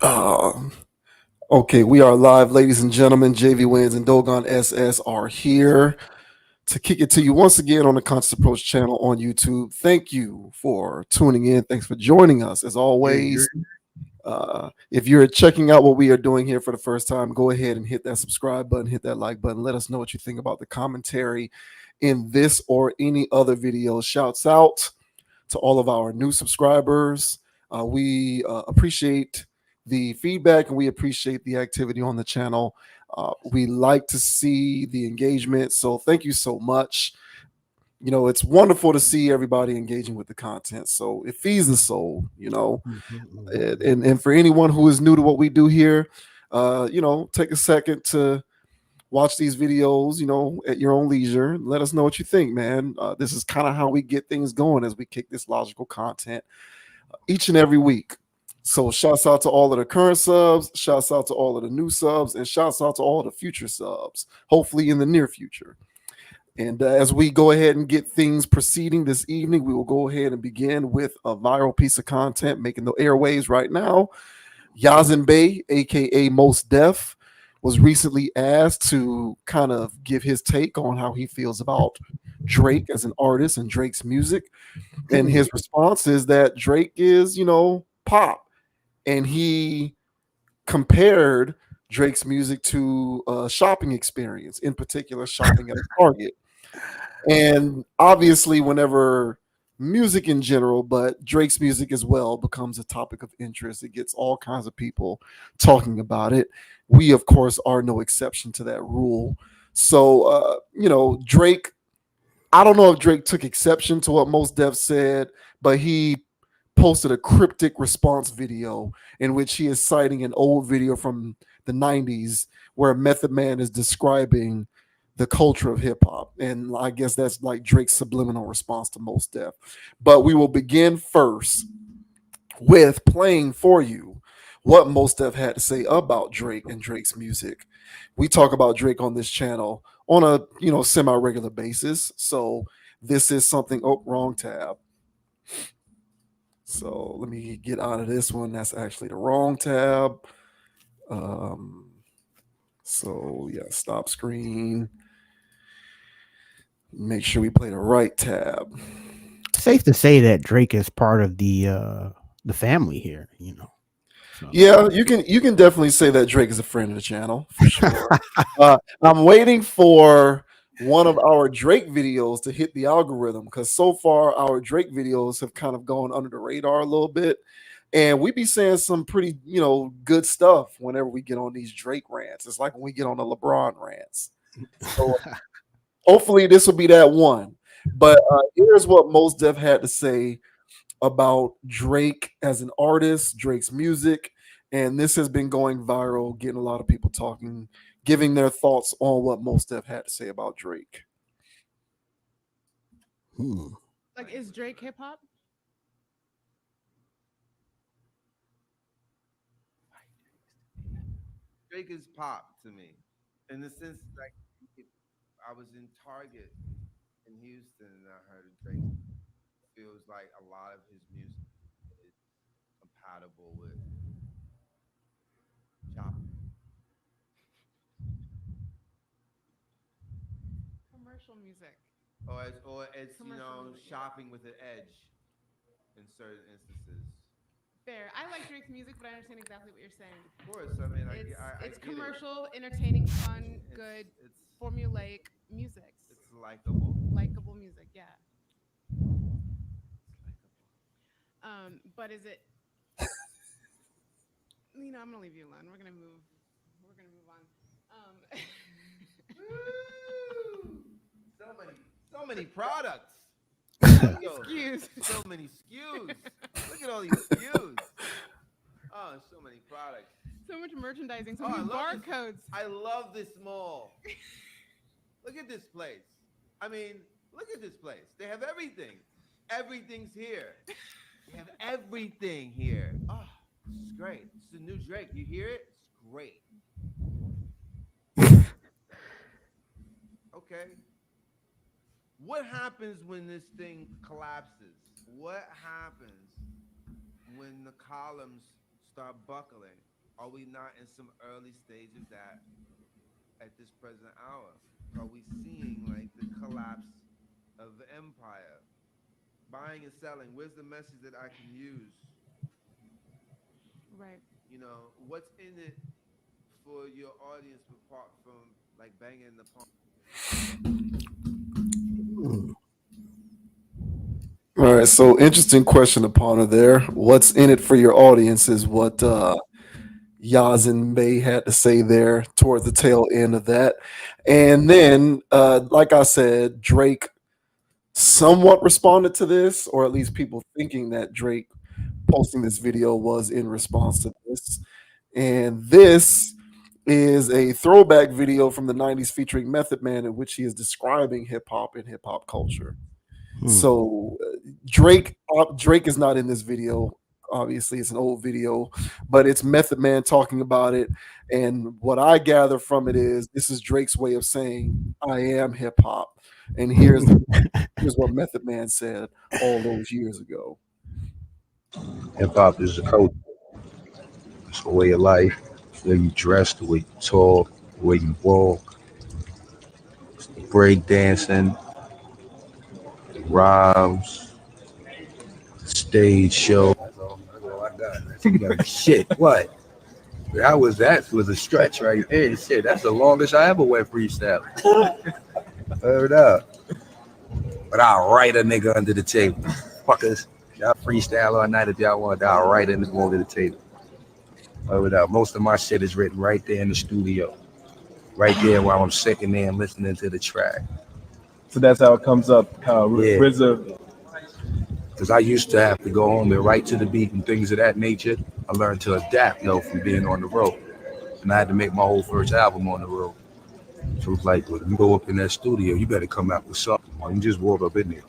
Uh, okay, we are live, ladies and gentlemen. JV Wins and Dogon SS are here to kick it to you once again on the Conscious Approach channel on YouTube. Thank you for tuning in. Thanks for joining us. As Yeah, always, if you're checking out what we are doing here for the first time, go ahead and hit that subscribe button, hit that like button. Let us know what you think about the commentary in this or any other video. Shouts out to all of our new subscribers. We appreciate the feedback and we appreciate the activity on the channel. We like to see the engagement. So thank you so much. You know, it's wonderful to see everybody engaging with the content. So it feeds the soul. And for anyone who is new to what we do here, take a second to watch these videos, at your own leisure. Let us know what you think, man. This is kind of how we get things going as we kick this logical content each and every week. So shouts out to all of the current subs, shouts out to all of the new subs, and shouts out to all of the future subs, hopefully in the near future. And as we go ahead and get things proceeding this evening, we will go ahead and begin with a viral piece of content making the airwaves right now. Yazin Bey, aka Mos Def, was recently asked to kind of give his take on how he feels about Drake as an artist and Drake's music. And his response is that Drake is, pop. And he compared Drake's music to a shopping experience, in particular, shopping at a Target. And obviously, whenever music in general, but Drake's music as well, becomes a topic of interest, it gets all kinds of people talking about it. We, of course, are no exception to that rule. So, Drake, I don't know if Drake took exception to what Mos Def said, but he posted a cryptic response video in which he is citing an old video from the 90s where Method Man is describing the culture of hip hop. And I guess that's like Drake's subliminal response to Mos Def. But we will begin first with playing for you what Mos Def had to say about Drake and Drake's music. We talk about Drake on this channel on a semi-regular basis. So this is something. Oh, wrong tab. So let me get out of this one. That's actually the wrong tab. Um, so yeah, stop screen. Make sure we play the right tab. safe to say that Drake is part of the family here. So Yeah, you can definitely say that Drake is a friend of the channel for sure. I'm waiting for one of our Drake videos to hit the algorithm because so far our Drake videos have kind of gone under the radar a little bit, and we be saying some pretty good stuff whenever we get on these Drake rants. It's like when we get on the LeBron rants. So hopefully this will be that one. But here's what Mos Def had to say about Drake as an artist, Drake's music, and this has been going viral, getting a lot of people talking, giving their thoughts on what Mos Def had to say about Drake. hmm. Like, is Drake hip hop? Drake is pop to me, in the sense like if I was in Target in Houston and I heard Drake. Feels like a lot of his music is compatible with shop. Commercial music. Or it's Commercial music. Yeah. shopping with an edge in certain instances. Fair. I like Drake's music, but I understand exactly what you're saying. Of course, I mean I It's get it. commercial, entertaining, fun, It's good, it's formulaic music. it's likable. Likable music, yeah. It's likable. But is it I'm gonna leave you alone. We're gonna move on. Woo! So many products. Yo, Excuse. so many SKUs. Look at all these SKUs. Oh, so many products. So much merchandising, so Oh, I many love this. barcodes. I love this mall. Look at this place. I mean, look at this place. They have everything. Everything's here. They have everything here. Oh, this is great. It's the new Drake. You hear it? It's great. Okay. What happens when this thing collapses? What happens when the columns start buckling? Are we not in some early stage of that at this present hour? Are we seeing like the collapse of the empire? Buying and selling. Where's the message that I can use? Right. You know, what's in it for your audience apart from like banging the palm? All right, so interesting question upon her there. What's in it for your audience is what Yaz and May had to say there towards the tail end of that. And then, like I said, Drake somewhat responded to this, or at least people thinking that Drake posting this video was in response to this. And this is a throwback video from the 90s featuring Method Man in which he is describing hip hop and hip hop culture. So Drake is not in this video. Obviously, it's an old video, but it's Method Man talking about it. And what I gather from it is this is Drake's way of saying I am hip hop. And here's what Method Man said all those years ago. Hip hop is a culture. It's a way of life. The way you dress, the way you talk, the way you walk, break dancing, the rhymes, the stage show. That's all I got. You know, shit, what? That was a stretch right there. Shit, that's the longest I ever went freestyle. Heard up. But I'll write a nigga under the table. Fuckers. Y'all freestyle all night if y'all want. I'll write a nigga under the table. Heard up. Most of my shit is written right there in the studio. Right there while I'm sitting there and listening to the track. So that's how it comes up. How Yeah. RZA. Because I used to have to go home and write to the beat and things of that nature. I learned to adapt, though, from being on the road. And I had to make my whole first album on the road. So it's like, when you go up in that studio, you better come out with something. You just walk up in there.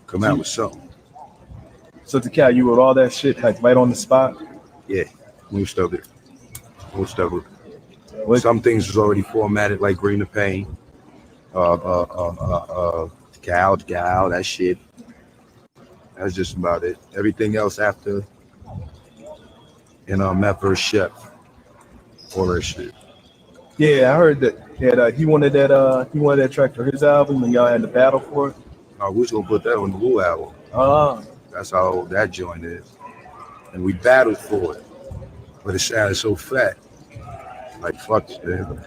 Come out with something. So to Cal, you wrote all that shit like right on the spot. Yeah, most of it. Most of it. Some things was already formatted, like Green the Pain. Gal, that shit. That's just about it. Everything else after, Mepper Chef, all that shit. Yeah, I heard that he wanted that track for his album, and y'all had to battle for it. We was gonna put that on the Woo album. That's how old that joint is, and we battled for it, but it sounded so fat. Like fuck it, man.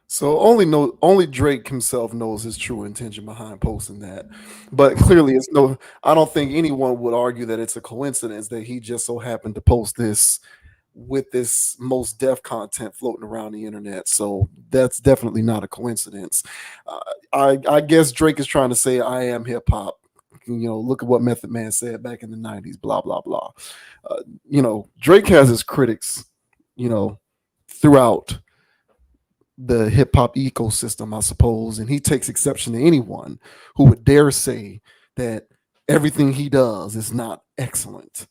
So only Drake himself knows his true intention behind posting that. But clearly I don't think anyone would argue that it's a coincidence that he just so happened to post this with this Mos Def content floating around the internet. So that's definitely not a coincidence. I guess Drake is trying to say I am hip hop. Look at what Method Man said back in the 90s, blah, blah, blah. Drake has his critics, throughout the hip hop ecosystem, I suppose, and he takes exception to anyone who would dare say that everything he does is not excellent.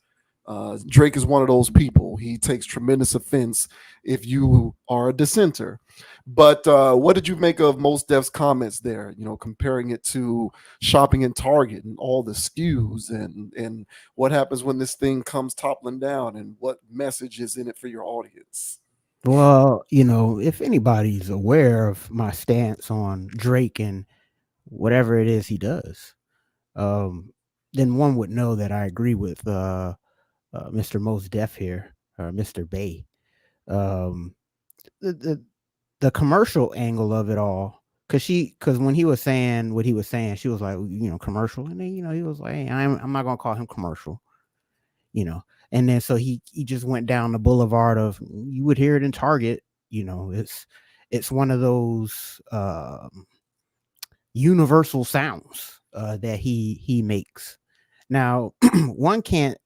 Drake is one of those people. He takes tremendous offense if you are a dissenter. But what did you make of Mos Def's comments there? Comparing it to shopping in Target and all the SKUs and what happens when this thing comes toppling down and what message is in it for your audience? Well, if anybody's aware of my stance on Drake and whatever it is he does, then one would know that I agree with Mr. Mos Def here, or Mr. Bay. The commercial angle of it all, because when he was saying what he was saying, she was like, commercial, and then he was like, hey, I'm not gonna call him commercial, and then so he just went down the boulevard of, you would hear it in Target, it's one of those universal sounds that he makes. Now one can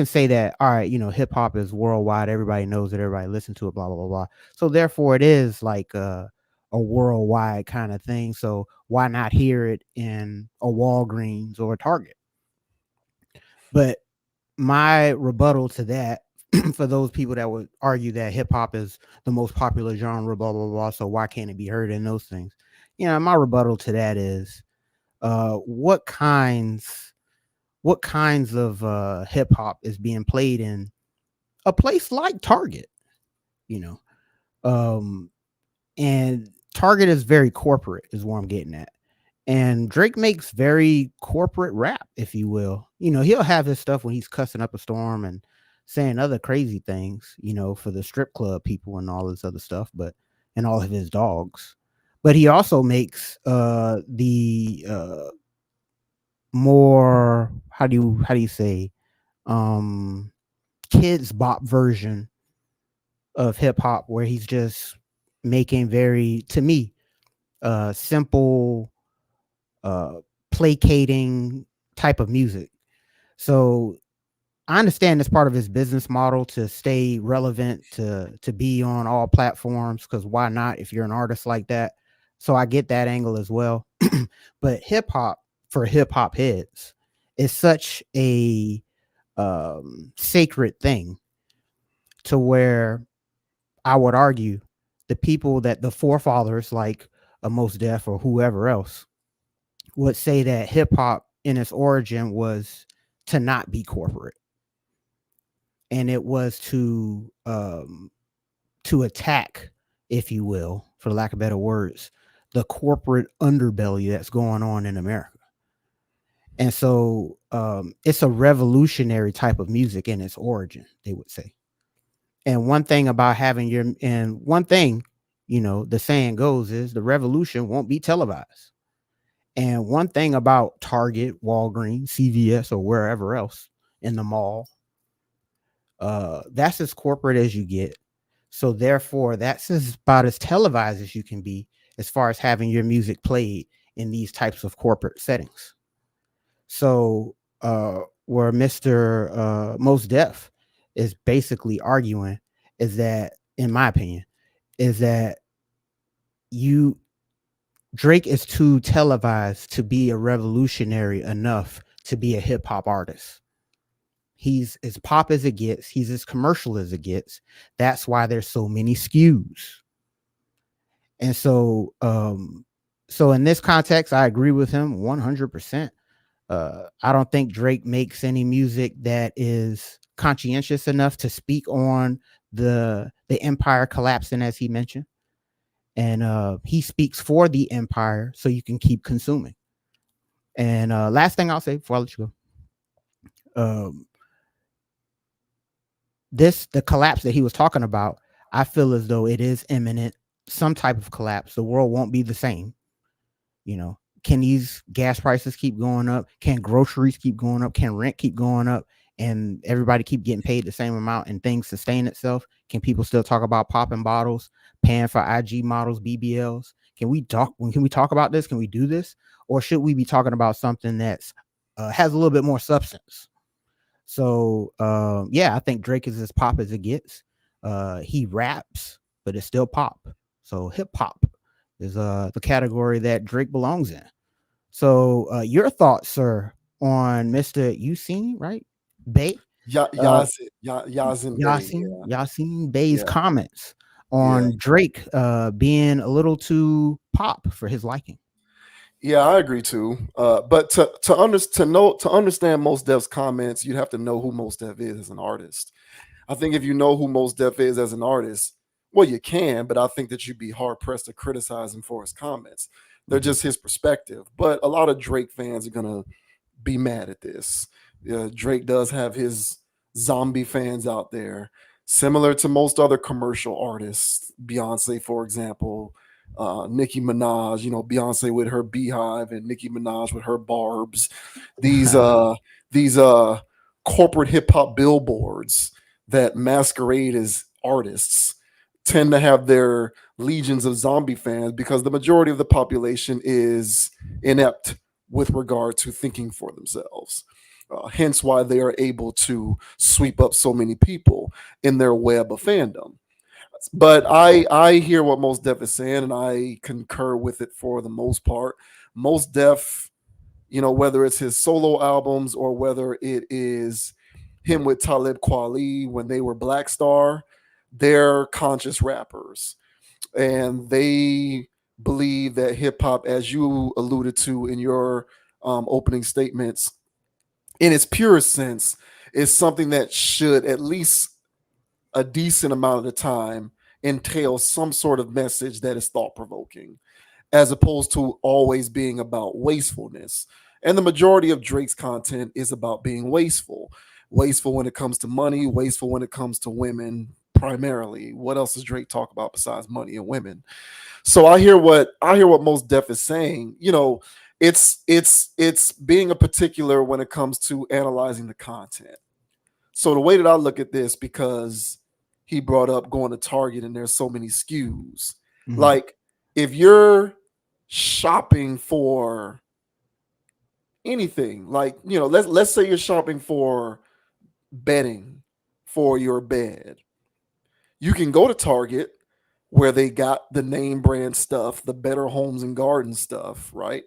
say that, all right, hip hop is worldwide, everybody knows it, everybody listens to it, blah blah blah blah, so therefore it is like a worldwide kind of thing. So why not hear it in a Walgreens or a Target? But my rebuttal to that, for those people that would argue that hip hop is the most popular genre, blah blah blah, so why can't it be heard in those things? My rebuttal to that is, what kinds of hip hop is being played in a place like Target, you know. And Target is very corporate, is what I'm getting at. And Drake makes very corporate rap, if you will. You know, he'll have his stuff when he's cussing up a storm and saying other crazy things, you know, for the strip club people and all this other stuff, but and all of his dogs. But he also makes the more, how do you say, um kids bop version of hip hop, where he's just making very, to me, simple, uh placating type of music. So I understand it's part of his business model to stay relevant, to be on all platforms, because why not if you're an artist like that? So I get that angle as well. But hip hop, for hip hop heads, is such a sacred thing, to where I would argue the people that the forefathers, like a Mos Def or whoever else, would say that hip hop in its origin was to not be corporate, and it was to attack, if you will, for lack of better words, the corporate underbelly that's going on in America. And so it's a revolutionary type of music in its origin, they would say. And one thing about having your, and one thing, you know, the saying goes is the revolution won't be televised. And one thing about Target, Walgreens, CVS, or wherever else in the mall, that's as corporate as you get. So therefore, that's about as televised as you can be, as far as having your music played in these types of corporate settings. So where Mr. Mos Def is basically arguing is that, in my opinion, is that you Drake is too televised to be a revolutionary enough to be a hip hop artist. He's as pop as it gets. He's as commercial as it gets. That's why there's so many SKUs. And so in this context, I agree with him 100%. I don't think Drake makes any music that is conscientious enough to speak on the empire collapsing, as he mentioned. And he speaks for the empire so you can keep consuming. And last thing I'll say before I let you go, the collapse that he was talking about, I feel as though it is imminent, some type of collapse. The world won't be the same. You know, can these gas prices keep going up? Can groceries keep going up? Can rent keep going up? And everybody keep getting paid the same amount and things sustain itself? Can people still talk about popping bottles, paying for IG models, BBLs? Can we talk about this? Can we do this? Or should we be talking about something that's has a little bit more substance? So yeah, I think Drake is as pop as it gets. He raps, but it's still pop. So hip hop is the category that Drake belongs in. So your thoughts, sir, on Mr. Yasin, right? Bey? Yazin Bey. Yasin Bey's Yeah. comments Yeah. on Drake being a little too pop for his liking. Yeah, I agree too. But to understand Mos Def's comments, you'd have to know who Mos Def is as an artist. I think if you know who Mos Def is as an artist, well, you can, but I think that you'd be hard pressed to criticize him for his comments. They're just his perspective. But a lot of Drake fans are gonna be mad at this. Drake does have his zombie fans out there, similar to most other commercial artists. Beyonce, for example, Nicki Minaj. You know, Beyonce with her beehive and Nicki Minaj with her barbs. These corporate hip hop billboards that masquerade as artists tend to have their legions of zombie fans because the majority of the population is inept with regard to thinking for themselves. Hence why they are able to sweep up so many people in their web of fandom. But I hear what Mos Def is saying, and I concur with it for the most part. Mos Def, you know, whether it's his solo albums or whether it is him with Talib Kweli when they were Black Star, they're conscious rappers, and they believe that hip hop, as you alluded to in your opening statements, in its purest sense, is something that should at least a decent amount of the time entail some sort of message that is thought provoking, as opposed to always being about wastefulness. And the majority of Drake's content is about being wasteful. Wasteful when it comes to money, wasteful when it comes to women, primarily. What else does Drake talk about besides money and women? So I hear what Mos Def is saying. It's being a particular when it comes to analyzing the content. So the way that I look at this, because he brought up going to Target and there's so many SKUs. Mhm. Like, if you're shopping for anything, like, let's say you're shopping for bedding for your bed, you can go to Target where they got the name brand stuff, the Better Homes and Garden stuff, right?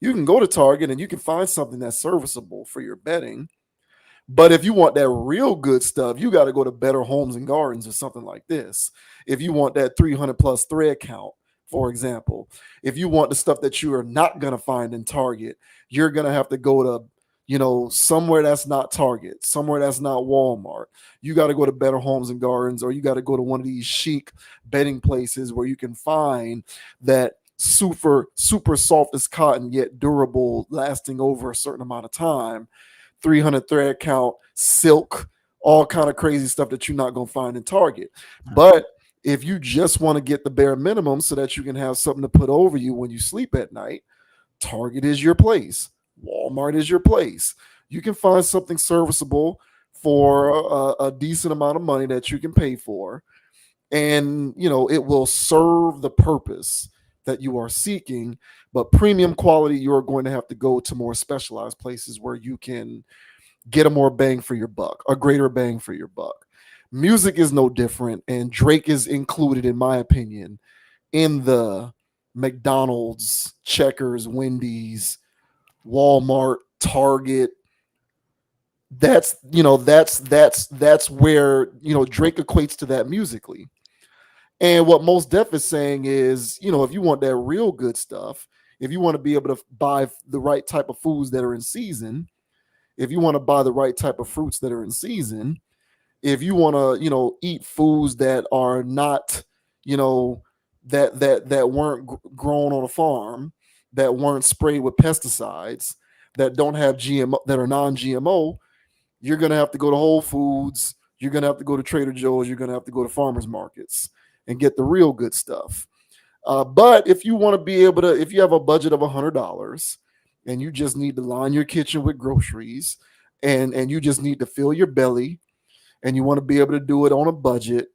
You can go to Target and you can find something that's serviceable for your bedding. But if you want that real good stuff, you got to go to Better Homes and Gardens or something like this. If you want that 300 plus thread count, for example, if you want the stuff that you are not going to find in Target, you're going to have to go to, somewhere that's not Target, somewhere that's not Walmart. You got to go to Better Homes and Gardens, or you got to go to one of these chic bedding places where you can find that super, super soft as cotton, yet durable, lasting over a certain amount of time, 300 thread count, silk, all kind of crazy stuff that you're not going to find in Target. But if you just want to get the bare minimum so that you can have something to put over you when you sleep at night, Target is your place. Walmart is your place. You can find something serviceable for a decent amount of money that you can pay for. And, it will serve the purpose that you are seeking. But premium quality, you're going to have to go to more specialized places where you can get a more bang for your buck, a greater bang for your buck. Music is no different, and Drake is included, in my opinion, in the McDonald's, Checkers, Wendy's, Walmart, Target. That's where Drake equates to that musically. And what Mos Def is saying is, if you want that real good stuff, if you want to be able to buy the right type of foods that are in season, if you want to buy the right type of fruits that are in season, if you want to, eat foods that are not, that weren't grown on a farm, that weren't sprayed with pesticides, that don't have GMO, that are non-GMO, you're gonna have to go to Whole Foods, you're gonna have to go to Trader Joe's, you're gonna have to go to farmers markets and get the real good stuff. But if you want to be able to, if you have a budget of $100 and you just need to line your kitchen with groceries, and you just need to fill your belly, and you want to be able to do it on a budget,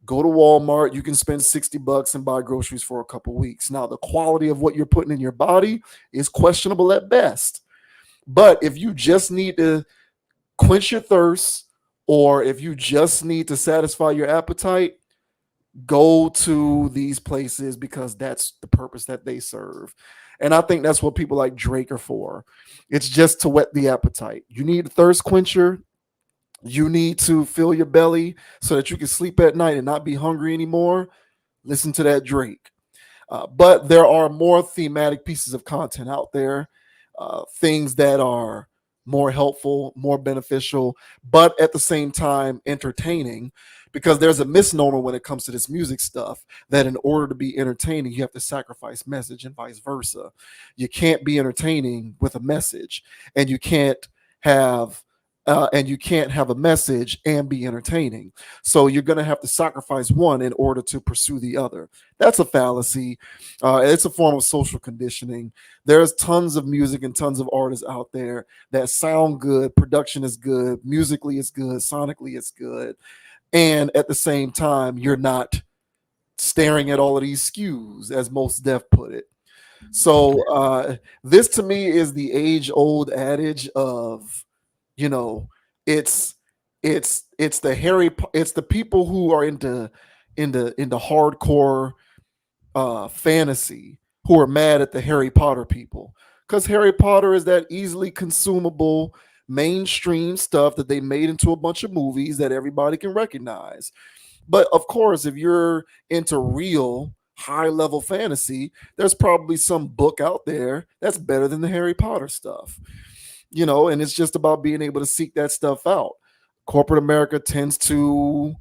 go to Walmart. You can spend $60 and buy groceries for a couple weeks. Now, the quality of what you're putting in your body is questionable at best. But if you just need to quench your thirst, or if you just need to satisfy your appetite, go to these places, because that's the purpose that they serve. And I think that's what people like Drake are for. It's just to whet the appetite. You need a thirst quencher. You need to fill your belly so that you can sleep at night and not be hungry anymore. Listen to that Drake. But there are more thematic pieces of content out there, things that are more helpful, more beneficial, but at the same time entertaining. Because there's a misnomer when it comes to this music stuff, that in order to be entertaining, you have to sacrifice message, and vice versa. You can't be entertaining with a message, and you can't have a message and be entertaining. So you're going to have to sacrifice one in order to pursue the other. That's a fallacy. It's a form of social conditioning. There's tons of music and tons of artists out there that sound good, production is good, musically it's good, sonically it's good, and at the same time, you're not staring at all of these SKUs, as Mos Def put it. So this to me is the age-old adage of, you know, it's it's the people who are into hardcore fantasy who are mad at the Harry Potter people, because Harry Potter is that easily consumable mainstream stuff that they made into a bunch of movies that everybody can recognize. But of course, if you're into real high level fantasy, there's probably some book out there that's better than the Harry Potter stuff. And it's just about being able to seek that stuff out. Corporate America tends to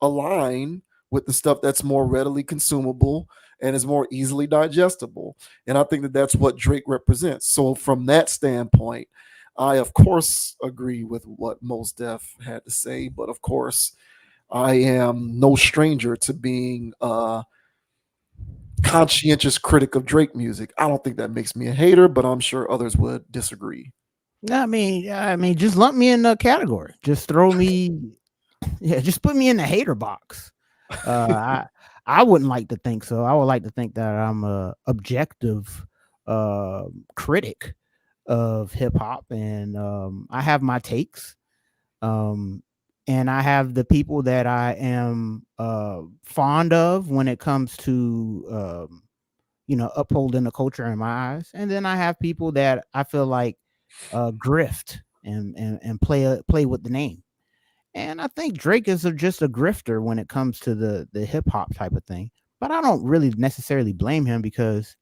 align with the stuff that's more readily consumable and is more easily digestible. And I think that that's what Drake represents. So from that standpoint, I of course agree with what Mos Def had to say, but of course I am no stranger to being a conscientious critic of Drake music. I don't think that makes me a hater, but I'm sure others would disagree. I mean, just lump me in the category. Just throw me, yeah, just put me in the hater box. I wouldn't like to think so. I would like to think that I'm a objective critic of hip hop, and I have my takes. Um, and I have the people that I am fond of when it comes to upholding the culture in my eyes, and then I have people that I feel like grift and play with the name. And I think Drake is just a grifter when it comes to the hip hop type of thing. But I don't really necessarily blame him because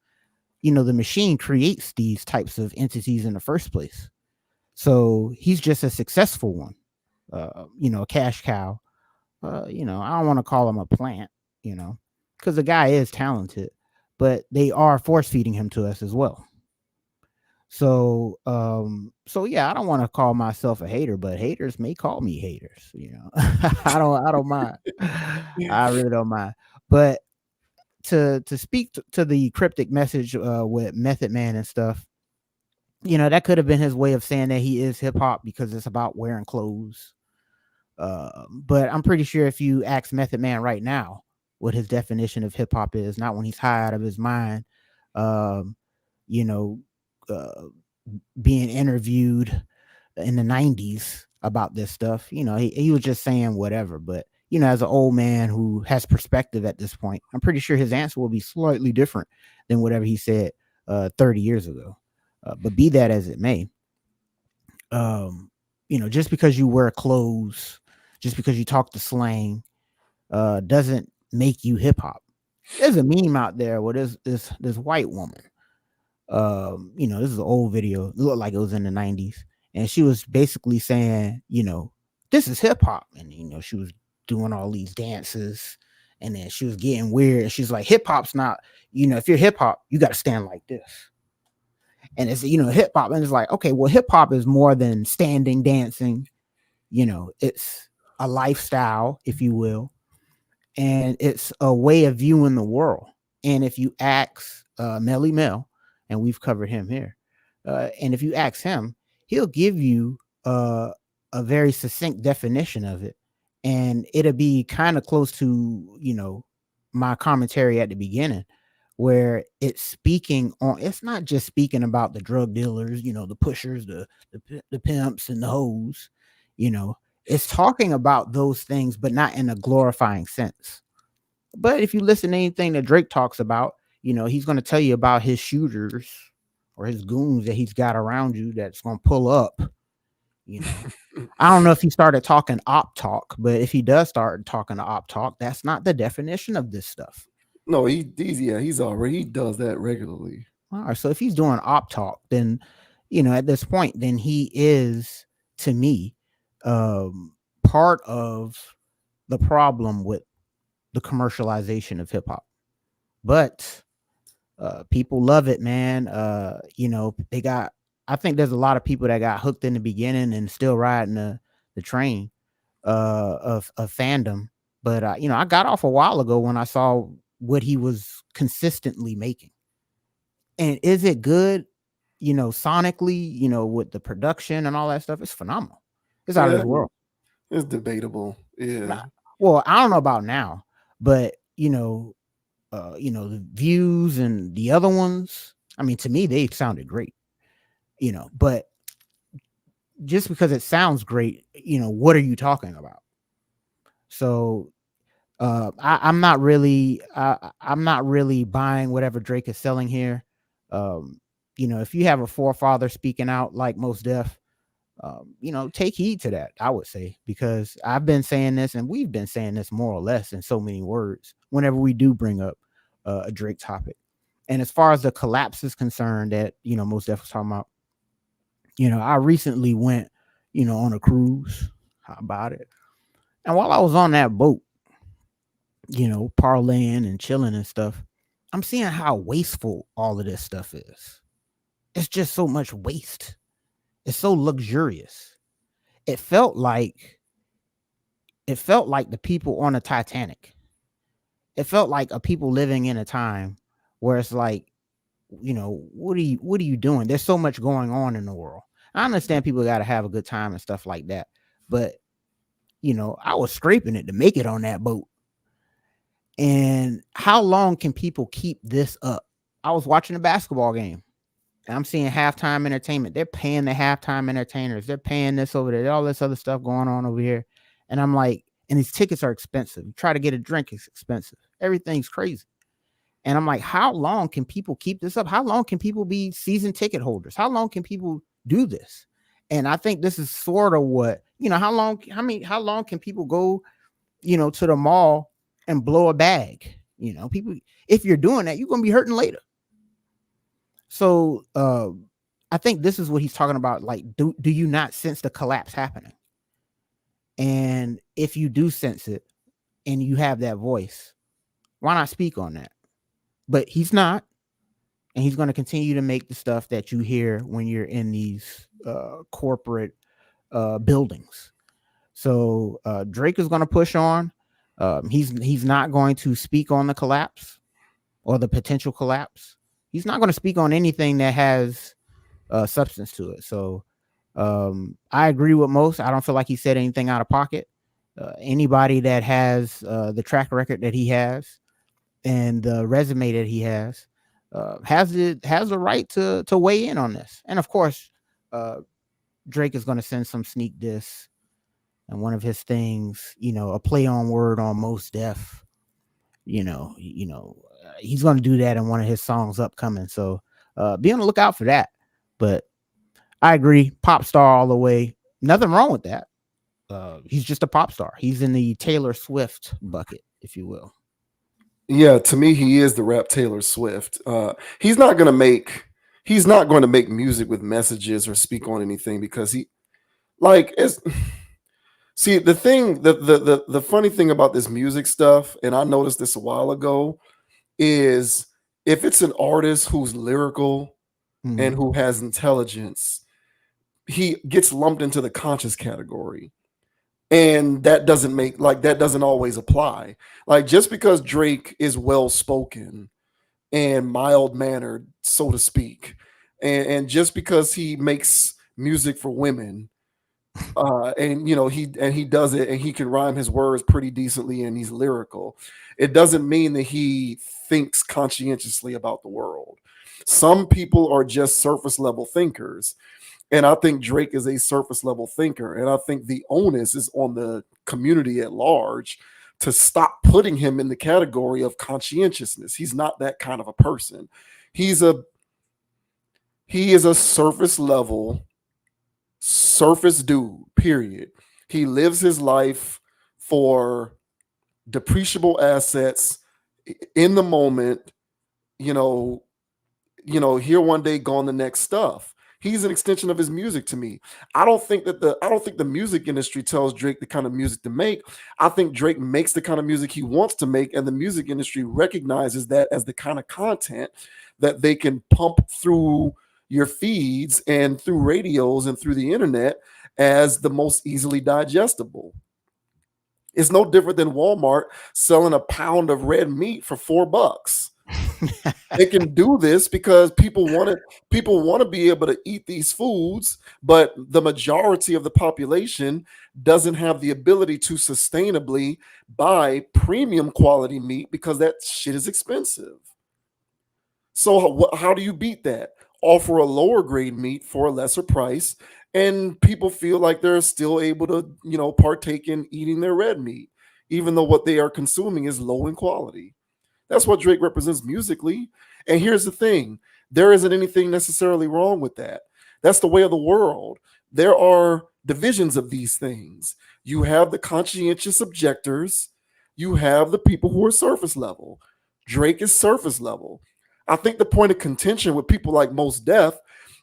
the machine creates these types of entities in the first place. So he's just a successful one, a cash cow. I don't want to call him a plant, because the guy is talented, but they are force feeding him to us as well. So yeah, I don't want to call myself a hater, but haters may call me haters. I don't mind. I really don't mind. But to speak to the cryptic message with Method Man and stuff, that could have been his way of saying that he is hip hop because it's about wearing clothes. But I'm pretty sure if you ask Method Man right now what his definition of hip hop is, not when he's high out of his mind, um, you know, uh, being interviewed in the 90s about this stuff, he was just saying whatever. But, as an old man who has perspective at this point, I'm pretty sure his answer will be slightly different than whatever he said 30 years ago. But be that as it may, just because you wear clothes, just because you talk the slang, doesn't make you hip hop. There's a meme out there where there's this white woman. This is an old video. It looked like it was in the 90s. And she was basically saying, this is hip hop. And, she was doing all these dances. And then she was getting weird. She's like, hip hop's not, if you're hip hop, you got to stand like this. And it's, hip hop. And it's like, okay, well, hip hop is more than standing, dancing. It's a lifestyle, if you will. And it's a way of viewing the world. And if you ask Melly Mel, and we've covered him here, and if you ask him, he'll give you a very succinct definition of it. And it'll be kind of close to, my commentary at the beginning, where it's not just speaking about the drug dealers, the pushers, the pimps and the hoes, it's talking about those things, but not in a glorifying sense. But if you listen to anything that Drake talks about, he's going to tell you about his shooters or his goons that he's got around you that's going to pull up. I don't know if he started talking op talk, but if he does start talking to op talk, that's not the definition of this stuff. No, he does that regularly. All right, so if he's doing op talk, then at this point, then he is, to me, part of the problem with the commercialization of hip hop. But people love it, man. I think there's a lot of people that got hooked in the beginning and still riding the train of fandom. But I got off a while ago when I saw what he was consistently making. And is it good? Sonically, with the production and all that stuff, it's phenomenal. It's out of this world. It's debatable. Yeah. Well, I don't know about now, but the views and the other ones, I mean, to me, they sounded great. But just because it sounds great, what are you talking about? So I'm not really buying whatever Drake is selling here. If you have a forefather speaking out like Mos Def, take heed to that, I would say, because I've been saying this and we've been saying this more or less in so many words whenever we do bring up a Drake topic. And as far as the collapse is concerned, that Mos Def was talking about, I recently went, on a cruise. How about it? And while I was on that boat, parlaying and chilling and stuff, I'm seeing how wasteful all of this stuff is. It's just so much waste. It's so luxurious. It felt like the people on the Titanic. It felt like a people living in a time where it's like, what are you doing? There's so much going on in the world. I understand people got to have a good time and stuff like that, but I was scraping it to make it on that boat. And how long can people keep this up? I was watching a basketball game and I'm seeing halftime entertainment. They're paying the halftime entertainers. They're paying this over there, all this other stuff going on over here. And I'm like, and these tickets are expensive. You try to get a drink, it's expensive. Everything's crazy. And I'm like, how long can people keep this up? How long can people be season ticket holders? How long can people do this? And I think this is sort of what, how long can people go, to the mall and blow a bag? People, if you're doing that, you're going to be hurting later. So I think this is what he's talking about. Like, do you not sense the collapse happening? And if you do sense it and you have that voice, why not speak on that? But he's not. And he's going to continue to make the stuff that you hear when you're in these corporate buildings. So Drake is going to push on. He's not going to speak on the collapse or the potential collapse. He's not going to speak on anything that has substance to it. So I agree with most. I don't feel like he said anything out of pocket. Anybody that has the track record that he has and the resume that he has the right to weigh in on this. And of course, Drake is going to send some sneak diss, and one of his things, a play on word on Mos Def. He's going to do that in one of his songs upcoming. So be on the lookout for that. But I agree, pop star all the way. Nothing wrong with that. He's just a pop star. He's in the Taylor Swift bucket, if you will. Yeah, to me, he is the rap Taylor Swift. He's not going to make music with messages or speak on anything because see, the funny thing about this music stuff, and I noticed this a while ago, is if it's an artist who's lyrical and who has intelligence, he gets lumped into the conscious category. And that doesn't always apply. Like, just because Drake is well spoken and mild mannered, so to speak, and just because he makes music for women, and he does it and he can rhyme his words pretty decently and he's lyrical, it doesn't mean that he thinks conscientiously about the world. Some people are just surface level thinkers. And I think Drake is a surface level thinker. And I think the onus is on the community at large to stop putting him in the category of conscientiousness. He's not that kind of a person. He is a surface level, surface dude, period. He lives his life for depreciable assets in the moment, here one day, gone the next stuff. He's an extension of his music to me. I don't think the music industry tells Drake the kind of music to make. I think Drake makes the kind of music he wants to make, and the music industry recognizes that as the kind of content that they can pump through your feeds and through radios and through the internet as the most easily digestible. It's no different than Walmart selling a pound of red meat for $4. They can do this because people want to be able to eat these foods, but the majority of the population doesn't have the ability to sustainably buy premium quality meat because that shit is expensive. So how do you beat that? Offer a lower grade meat for a lesser price, and people feel like they're still able to, partake in eating their red meat, even though what they are consuming is low in quality. That's what Drake represents musically. And here's the thing. There isn't anything necessarily wrong with that. That's the way of the world. There are divisions of these things. You have the conscientious objectors. You have the people who are surface level. Drake is surface level. I think the point of contention with people like Mos Def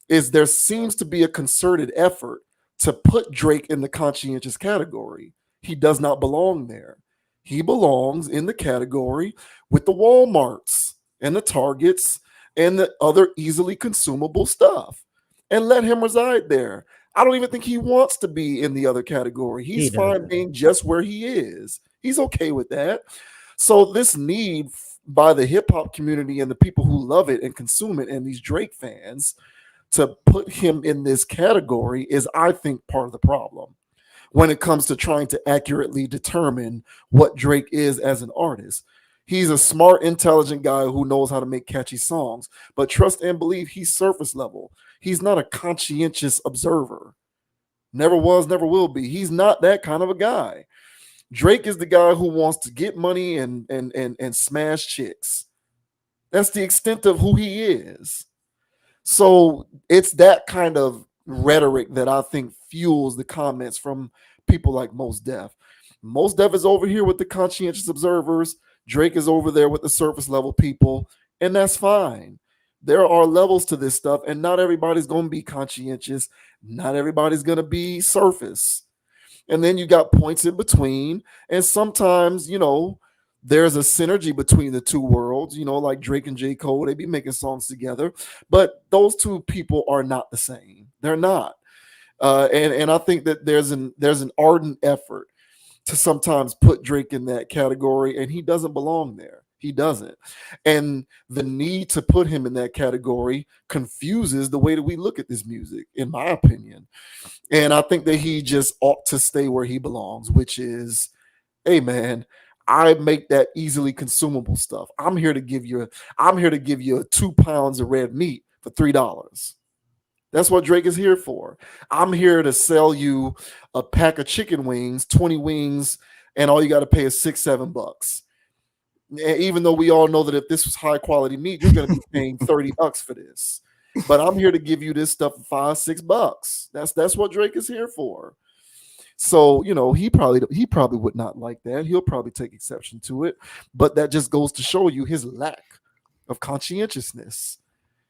is there seems to be a concerted effort to put Drake in the conscientious category. He does not belong there. He belongs in the category with the Walmarts and the Targets and the other easily consumable stuff. And let him reside there. I don't even think he wants to be in the other category. He's He fine doesn't. being just where he is. He's okay with that. So this need by the hip hop community and the people who love it and consume it and these Drake fans to put him in this category is, I think, part of the problem when it comes to trying to accurately determine what Drake is as an artist. He's a smart, intelligent guy who knows how to make catchy songs, but trust and believe he's surface level. He's not a conscientious observer. Never was, never will be. He's not that kind of a guy. Drake is the guy who wants to get money and smash chicks. That's the extent of who he is. So it's that kind of rhetoric that I think fuels the comments from people like Mos Def. Mos Def is over here with the conscientious observers. Drake is over there with the surface level people, and that's fine. There are levels to this stuff, and not everybody's going to be conscientious. Not everybody's going to be surface. And then you got points in between, and sometimes, there's a synergy between the two worlds, like Drake and J. Cole, they be making songs together, but those two people are not the same. They're not. And I think that there's an ardent effort to sometimes put Drake in that category, and he doesn't belong there. He doesn't. And the need to put him in that category confuses the way that we look at this music, in my opinion. And I think that he just ought to stay where he belongs, which is, hey man, I make that easily consumable stuff. I'm here to give you 2 pounds of red meat for $3. That's what Drake is here for. I'm here to sell you a pack of chicken wings, 20 wings, and all you got to pay is $6-7. Even though we all know that if this was high quality meat, you're going to be paying $30 for this. But I'm here to give you this stuff for $5-6. That's what Drake is here for. So, he probably would not like that. He'll probably take exception to it. But that just goes to show you his lack of conscientiousness.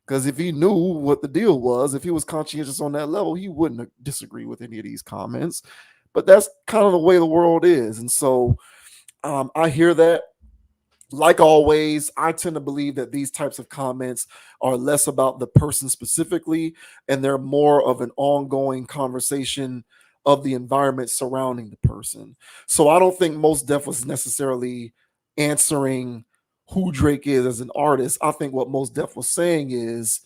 Because if he knew what the deal was, if he was conscientious on that level, he wouldn't disagree with any of these comments. But that's kind of the way the world is. And so I hear that. Like always, I tend to believe that these types of comments are less about the person specifically, and they're more of an ongoing conversation of the environment surrounding the person. So I don't think Mos Def was necessarily answering who Drake is as an artist. I think what Mos Def was saying is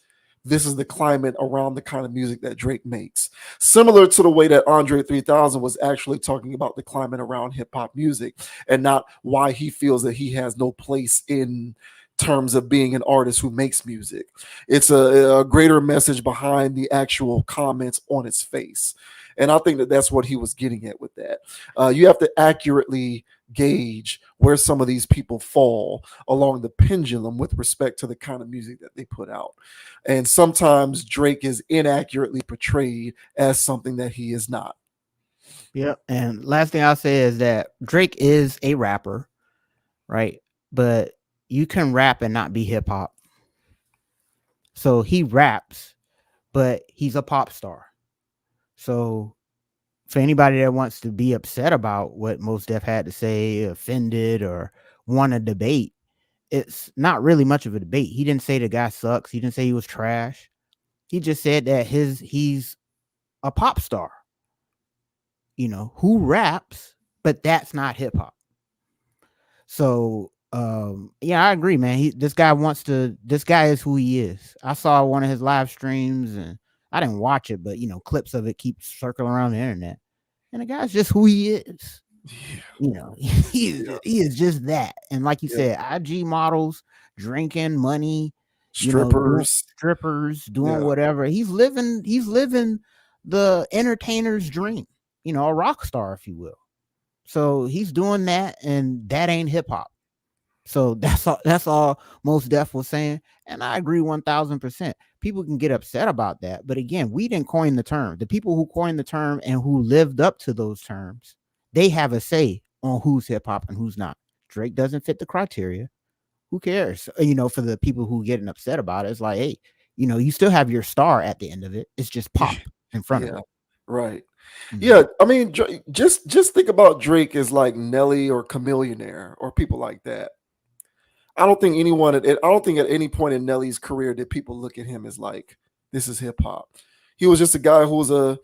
this is the climate around the kind of music that Drake makes. Similar to the way that Andre 3000 was actually talking about the climate around hip hop music and not why he feels that he has no place in terms of being an artist who makes music. It's a greater message behind the actual comments on its face. And I think that that's what he was getting at with that. You have to accurately gauge where some of these people fall along the pendulum with respect to the kind of music that they put out. And sometimes Drake is inaccurately portrayed as something that he is not. Yeah. And last thing I'll say is that Drake is a rapper, right? But you can rap and not be hip hop. So he raps, but he's a pop star. So for anybody that wants to be upset about what Mos Def had to say, offended, or want to debate, it's not really much of a debate. He didn't say the guy sucks. He didn't say he was trash. He just said that he's a pop star, who raps, but that's not hip hop. So, yeah, I agree, man. This guy is who he is. I saw one of his live streams and I didn't watch it, but clips of it keep circling around the internet. And the guy's just who he is. He is just that. And like you said, IG models, drinking, money, strippers, doing whatever. He's living the entertainer's dream, a rock star, if you will. So he's doing that, and that ain't hip hop. So that's all Mos Def was saying. And I agree 1000%. People can get upset about that. But again, we didn't coin the term. The people who coined the term and who lived up to those terms, they have a say on who's hip hop and who's not. Drake doesn't fit the criteria. who cares? For the people who getting upset about it, it's like, hey, you still have your star at the end of it. It's just pop in front of Yeah, it. right. Mhm. Yeah, I mean, just think about Drake as like Nelly or Chameleonaire or people like that. I don't think I don't think at any point in Nelly's career did people look at him as like, this is hip hop. He was just a guy who was don't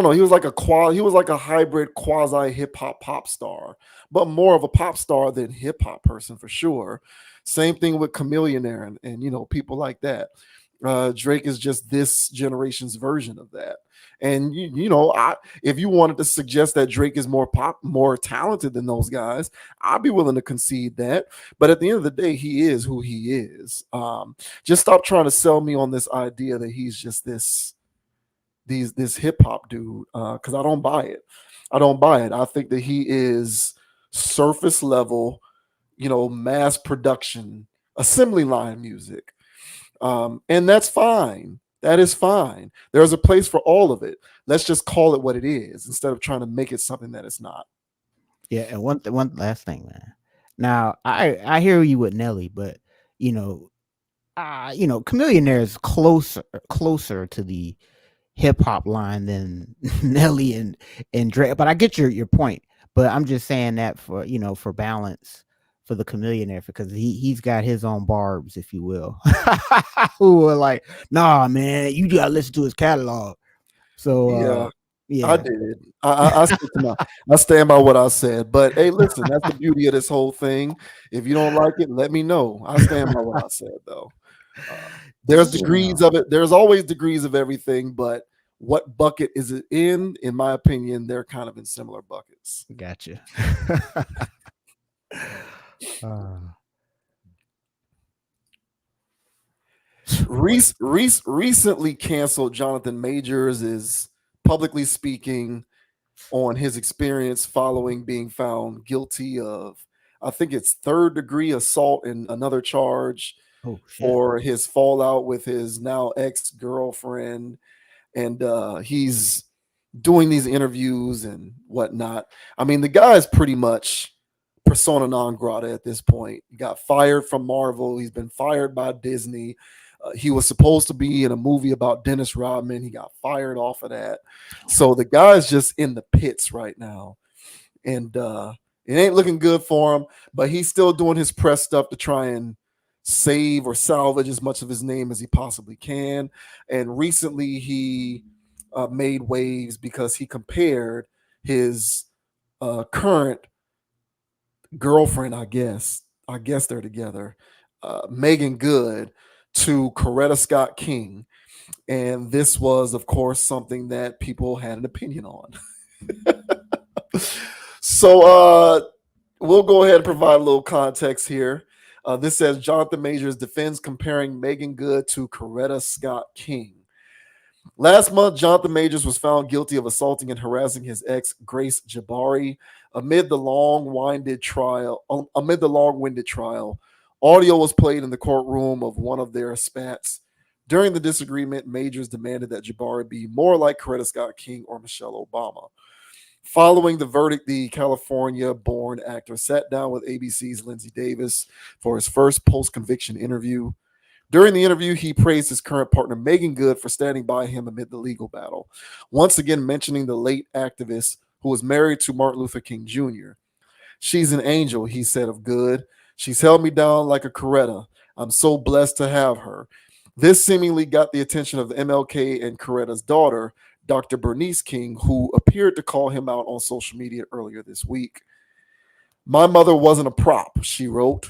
know, he was like he was like a hybrid quasi hip hop pop star, but more of a pop star than hip hop person for sure. Same thing with Chameleonaire and people like that. Drake is just this generation's version of that. And if you wanted to suggest that Drake is more talented than those guys, I'd be willing to concede that. But at the end of the day, he is who he is. Just stop trying to sell me on this idea that he's just this hip hop dude, because I don't buy it. I don't buy it. I think that he is surface level, mass production, assembly line music. And that's fine. That is fine. There's a place for all of it. Let's just call it what it is instead of trying to make it something that it's not. Yeah, and one last thing, man. Now, I hear you with Nelly, but Chameleonaire is closer to the hip hop line than Nelly and Drake. But I get your point. But I'm just saying that for balance for the Chameleonaire, because he's got his own barbs, if you will, who are like, nah, man, you gotta listen to his catalog. So Yeah, I yeah, did. I stand by what I said. But hey, listen, that's the beauty of this whole thing. If you don't like it, let me know. I stand by what I said, though. There's degrees of it. There's always degrees of everything, but what bucket is it in? In my opinion, they're kind of in similar buckets. gotcha. uh, Reese recently canceled Jonathan Majors is publicly speaking on his experience following being found guilty of, I think it's third degree assault and another charge oh shit. for his fallout with his now ex-girlfriend. And he's doing these interviews and whatnot. I mean, the guy is pretty much persona non grata at this point. He got fired from Marvel. He's been fired by Disney. He was supposed to be in a movie about Dennis Rodman. He got fired off of that. So the guy's just in the pits right now. And it ain't looking good for him, but he's still doing his press stuff to try and save or salvage as much of his name as he possibly can. And recently he made waves because he compared his current girlfriend, I guess they're together, Meagan Good, to Coretta Scott King. And this was, of course, something that people had an opinion on. So we'll go ahead and provide a little context here. This says Jonathan Majors defends comparing Meagan Good to Coretta Scott King. Last month, Jonathan Majors was found guilty of assaulting and harassing his ex, Grace Jabari, amid the long-winded trial. Audio was played in the courtroom of one of their spats. During the disagreement, Majors demanded that Jabari be more like Coretta Scott King or Michelle Obama. Following the verdict, the California-born actor sat down with ABC's Lindsay Davis for his first post-conviction interview. During the interview, he praised his current partner, Meagan Good, for standing by him amid the legal battle, once again mentioning the late activist who was married to Martin Luther King Jr. She's an angel, he said of Good. She's held me down like a Coretta. I'm so blessed to have her. This seemingly got the attention of MLK and Coretta's daughter, Dr. Bernice King, who appeared to call him out on social media earlier this week. My mother wasn't a prop, she wrote.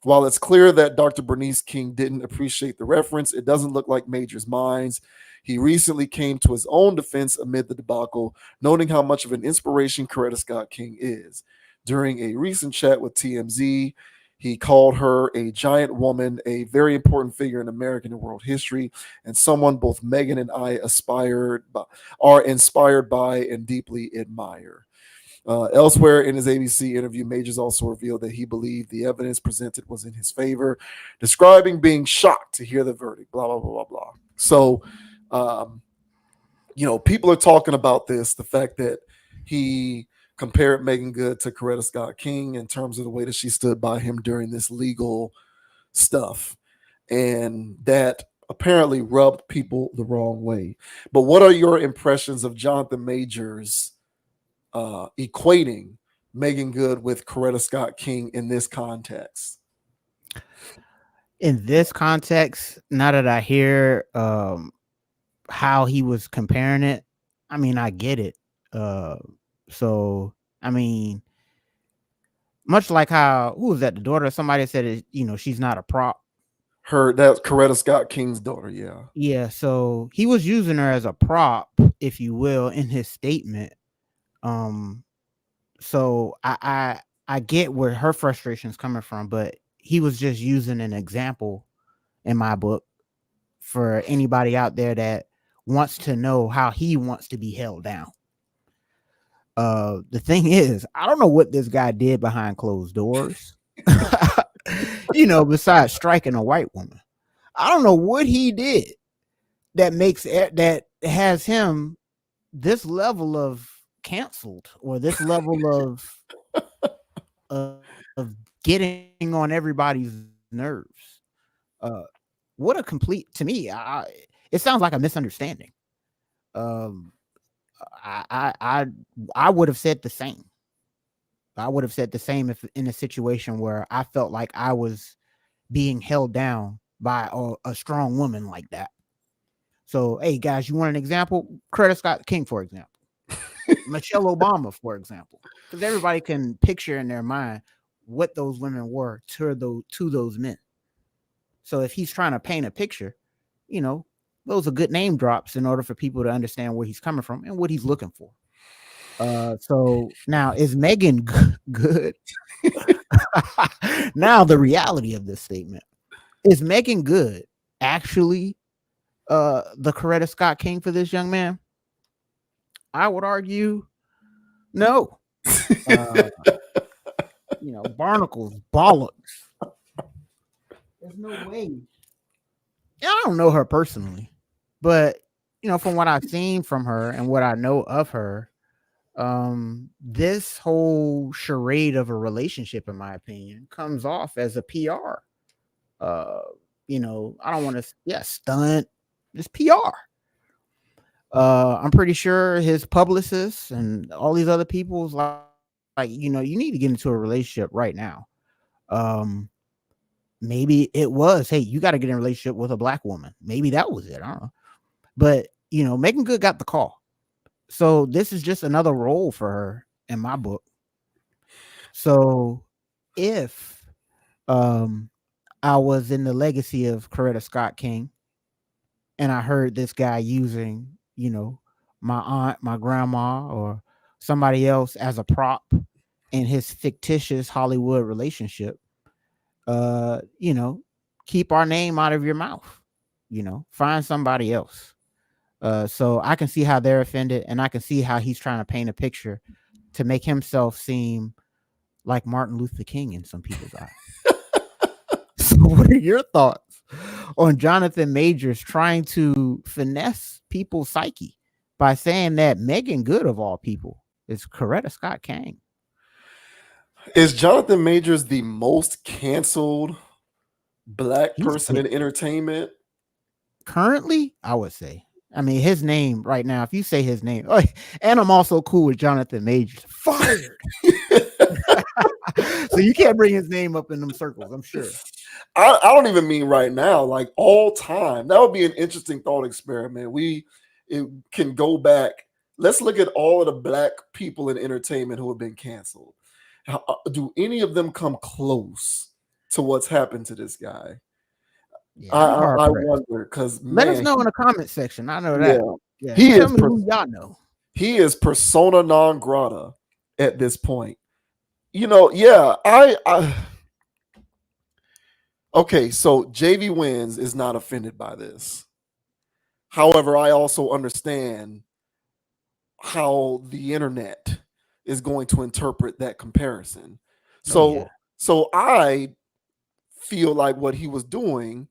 While it's clear that Dr. Bernice King didn't appreciate the reference, it doesn't look like Major's minds. He recently came to his own defense amid the debacle, noting how much of an inspiration Coretta Scott King is. During a recent chat with TMZ, he called her a giant woman, a very important figure in American and world history, and someone both Megan and I are inspired by and deeply admire. Elsewhere in his ABC interview, Majors also revealed that he believed the evidence presented was in his favor, describing being shocked to hear the verdict, blah, blah, blah, blah, blah. So, people are talking about this, the fact that he compared Meagan Good to Coretta Scott King in terms of the way that she stood by him during this legal stuff. And that apparently rubbed people the wrong way. But what are your impressions of Jonathan Majors equating Meagan Good with Coretta Scott King in this context? In this context, now that I hear how he was comparing it, I mean, I get it. So I mean, much like how, who was that, the daughter of somebody said it, she's not a prop. That's Coretta Scott King's daughter, yeah. Yeah, so he was using her as a prop, if you will, in his statement. So I get where her frustration is coming from, but he was just using an example in my book for anybody out there that wants to know how he wants to be held down. The thing is, I don't know what this guy did behind closed doors. Besides striking a white woman. I don't know what he did that has him this level of canceled, or this level of getting on everybody's nerves. What a complete, to me, it sounds like a misunderstanding. I would have said the same. I would have said the same if in a situation where I felt like I was being held down by a strong woman like that. So, hey guys, you want an example? Coretta Scott King, for example. Michelle Obama, for example, because everybody can picture in their mind what those women were to those men. So if he's trying to paint a picture, those are good name drops in order for people to understand where he's coming from and what he's looking for. So now, is Meagan Good? Now the reality of this statement, is Meagan Good actually the Coretta Scott King for this young man? I would argue no. Barnacles, bollocks. There's no way. I don't know her personally, but from what I've seen from her and what I know of her, this whole charade of a relationship, in my opinion, comes off as a PR. I don't want to, stunt. It's PR. I'm pretty sure his publicists and all these other people's like, you need to get into a relationship right now. Maybe it was, hey, you got to get in a relationship with a black woman. Maybe that was it. I don't know. But, Meagan Good got the call. So this is just another role for her in my book. So if I was in the legacy of Coretta Scott King and I heard this guy using, my aunt, my grandma, or somebody else as a prop in his fictitious Hollywood relationship, keep our name out of your mouth, find somebody else. So I can see how they're offended, and I can see how he's trying to paint a picture to make himself seem like Martin Luther King in some people's eyes. So what are your thoughts on Jonathan Majors trying to finesse people's psyche by saying that Meagan Good, of all people, is Coretta Scott King? Is Jonathan Majors the most canceled black person in entertainment? Currently, I would say. I mean, his name right now, if you say his name, and I'm also cool with Jonathan Majors, fired. So you can't bring his name up in them circles, I'm sure. I don't even mean right now, like all time. That would be an interesting thought experiment. It can go back. Let's look at all of the black people in entertainment who have been canceled. Do any of them come close to what's happened to this guy? Yeah, I wonder, because let us know in the comment section. I know that. Yeah. He Tell is me who y'all know. He is persona non grata at this point. Okay, so JV Wins is not offended by this. However, I also understand how the internet is going to interpret that comparison. So I feel like what he was doing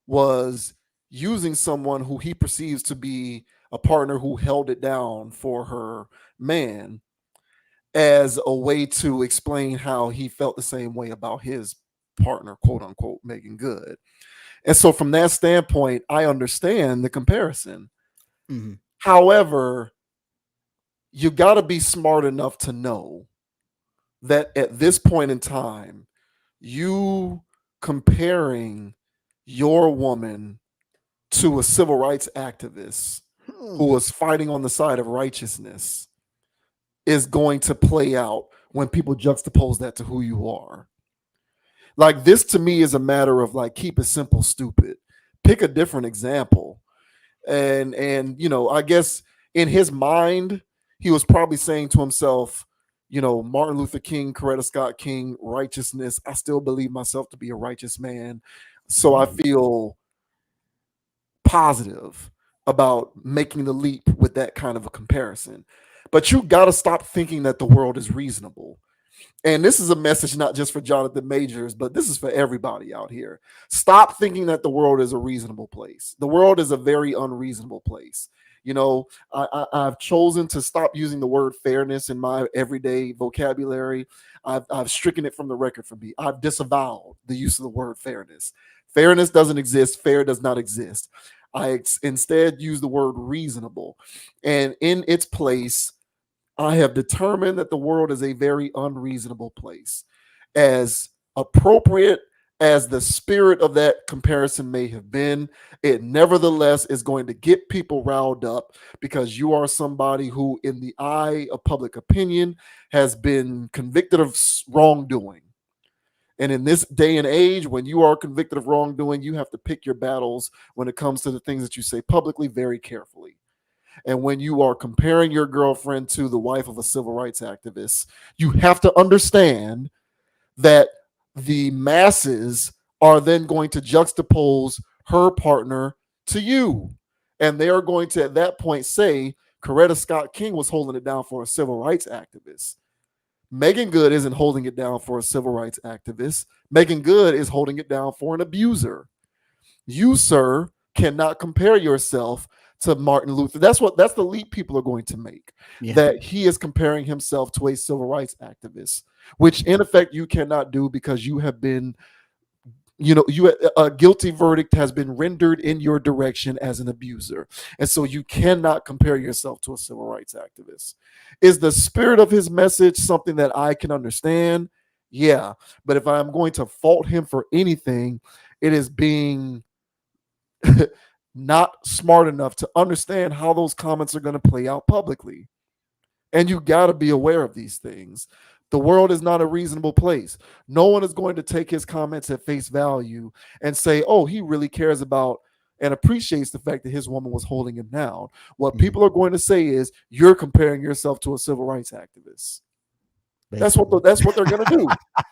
was using someone who he perceives to be a partner who held it down for her man as a way to explain how he felt the same way about his partner, quote unquote, Meagan Good. And so from that standpoint, I understand the comparison. Mhm. However, you got to be smart enough to know that at this point in time, you comparing your woman to a civil rights activist who was fighting on the side of righteousness is going to play out when people juxtapose that to who you are. Like, this to me is a matter of like, keep it simple, stupid. Pick a different example. And I guess in his mind, he was probably saying to himself, Martin Luther King, Coretta Scott King, righteousness. I still believe myself to be a righteous man. So I feel positive about making the leap with that kind of a comparison. But you got to stop thinking that the world is reasonable. And this is a message not just for Jonathan Majors, but this is for everybody out here. Stop thinking that the world is a reasonable place. The world is a very unreasonable place. I've chosen to stop using the word fairness in my everyday vocabulary. I've stricken it from the record for me. I've disavowed the use of the word fairness. Fairness doesn't exist. Fair does not exist. I instead use the word reasonable. And in its place, I have determined that the world is a very unreasonable place. As appropriate as the spirit of that comparison may have been, it nevertheless is going to get people riled up because you are somebody who, in the eye of public opinion, has been convicted of wrongdoing. And in this day and age, when you are convicted of wrongdoing, you have to pick your battles when it comes to the things that you say publicly very carefully. And when you are comparing your girlfriend to the wife of a civil rights activist, you have to understand that the masses are then going to juxtapose her partner to you. And they are going to, at that point, say, Coretta Scott King was holding it down for a civil rights activist. Meagan Good isn't holding it down for a civil rights activist. Meagan Good is holding it down for an abuser. You, sir, cannot compare yourself to Martin Luther. That's the leap people are going to make. Yeah. That he is comparing himself to a civil rights activist, which in effect you cannot do because you have been, a guilty verdict has been rendered in your direction as an abuser. And so you cannot compare yourself to a civil rights activist. Is the spirit of his message something that I can understand? Yeah. But if I'm going to fault him for anything, it is being not smart enough to understand how those comments are going to play out publicly. And you got to be aware of these things. The world is not a reasonable place. No one is going to take his comments at face value and say, oh, he really cares about and appreciates the fact that his woman was holding him down. What people are going to say is, you're comparing yourself to a civil rights activist. That's what they're going to do.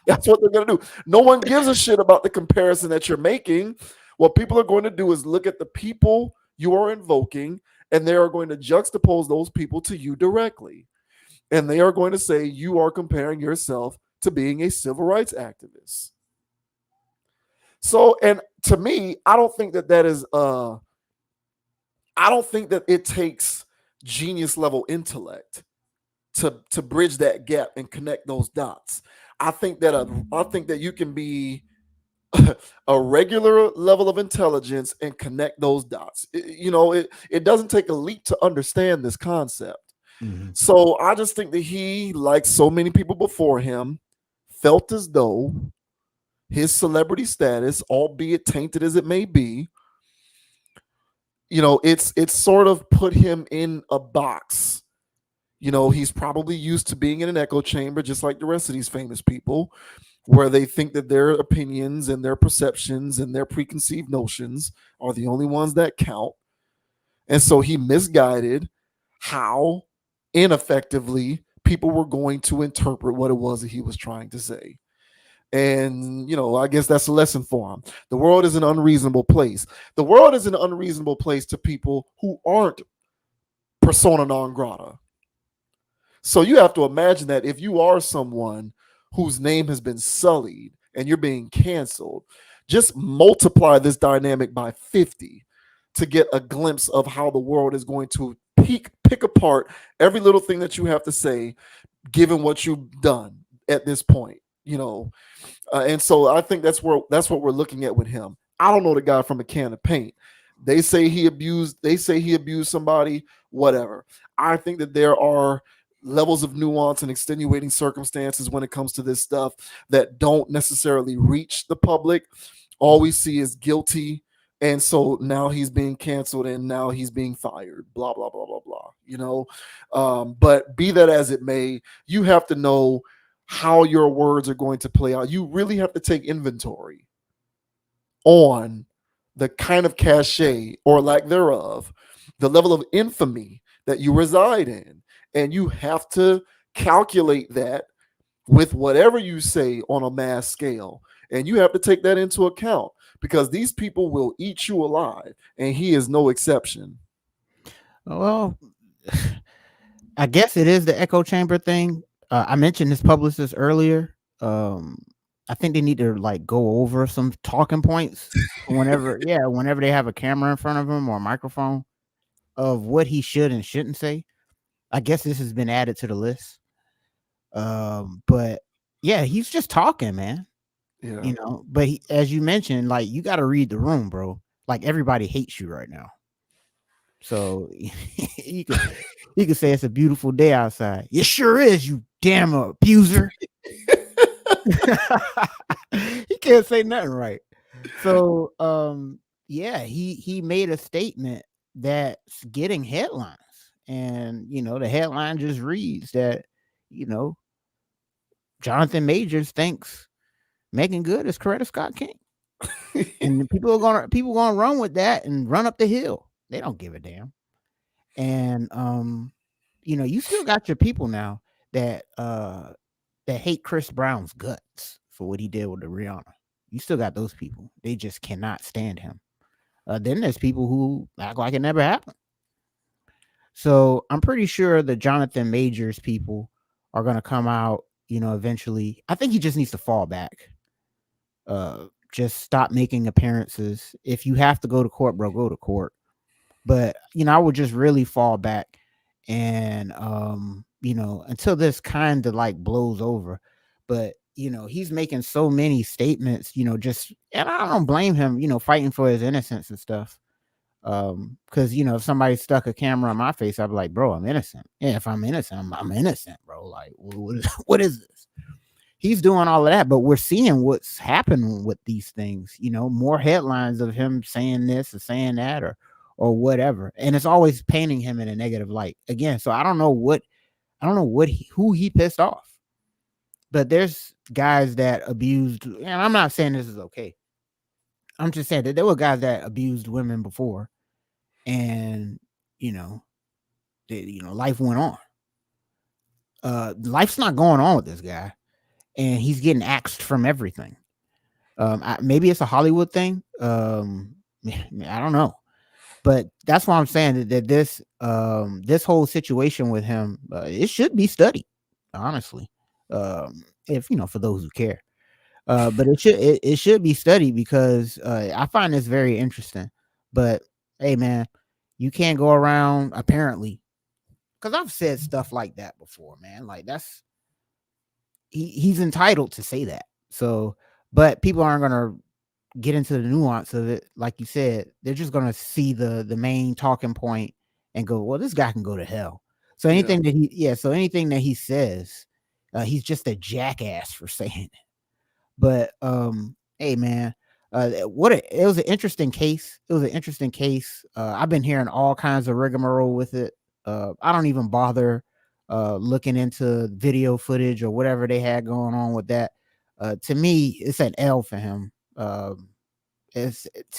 That's what they're going to do. No one gives a shit about the comparison that you're making. What people are going to do is look at the people you are invoking, and they are going to juxtapose those people to you directly. And they are going to say you are comparing yourself to being a civil rights activist. So, and to me, I don't think that is, I don't think that it takes genius level intellect to bridge that gap and connect those dots. I think that you can be a regular level of intelligence and connect those dots. It doesn't take a leap to understand this concept. Mm-hmm. So I just think that he, like so many people before him, felt as though his celebrity status, albeit tainted as it may be, it's sort of put him in a box. He's probably used to being in an echo chamber, just like the rest of these famous people, where they think that their opinions and their perceptions and their preconceived notions are the only ones that count. And so he misguided how ineffectively people were going to interpret what it was that he was trying to say. And, I guess that's a lesson for him. The world is an unreasonable place. The world is an unreasonable place to people who aren't persona non grata. So you have to imagine that if you are someone whose name has been sullied and you're being canceled, just multiply this dynamic by 50 to get a glimpse of how the world is going to pick apart every little thing that you have to say, given what you've done at this point, and so I think that's what we're looking at with him. I don't know the guy from a can of paint. They say he abused somebody, whatever. I think that there are levels of nuance and extenuating circumstances when it comes to this stuff that don't necessarily reach the public. All we see is guilty, and so now he's being canceled and now he's being fired, blah blah blah blah blah, but be that as it may, you have to know how your words are going to play out. You really have to take inventory on the kind of cachet or lack thereof, the level of infamy that you reside in. And you have to calculate that with whatever you say on a mass scale. And you have to take that into account because these people will eat you alive. And he is no exception. Well, I guess it is the echo chamber thing. I mentioned this publicist earlier. I think they need to like go over some talking points whenever they have a camera in front of him or a microphone of what he should and shouldn't say. I guess this has been added to the list. But yeah, he's just talking, man. Yeah. But as you mentioned, like you got to read the room, bro. Like everybody hates you right now. So you can say it's a beautiful day outside. It sure is, you damn abuser. He can't say nothing right. So yeah, he made a statement that's getting headlines. And the headline just reads that, Jonathan Majors thinks Meagan Good is Coretta Scott King. And people gonna run with that and run up the hill. They don't give a damn. And you still got your people now that hate Chris Brown's guts for what he did with the Rihanna. You still got those people. They just cannot stand him. Then there's people who act like it never happened. So I'm pretty sure the Jonathan Majors people are going to come out, eventually. I think he just needs to fall back. Just stop making appearances. If you have to go to court, bro, go to court. But, I would just really fall back and, until this kind of like blows over. But, he's making so many statements, and I don't blame him, fighting for his innocence and stuff. Because if somebody stuck a camera on my face, I'd be like, bro, I'm innocent. Yeah, if I'm innocent, I'm innocent, bro. Like, what is this? He's doing all of that, but we're seeing what's happening with these things. More headlines of him saying this or saying that or whatever, and it's always painting him in a negative light again. So I don't know who he pissed off, but there's guys that abused, and I'm not saying this is okay. I'm just saying that there were guys that abused women before, and life went on. Life's not going on with this guy, and he's getting axed from everything. Maybe it's a Hollywood thing. I don't know, but that's why I'm saying that this whole situation with him, it should be studied, honestly. If for those who care. But it should be studied because I find this very interesting. But hey, man, you can't go around apparently, because I've said stuff like that before, man. Like he's entitled to say that. So, but people aren't gonna get into the nuance of it, like you said. They're just gonna see the main talking point and go, well, this guy can go to hell. So anything that he says, he's just a jackass for saying it. But hey, man, it was an interesting case. I've been hearing all kinds of rigmarole with it. I don't even bother looking into video footage or whatever they had going on with that. To me, it's an L for him. To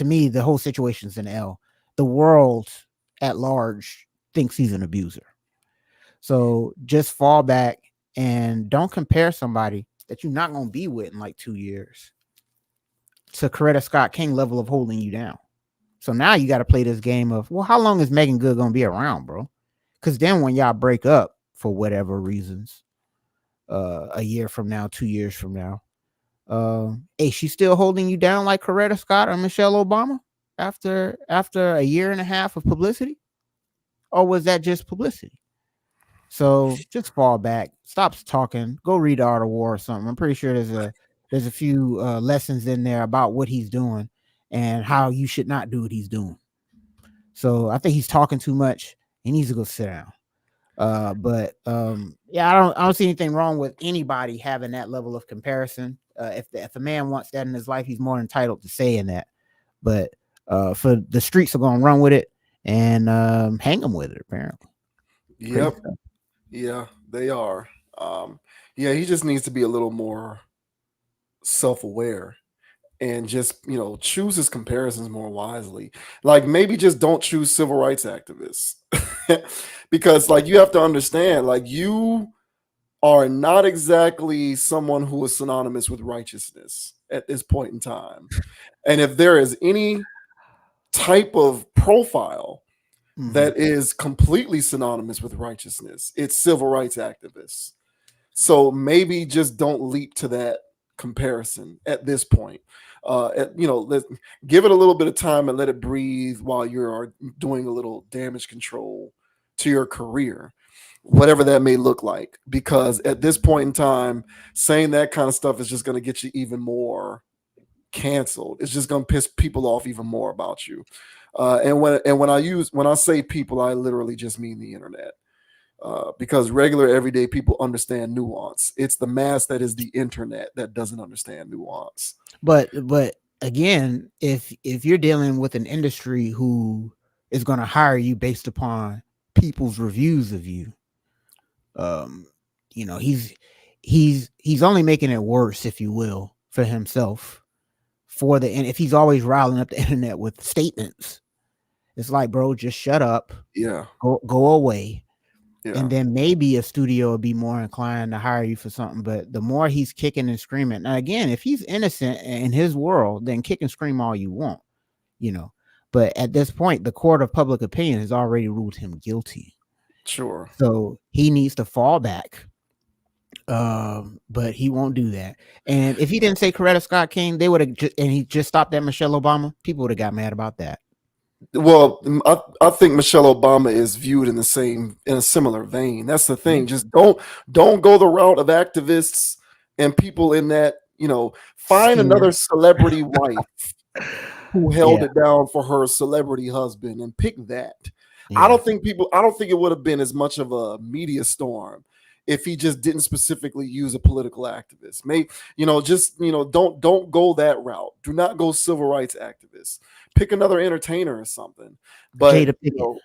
me, the whole situation's an L. The world at large thinks he's an abuser. So just fall back and don't compare somebody that you're not going to be with in like 2 years to Coretta Scott King level of holding you down. So now you got to play this game of, well, how long is Meagan Good going to be around, bro? Because then when y'all break up for whatever reasons, a year from now, 2 years from now, hey, she's still holding you down like Coretta Scott or Michelle Obama after a year and a half of publicity? Or was that just publicity? So just fall back, stop talking, go read the Art of War or something. I'm pretty sure there's a few lessons in there about what he's doing and how you should not do what he's doing. So I think he's talking too much. He needs to go sit down. But yeah, I don't see anything wrong with anybody having that level of comparison. If a man wants that in his life, he's more entitled to saying that. But for the streets are gonna run with it and hang them with it. Apparently, Yep. Yeah, they are. Yeah, he just needs to be a little more self-aware and just, choose his comparisons more wisely. Like maybe just don't choose civil rights activists. Because like you have to understand, like you are not exactly someone who is synonymous with righteousness at this point in time. And if there is any type of profile that is completely synonymous with righteousness, it's civil rights activists. So maybe just don't leap to that comparison at this point. Give it a little bit of time and let it breathe while you're doing a little damage control to your career, whatever that may look like. Because at this point in time, saying that kind of stuff is just going to get you even more canceled. It's just going to piss people off even more about you. And when I say people, I literally just mean the internet. Because regular everyday people understand nuance. It's the mass that is the internet that doesn't understand nuance. But again, if you're dealing with an industry who is going to hire you based upon people's reviews of you, he's only making it worse, if you will, for himself. And if he's always riling up the internet with statements, it's like, bro, just shut up. Yeah. Go away. Yeah. And then maybe a studio would be more inclined to hire you for something. But the more he's kicking and screaming, now again, if he's innocent in his world, then kick and scream all you want, But at this point, the court of public opinion has already ruled him guilty. Sure. So he needs to fall back. But he won't do that. And if he didn't say Coretta Scott King, they would have, and he just stopped at Michelle Obama, people would have got mad about that. Well, I think Michelle Obama is viewed in a similar vein. That's the thing. Just don't go the route of activists and people in that, find another celebrity wife who held it down for her celebrity husband and pick that. Yeah. I don't think it would have been as much of a media storm if he just didn't specifically use a political activist. Maybe, don't go that route. Do not go civil rights activists. Pick another entertainer or something. But Jada Pinkett.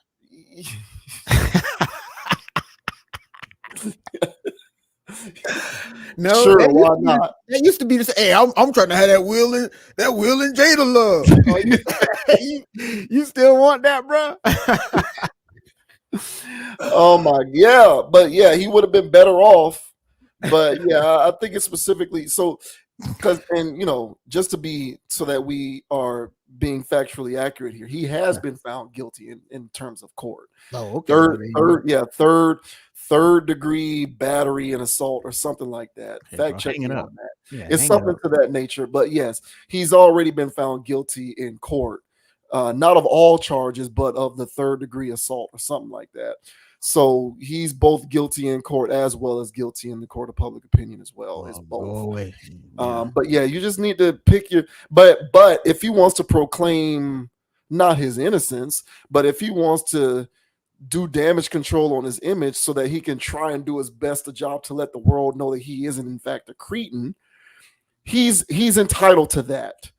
No, sure, why not? That used to be the hey, I'm trying to have that Will and Jada love. You still want that, bro? Oh my, yeah, but yeah, he would have been better off. But yeah, I think it's specifically so because, and just to be so that we are being factually accurate here, he has been found guilty in terms of court. Oh, okay. Third degree battery and assault or something like that. Fact check me on that. Yeah, it's something to that nature. But yes, he's already been found guilty in court. Not of all charges, but of the third degree assault or something like that. So he's both guilty in court as well as guilty in the court of public opinion as well. It's both. But yeah, you just need to pick your. But if he wants to proclaim not his innocence, but if he wants to do damage control on his image so that he can try and do his best job to let the world know that he isn't in fact a cretin, he's entitled to that.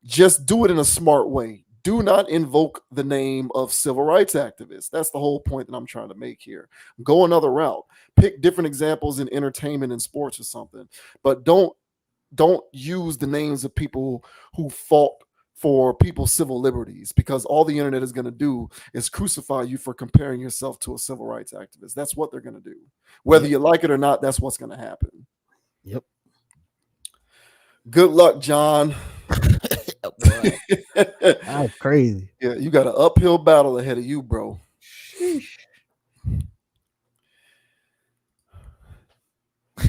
Just do it in a smart way. Do not invoke the name of civil rights activists. That's the whole point that I'm trying to make here. Go another route. Pick different examples in entertainment and sports or something. But don't use the names of people who fought for people's civil liberties, because all the internet is going to do is crucify you for comparing yourself to a civil rights activist. That's what they're going to do. Whether you like it or not, that's what's going to happen. Yep. Good luck, John. That's crazy. Yeah, you got an uphill battle ahead of you, bro. Sheesh.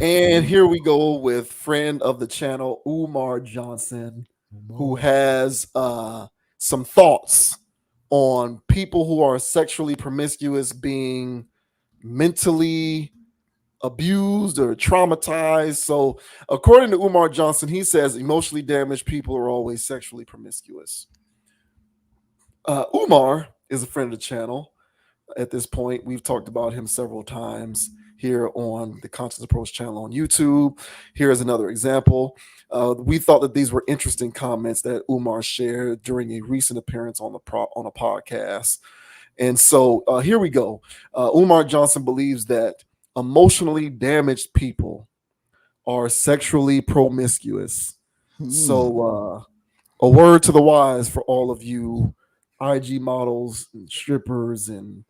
And here we go with friend of the channel, Umar Johnson, who has some thoughts on people who are sexually promiscuous being mentally abused or traumatized. So according to Umar Johnson, he says emotionally damaged people are always sexually promiscuous. Umar is a friend of the channel. At this point, we've talked about him several times here on the Conscious Approach channel on YouTube. Here is another example. We thought that these were interesting comments that Umar shared during a recent appearance on a podcast. And so here we go. Umar Johnson believes that emotionally damaged people are sexually promiscuous. So a word to the wise for all of you IG models and strippers and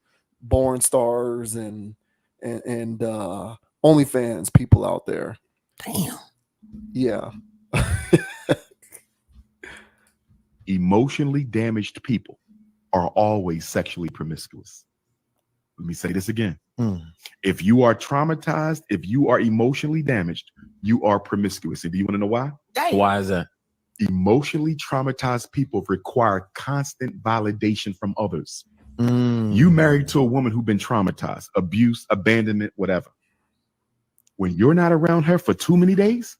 porn stars and OnlyFans people out there. Damn. Yeah. Emotionally damaged people are always sexually promiscuous. Let me say this again. If you are traumatized, if you are emotionally damaged, you are promiscuous. And do you want to know why? Why is that? Emotionally traumatized people require constant validation from others. You married to a woman who's been traumatized, abuse, abandonment, whatever. When you're not around her for too many days,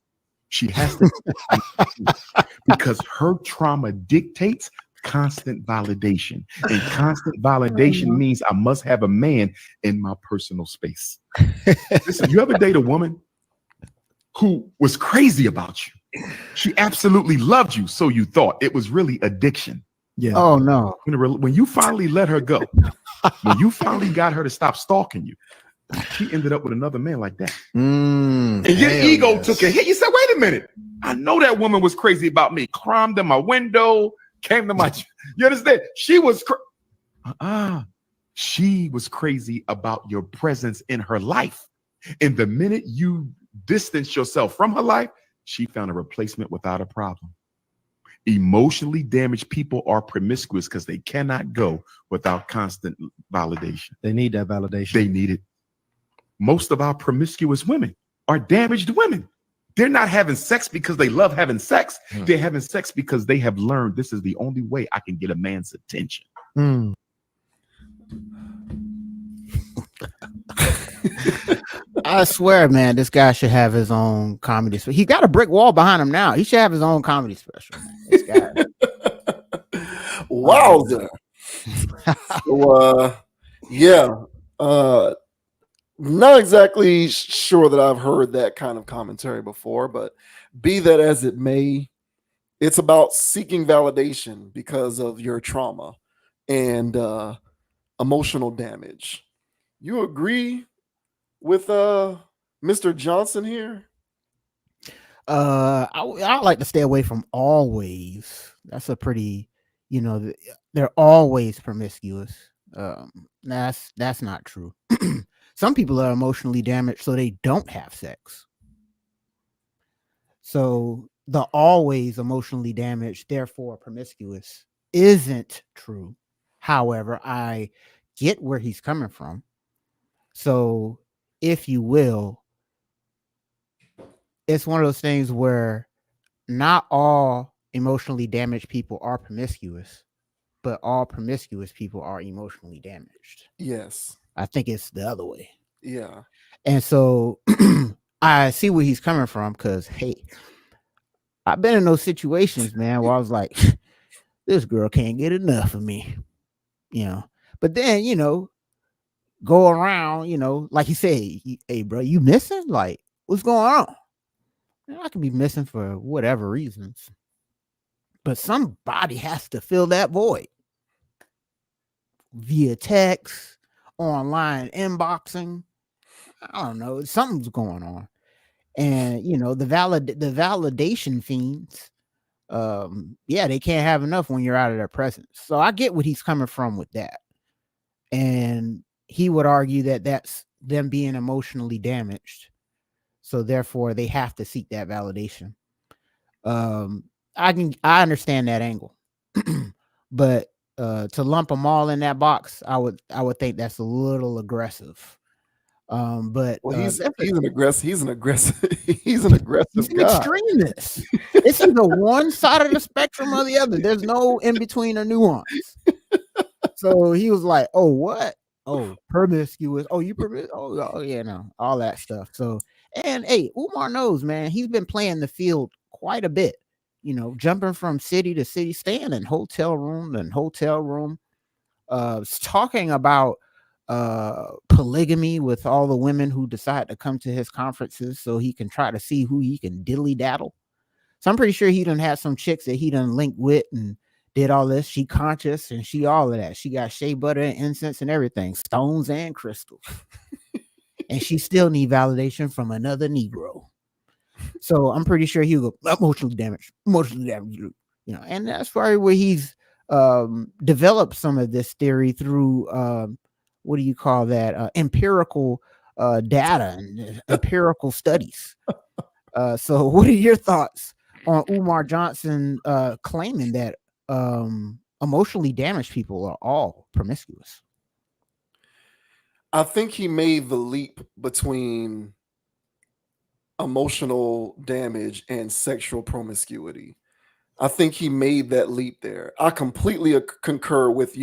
she has to because her trauma dictates constant validation. And constant validation means I must have a man in my personal space. Listen, you ever date a woman who was crazy about you? She absolutely loved you, so you thought. It was really addiction. Yeah. Oh no. When you finally let her go, when you finally got her to stop stalking you, she ended up with another man like that. And your ego took a hit. You said, wait a minute. I know that woman was crazy about me. Climbed in my window, came to my... You understand? She was... She was crazy about your presence in her life. And the minute you distance yourself from her life, she found a replacement without a problem. Emotionally damaged people are promiscuous because they cannot go without constant validation. They need that validation. They need it. Most of our promiscuous women are damaged women. They're not having sex because they love having sex. They're having sex because they have learned this is the only way I can get a man's attention. I swear, man, this guy should have his own comedy special. He got a brick wall behind him now. He should have his own comedy special, man. This guy. Wowzer. So, yeah. Not exactly sure that I've heard that kind of commentary before, but be that as it may, it's about seeking validation because of your trauma and emotional damage. You agree with Mr. Johnson here? I like to stay away from always. That's a pretty, they're always promiscuous. That's not true. Some people are emotionally damaged, so they don't have sex. So the always emotionally damaged, therefore promiscuous, isn't true. However, I get where he's coming from. So, if you will, it's one of those things where not all emotionally damaged people are promiscuous, but all promiscuous people are emotionally damaged. Yes. I think it's the other way. Yeah. And so I see where he's coming from because, hey, I've been in those situations, man, where I was like, this girl can't get enough of me, But then, go around, like you say, hey, bro, you missing? Like, what's going on? I can be missing for whatever reasons. But somebody has to fill that void via text, online inboxing. I don't know. Something's going on. And, the validation fiends, they can't have enough when you're out of their presence. So I get what he's coming from with that. And he would argue that that's them being emotionally damaged. So therefore they have to seek that validation. I understand that angle, but to lump them all in that box, I would think that's a little aggressive. But he's an aggressive he's an aggressive guy. Extremist. It's either one side of the spectrum or the other. There's no in between or nuance. So he was like, oh, what? Oh, promiscuous. Oh, you promiscuous. Oh, yeah, no, all that stuff. So, and hey, Umar knows, man. He's been playing the field quite a bit. Jumping from city to city, staying in hotel room and hotel room. Talking about polygamy with all the women who decide to come to his conferences, so he can try to see who he can diddly daddle. So I'm pretty sure he done had some chicks that he done linked with and did all this. She conscious and she all of that. She got shea butter and incense and everything, stones and crystals. And she still need validation from another Negro. So I'm pretty sure he'll go emotionally damaged. And that's probably where he's developed some of this theory through what do you call that? Empirical data and empirical studies. So what are your thoughts on Umar Johnson claiming that emotionally damaged people are all promiscuous? I think he made the leap between emotional damage and sexual promiscuity. I think he made that leap there. I completely concur with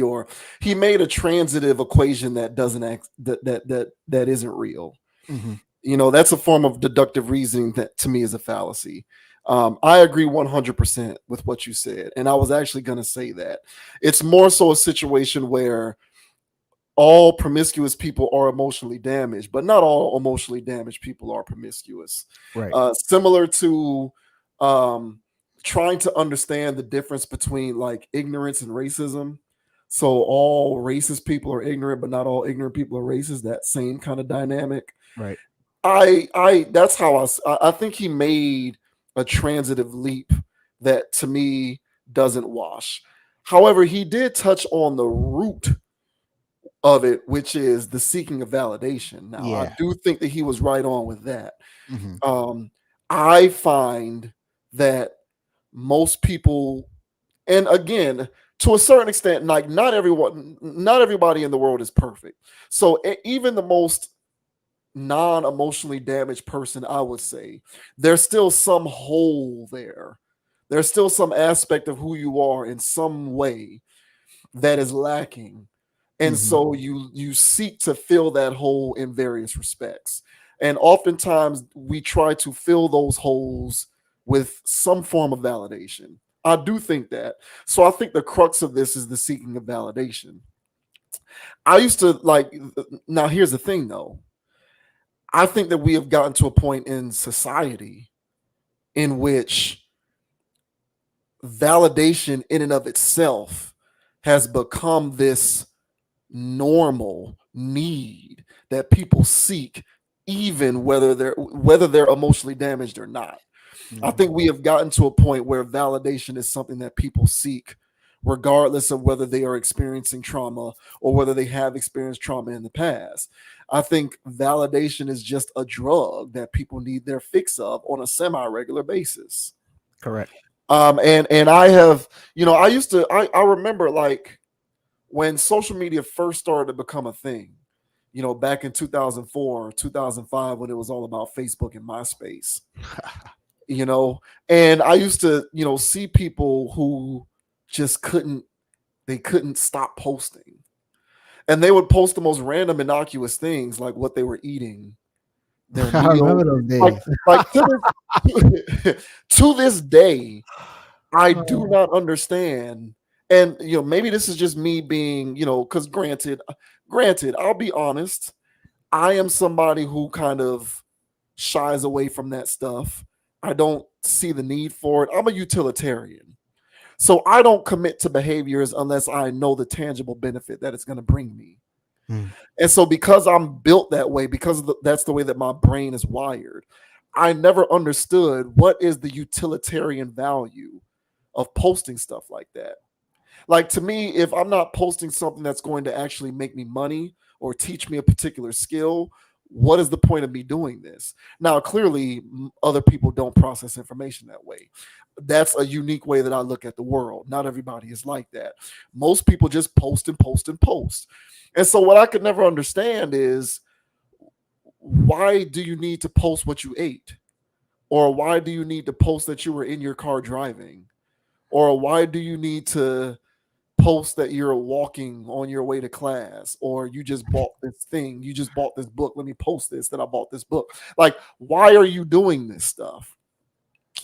he made a transitive equation that doesn't that isn't real. Mm-hmm. That's a form of deductive reasoning that to me is a fallacy. I agree 100% with what you said. And I was actually going to say that it's more so a situation where all promiscuous people are emotionally damaged, but not all emotionally damaged people are promiscuous. Right. Similar to trying to understand the difference between like ignorance and racism. So all racist people are ignorant, but not all ignorant people are racist. That same kind of dynamic. Right. That's how I think he made a transitive leap that to me doesn't wash. However, he did touch on the root of it, which is the seeking of validation. Now, I do think that he was right on with that. Mm-hmm. I find that most people, and again, to a certain extent, like not everybody in the world is perfect. So even the most non-emotionally damaged person, I would say, there's still some hole there. There's still some aspect of who you are in some way that is lacking. And so you seek to fill that hole in various respects. And oftentimes we try to fill those holes with some form of validation. I do think that. So I think the crux of this is the seeking of validation. I used to now here's the thing though. I think that we have gotten to a point in society in which validation in and of itself has become this normal need that people seek, even whether they're emotionally damaged or not. I think we have gotten to a point where validation is something that people seek regardless of whether they are experiencing trauma or whether they have experienced trauma in the past. I think validation is just a drug that people need their fix of on a semi-regular basis. Correct. And I have, I remember like when social media first started to become a thing, back in 2004, 2005, when it was all about Facebook and MySpace, and I used to, see people who just couldn't stop posting. And they would post the most random innocuous things like what they were eating, their I meal. remember those days. Like to this day, I do not understand. And maybe this is just me being, because granted, I'll be honest, I am somebody who kind of shies away from that stuff. I don't see the need for it. I'm a utilitarian. So I don't commit to behaviors unless I know the tangible benefit that it's going to bring me. And so because I'm built that way, because that's the way that my brain is wired, I never understood what is the utilitarian value of posting stuff like that. Like to me, if I'm not posting something that's going to actually make me money or teach me a particular skill, what is the point of me doing this? Now, clearly, other people don't process information that way. That's a unique way that I look at the world. Not everybody is like that. Most people just post and post and post. And so what I could never understand is, why do you need to post what you ate? Or why do you need to post that you were in your car driving? Or why do you need to post that you're walking on your way to class, or you just bought this thing, you just bought this book, let me post this, that I bought this book. Like, why are you doing this stuff?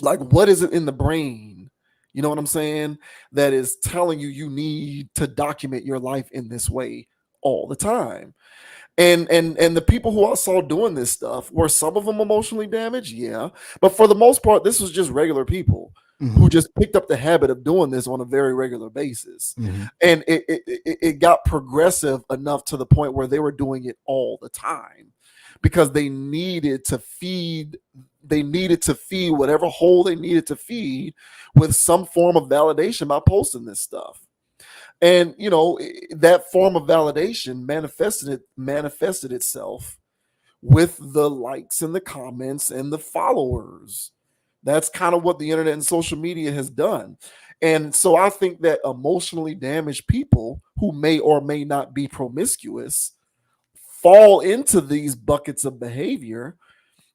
Like, what is it in the brain, you know what I'm saying, that is telling you you need to document your life in this way all the time? And the people who I saw doing this stuff, were some of them emotionally damaged? Yeah. But for the most part, this was just regular people who just picked up the habit of doing this on a very regular basis. And it got progressive enough to the point where they were doing it all the time, because they needed to feed whatever hole they needed to feed with some form of validation by posting this stuff. And you know, that form of validation manifested itself with the likes and the comments and the followers. That's kind of what the internet and social media has done. And so I think that emotionally damaged people who may or may not be promiscuous fall into these buckets of behavior,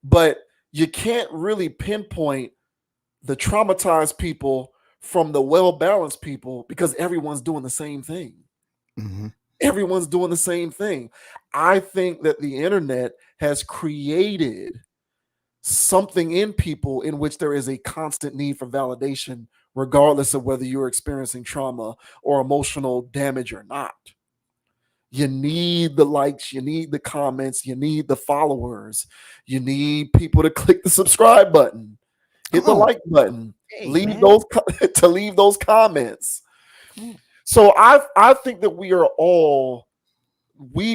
but you can't really pinpoint the traumatized people from the well-balanced people, because everyone's doing the same thing. Everyone's doing the same thing. I think that the internet has created something in people in which there is a constant need for validation, regardless of whether you're experiencing trauma or emotional damage or not. You need the likes, you need the comments, you need the followers, you need people to click the subscribe button, hit the like button, leave those comments. So I think that we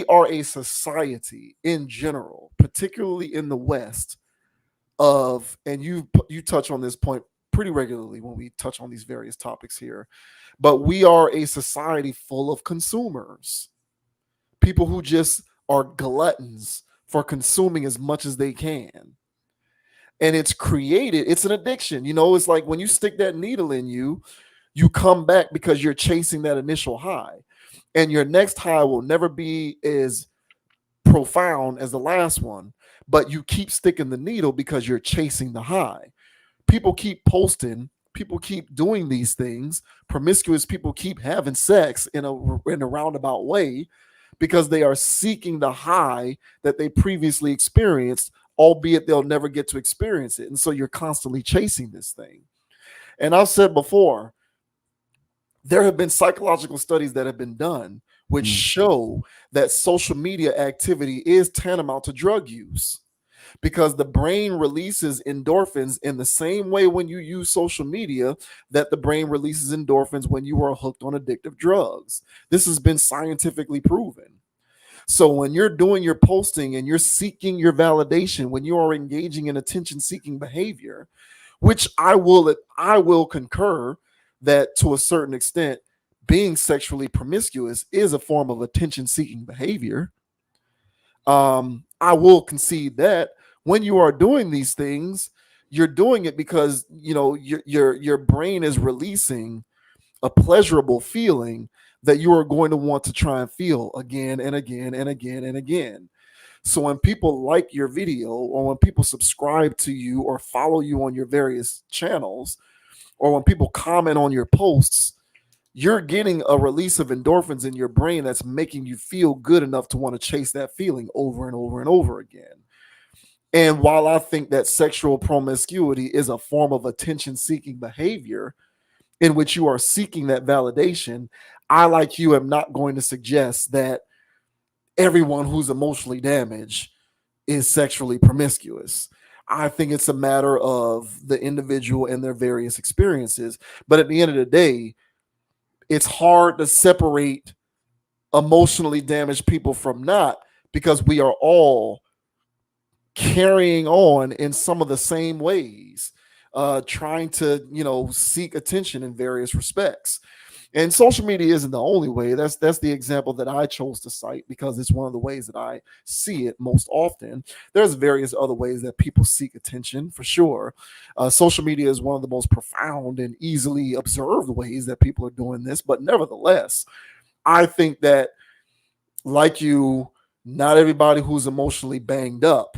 are a society in general, particularly in the West, and you touch on this point pretty regularly when we touch on these various topics here, but we are a society full of consumers, people who just are gluttons for consuming as much as they can. And it's an addiction. You know, it's like when you stick that needle in you, you come back because you're chasing that initial high. And your next high will never be as profound as the last one, but you keep sticking the needle because you're chasing the high. People keep posting, people keep doing these things. Promiscuous people keep having sex in a roundabout way because they are seeking the high that they previously experienced, albeit they'll never get to experience it. And so you're constantly chasing this thing. And I've said before, there have been psychological studies that have been done which show that social media activity is tantamount to drug use, because the brain releases endorphins in the same way when you use social media that the brain releases endorphins when you are hooked on addictive drugs. This has been scientifically proven. So when you're doing your posting and you're seeking your validation, when you are engaging in attention-seeking behavior, which I will concur that to a certain extent, being sexually promiscuous is a form of attention-seeking behavior. I will concede that when you are doing these things, you're doing it because you know your brain is releasing a pleasurable feeling that you are going to want to try and feel again and again and again and again. So when people like your video, or when people subscribe to you or follow you on your various channels, or when people comment on your posts, you're getting a release of endorphins in your brain that's making you feel good enough to want to chase that feeling over and over and over again. And while I think that sexual promiscuity is a form of attention-seeking behavior in which you are seeking that validation, I, like you, am not going to suggest that everyone who's emotionally damaged is sexually promiscuous. I think it's a matter of the individual and their various experiences. But at the end of the day, it's hard to separate emotionally damaged people from not, because we are all carrying on in some of the same ways, trying to, seek attention in various respects. And social media isn't the only way. That's the example that I chose to cite because it's one of the ways that I see it most often. There's various other ways that people seek attention, for sure. Social media is one of the most profound and easily observed ways that people are doing this. But nevertheless, I think that, like you, not everybody who's emotionally banged up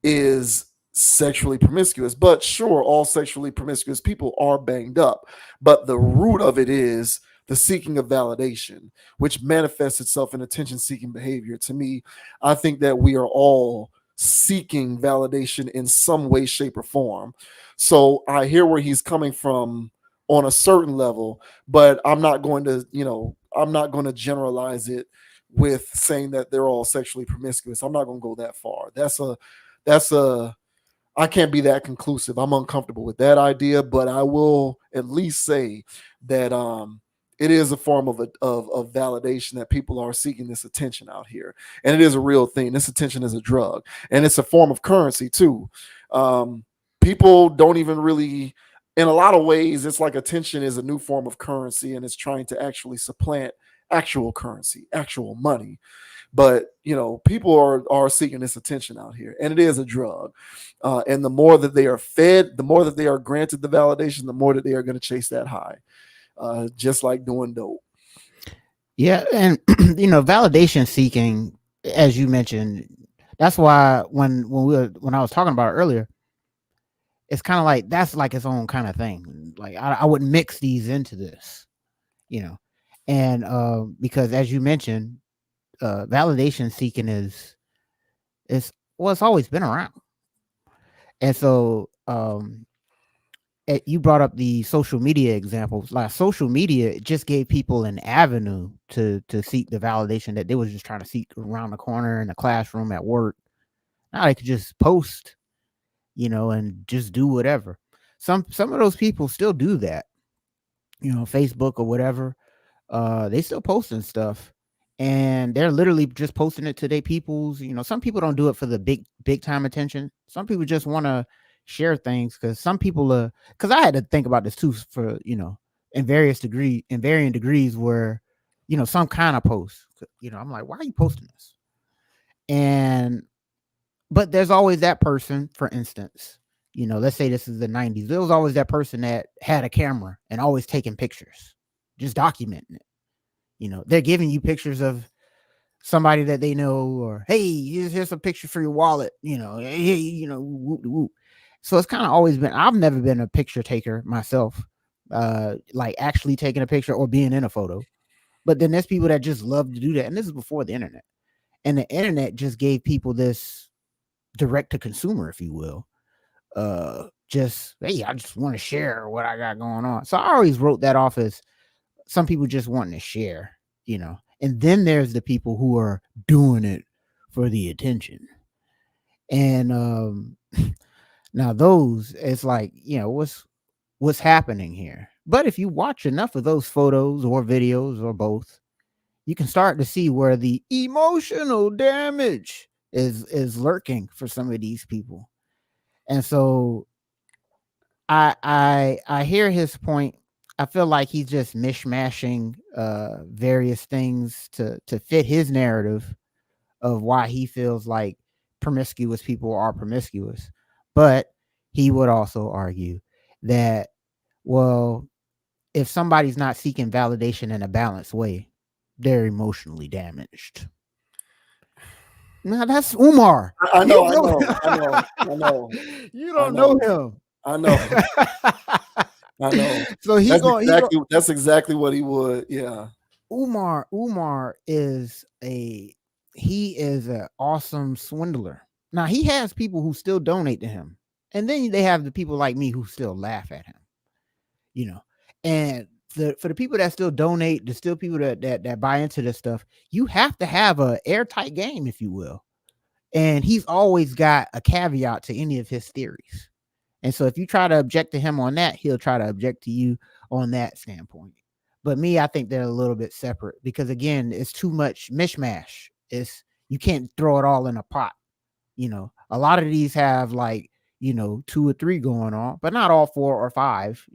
is sexually promiscuous. But sure, all sexually promiscuous people are banged up. But the root of it is the seeking of validation, which manifests itself in attention-seeking behavior. To me, I think that we are all seeking validation in some way, shape, or form. So I hear where he's coming from on a certain level, but I'm not going to, I'm not going to generalize it with saying that they're all sexually promiscuous. I'm not going to go that far. I can't be that conclusive. I'm uncomfortable with that idea, but I will at least say that it is a form of validation that people are seeking this attention out here, and it is a real thing. This attention is a drug, and it's a form of currency too. People don't even really, in a lot of ways, it's like attention is a new form of currency, and it's trying to actually supplant actual currency, actual money. But people are seeking this attention out here, and it is a drug. And the more that they are fed, the more that they are granted the validation, the more that they are going to chase that high, just like doing dope. Yeah, and validation seeking, as you mentioned, that's why when I was talking about it earlier, it's kind of like that's like its own kind of thing. Like I wouldn't mix these into this, and because as you mentioned, validation seeking it's always been around. And so you brought up the social media examples. Like social media just gave people an avenue to seek the validation that they was just trying to seek around the corner, in the classroom, at work. Now they could just post, and just do whatever. Some of those people still do that, Facebook or whatever. They still posting stuff, and they're literally just posting it to their peoples. Some people don't do it for the big time attention. Some people just want to share things, because some people because I had to think about this too, for in varying degrees, where some kind of post, I'm like, why are you posting this? But there's always that person, for instance, let's say this is the 90s. There was always that person that had a camera and always taking pictures, just documenting it. They're giving you pictures of somebody that they know, or, hey, here's a picture for your wallet, hey, whoop, whoop. So it's kind of always been, I've never been a picture taker myself, like actually taking a picture or being in a photo. But then there's people that just love to do that. And this is before the internet. And the internet just gave people this direct to consumer, if you will. Just, hey, I just want to share what I got going on. So I always wrote that off as some people just wanting to share, and then there's the people who are doing it for the attention. And now those, it's like, what's happening here. But if you watch enough of those photos or videos or both, you can start to see where the emotional damage is lurking for some of these people. And so I hear his point. I feel like he's just mishmashing various things to fit his narrative of why he feels like promiscuous people are promiscuous. But he would also argue that, well, if somebody's not seeking validation in a balanced way, they're emotionally damaged. Now that's Umar. I know. You don't know him. I know. I know. So that's exactly what he would. Yeah. Umar is an awesome swindler. Now he has people who still donate to him, and then they have the people like me who still laugh at him. And for the people that still donate, the still people that buy into this stuff, you have to have a airtight game, if you will. And he's always got a caveat to any of his theories. And so if you try to object to him on that, he'll try to object to you on that standpoint. But me, I think they're a little bit separate, because again, it's too much mishmash. You can't throw it all in a pot. A lot of these have like, 2 or 3 going on, but not all 4 or 5,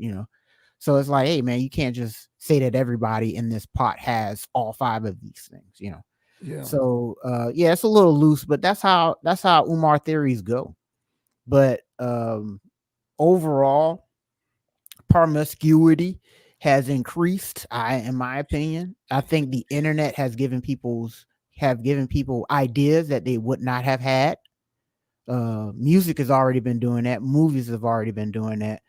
So it's like, hey man, you can't just say that everybody in this pot has all 5 of these things, Yeah. So it's a little loose, but that's how Umar theories go. But overall, promiscuity has increased. In my opinion, I think the internet has given people ideas that they would not have had. Music has already been doing that. Movies have already been doing that.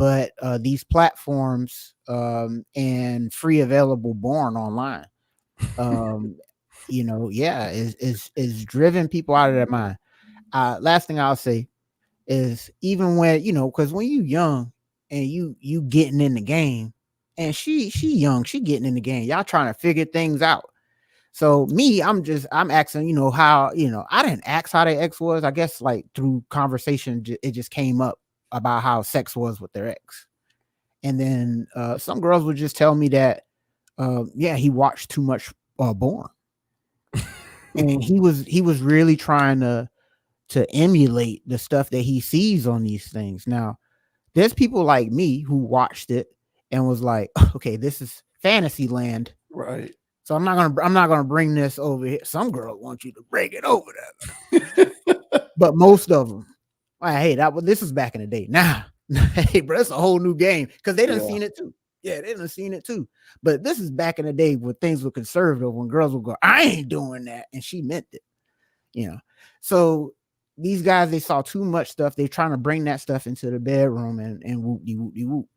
but these platforms and free available born online, is driven people out of their mind. Last thing I'll say is, even when, because when you young and you getting in the game, and she young, she getting in the game, y'all trying to figure things out. So me, I'm asking, how, I didn't ask how their ex was. I guess like through conversation, it just came up about how sex was with their ex. And then some girls would just tell me that, he watched too much porn. And he was really trying to emulate the stuff that he sees on these things. Now, there's people like me who watched it and was like, okay, this is fantasy land. Right. So I'm not gonna bring this over here. Some girls want you to bring it over there. But most of them, hey, this was back in the day. Now, hey, bro, it's a whole new game, because they done seen it too. Yeah, they done seen it too. But this is back in the day when things were conservative, when girls would go, I ain't doing that, and she meant it. So these guys, they saw too much stuff. They're trying to bring that stuff into the bedroom and whoop-de-whoop-de-whoop.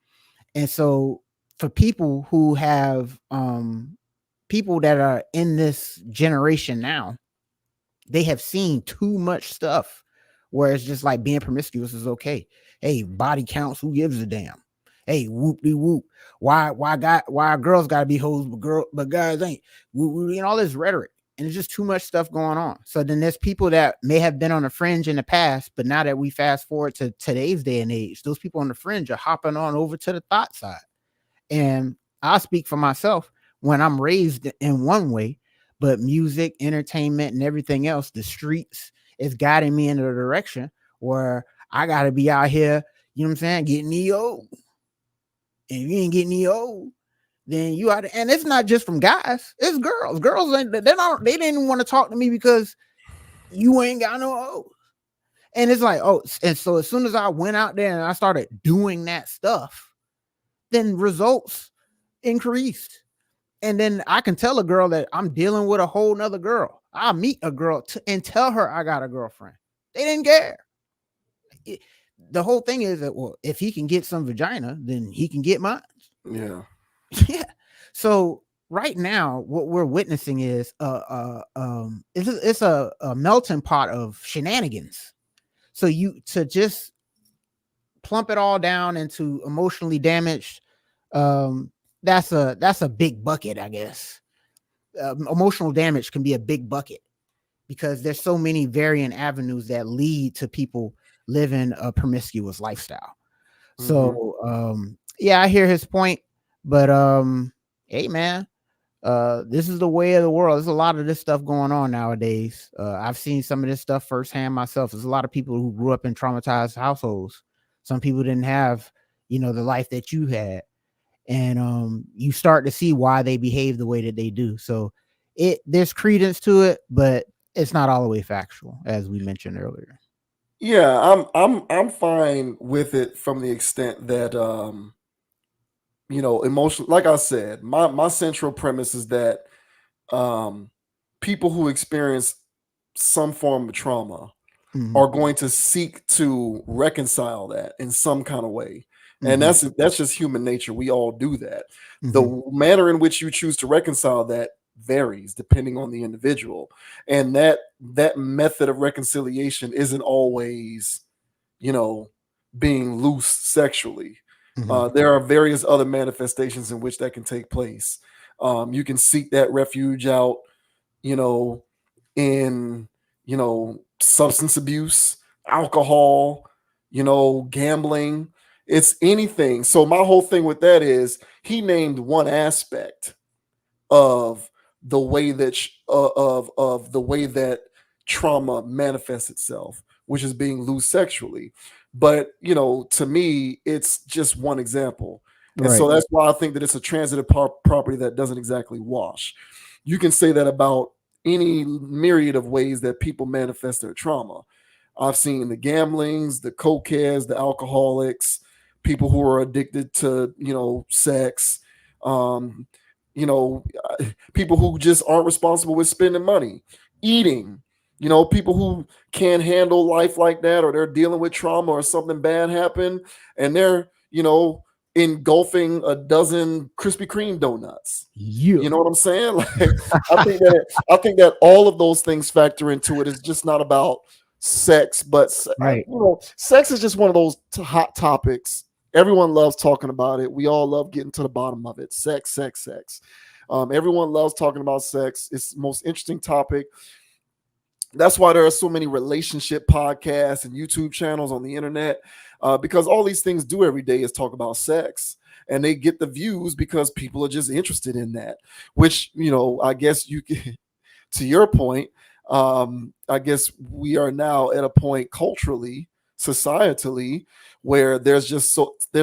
And so for people who have people that are in this generation now, they have seen too much stuff where it's just like being promiscuous is okay. Hey, body counts, who gives a damn? Hey, whoop-de-whoop. Why girls gotta be hoes, but guys ain't? All this rhetoric. And there's just too much stuff going on. So then there's people that may have been on the fringe in the past, but now that we fast forward to today's day and age, those people on the fringe are hopping on over to the thought side. And I'll speak for myself. When I'm raised in one way, but music, entertainment, and everything else, the streets, is guiding me in a direction where I got to be out here, you know what I'm saying, getting EO. And if you ain't getting EO, then you out. And it's not just from guys, it's girls. Girls, they didn't want to talk to me because you ain't got no O's. And it's like, and so as soon as I went out there and I started doing that stuff, then results increased. And then I can tell a girl that I'm dealing with a whole nother girl. I'll meet a girl and tell her I got a girlfriend. They didn't care. The whole thing is that, well, if he can get some vagina, then he can get mine. Yeah. Yeah. So right now, what we're witnessing is it's a melting pot of shenanigans. So to just plump it all down into emotionally damaged, that's a big bucket, I guess. Emotional damage can be a big bucket because there's so many varying avenues that lead to people living a promiscuous lifestyle. Mm-hmm. So I hear his point, but hey man, this is the way of the world. There's a lot of this stuff going on nowadays. I've seen some of this stuff firsthand myself. There's a lot of people who grew up in traumatized households. Some people didn't have, the life that you had. And you start to see why they behave the way that they do. So there's credence to it, but it's not all the way factual, as we mentioned earlier. Yeah, I'm fine with it from the extent that emotional, like I said, my central premise is that people who experience some form of trauma are going to seek to reconcile that in some kind of way. And that's just human nature. We all do that. The manner in which you choose to reconcile that varies depending on the individual. And that method of reconciliation isn't always, being loose sexually. There are various other manifestations in which that can take place. You can seek that refuge out, in, substance abuse, alcohol, gambling. It's anything. So my whole thing with that is he named one aspect of the way that of the way that trauma manifests itself, which is being loose sexually. But to me, it's just one example, and so that's why I think that it's a transitive property that doesn't exactly wash. You can say that about any myriad of ways that people manifest their trauma. I've seen the gamblings, the cokeheads, the alcoholics, people who are addicted to, sex, people who just aren't responsible with spending money, eating, people who can't handle life like that, or they're dealing with trauma or something bad happened and they're, engulfing a dozen Krispy Kreme donuts. You You know what I'm saying? Like, I think that all of those things factor into it. It's just not about sex, but right. sex is just one of those hot topics. Everyone loves talking about it. We all love getting to the bottom of it. Sex, sex, sex. Everyone loves talking about sex. It's the most interesting topic. That's why there are so many relationship podcasts and YouTube channels on the internet, because all these things do every day is talk about sex, and they get the views because people are just interested in that. Which I guess you can, to your point, I guess we are now at a point culturally, societally, where there's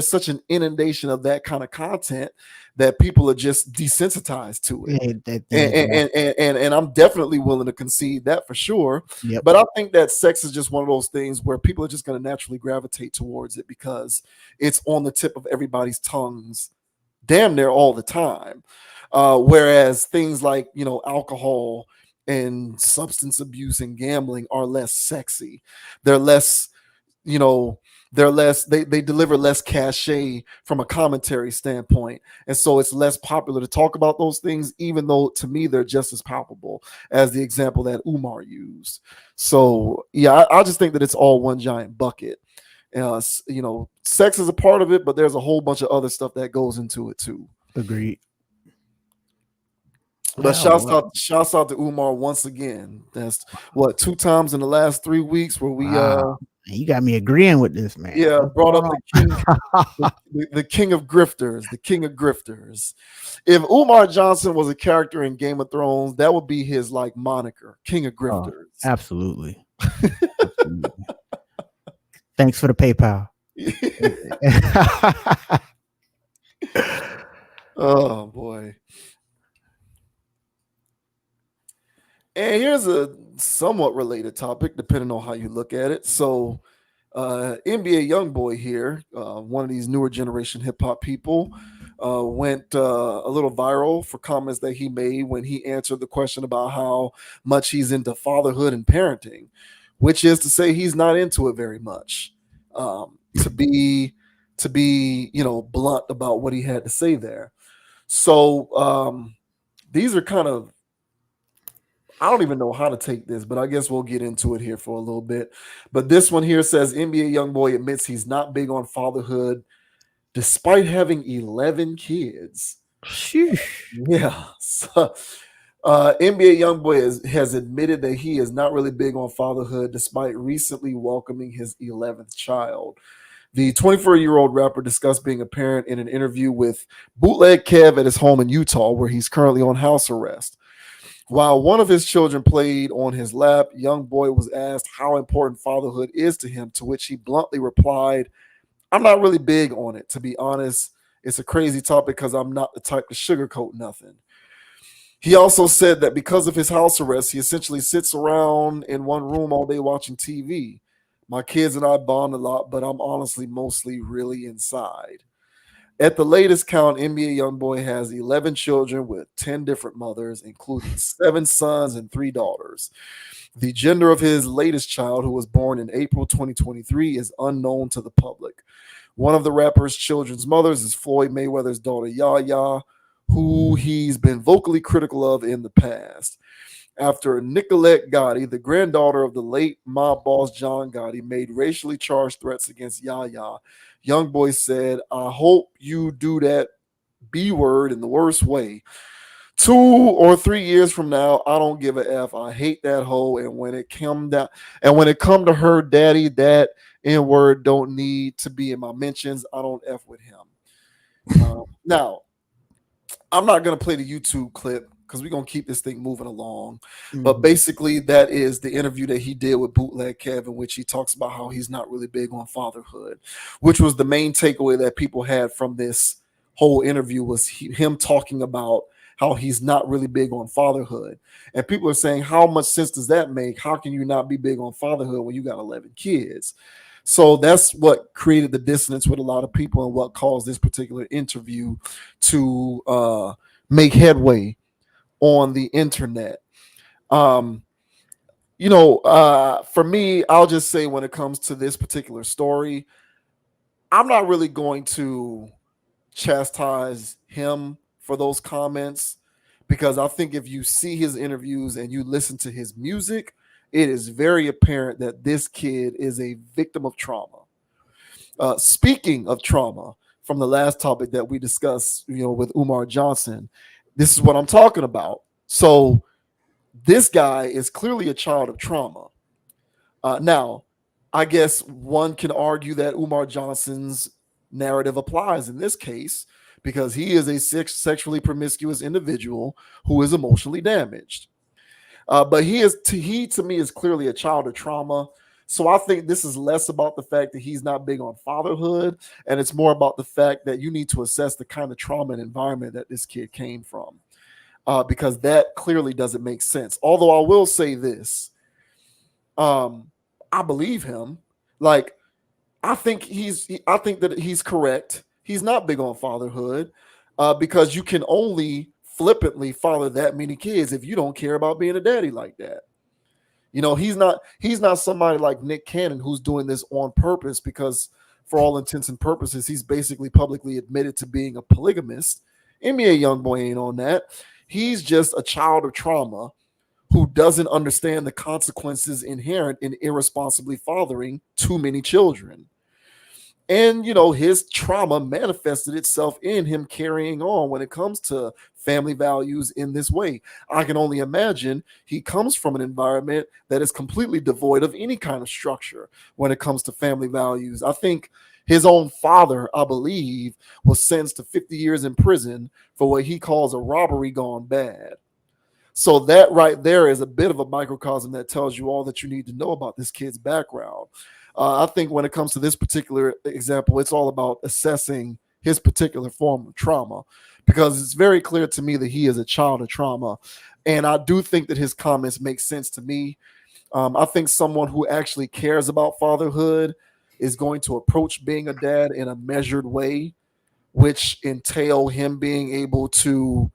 such an inundation of that kind of content that people are just desensitized to it. And I'm definitely willing to concede that for sure. Yep. But I think that sex is just one of those things where people are just going to naturally gravitate towards it because it's on the tip of everybody's tongues damn near all the time. Whereas things like, alcohol and substance abuse and gambling are less sexy. They're less, they deliver less cachet from a commentary standpoint, and so it's less popular to talk about those things, even though to me they're just as palpable as the example that Umar used. So yeah, I just think that it's all one giant bucket. Sex is a part of it, but there's a whole bunch of other stuff that goes into it too. Agreed. But shouts out to Umar once again. That's 2 times in the last 3 weeks where we you got me agreeing with this, man. Yeah, brought up the king of grifters, the king of grifters. If Umar Johnson was a character in Game of Thrones, that would be his like moniker, king of grifters. Absolutely. Absolutely. Thanks for the PayPal. Oh boy. And here's a somewhat related topic, depending on how you look at it. So, NBA YoungBoy here, one of these newer generation hip hop people, went a little viral for comments that he made when he answered the question about how much he's into fatherhood and parenting, which is to say he's not into it very much. To be blunt about what he had to say there. So these are kind of, I don't even know how to take this, but I guess we'll get into it here for a little bit. But this one here says NBA YoungBoy admits he's not big on fatherhood despite having 11 kids. Sheesh. Yeah. So, NBA YoungBoy has admitted that he is not really big on fatherhood despite recently welcoming his 11th child. The 24-year-old rapper discussed being a parent in an interview with Bootleg Kev at his home in Utah, where he's currently on house arrest. While one of his children played on his lap, YoungBoy was asked how important fatherhood is to him, to which he bluntly replied, "I'm not really big on it, to be honest. It's a crazy topic because I'm not the type to sugarcoat nothing." He also said that because of his house arrest, he essentially sits around in one room all day watching TV. "My kids and I bond a lot, but I'm honestly mostly really inside." At the latest count, NBA YoungBoy has 11 children with 10 different mothers, including 7 sons and 3 daughters. The gender of his latest child, who was born in April 2023, is unknown to the public. One of the rapper's children's mothers is Floyd Mayweather's daughter, Yaya, who he's been vocally critical of in the past. After Nicolette Gotti, the granddaughter of the late mob boss John Gotti, made racially charged threats against Yaya, YoungBoy said, "I hope you do that B word in the worst way. 2 or 3 years from now, I don't give a F. I hate that hoe. And when it come to her daddy, that N word don't need to be in my mentions. I don't F with him." Now, I'm not going to play the YouTube clip because we're going to keep this thing moving along. Mm-hmm. But basically, that is the interview that he did with Bootleg Kev, in which he talks about how he's not really big on fatherhood, which was the main takeaway that people had from this whole interview, was him talking about how he's not really big on fatherhood. And people are saying, how much sense does that make? How can you not be big on fatherhood when you got 11 kids? So that's what created the dissonance with a lot of people and what caused this particular interview to make headway on the internet. For me, I'll just say, when it comes to this particular story, I'm not really going to chastise him for those comments because I think if you see his interviews and you listen to his music, it is very apparent that this kid is a victim of trauma. Speaking of trauma, from the last topic that we discussed, with Umar Johnson, this is what I'm talking about. So this guy is clearly a child of trauma. Now, I guess one can argue that Umar Johnson's narrative applies in this case because he is a sexually promiscuous individual who is emotionally damaged. But he to me is clearly a child of trauma. So I think this is less about the fact that he's not big on fatherhood, and it's more about the fact that you need to assess the kind of trauma and environment that this kid came from, because that clearly doesn't make sense. Although I will say this, I believe him. Like, I think that he's correct. He's not big on fatherhood, because you can only flippantly father that many kids if you don't care about being a daddy like that. He's not somebody like Nick Cannon who's doing this on purpose, because for all intents and purposes, he's basically publicly admitted to being a polygamist. NBA Youngboy ain't on that. He's just a child of trauma who doesn't understand the consequences inherent in irresponsibly fathering too many children. And, his trauma manifested itself in him carrying on when it comes to family values in this way. I can only imagine he comes from an environment that is completely devoid of any kind of structure when it comes to family values. I think his own father, I believe, was sentenced to 50 years in prison for what he calls a robbery gone bad. So that right there is a bit of a microcosm that tells you all that you need to know about this kid's background. I think when it comes to this particular example, it's all about assessing his particular form of trauma, because it's very clear to me that he is a child of trauma. And I do think that his comments make sense to me. I think someone who actually cares about fatherhood is going to approach being a dad in a measured way, which entail him being able to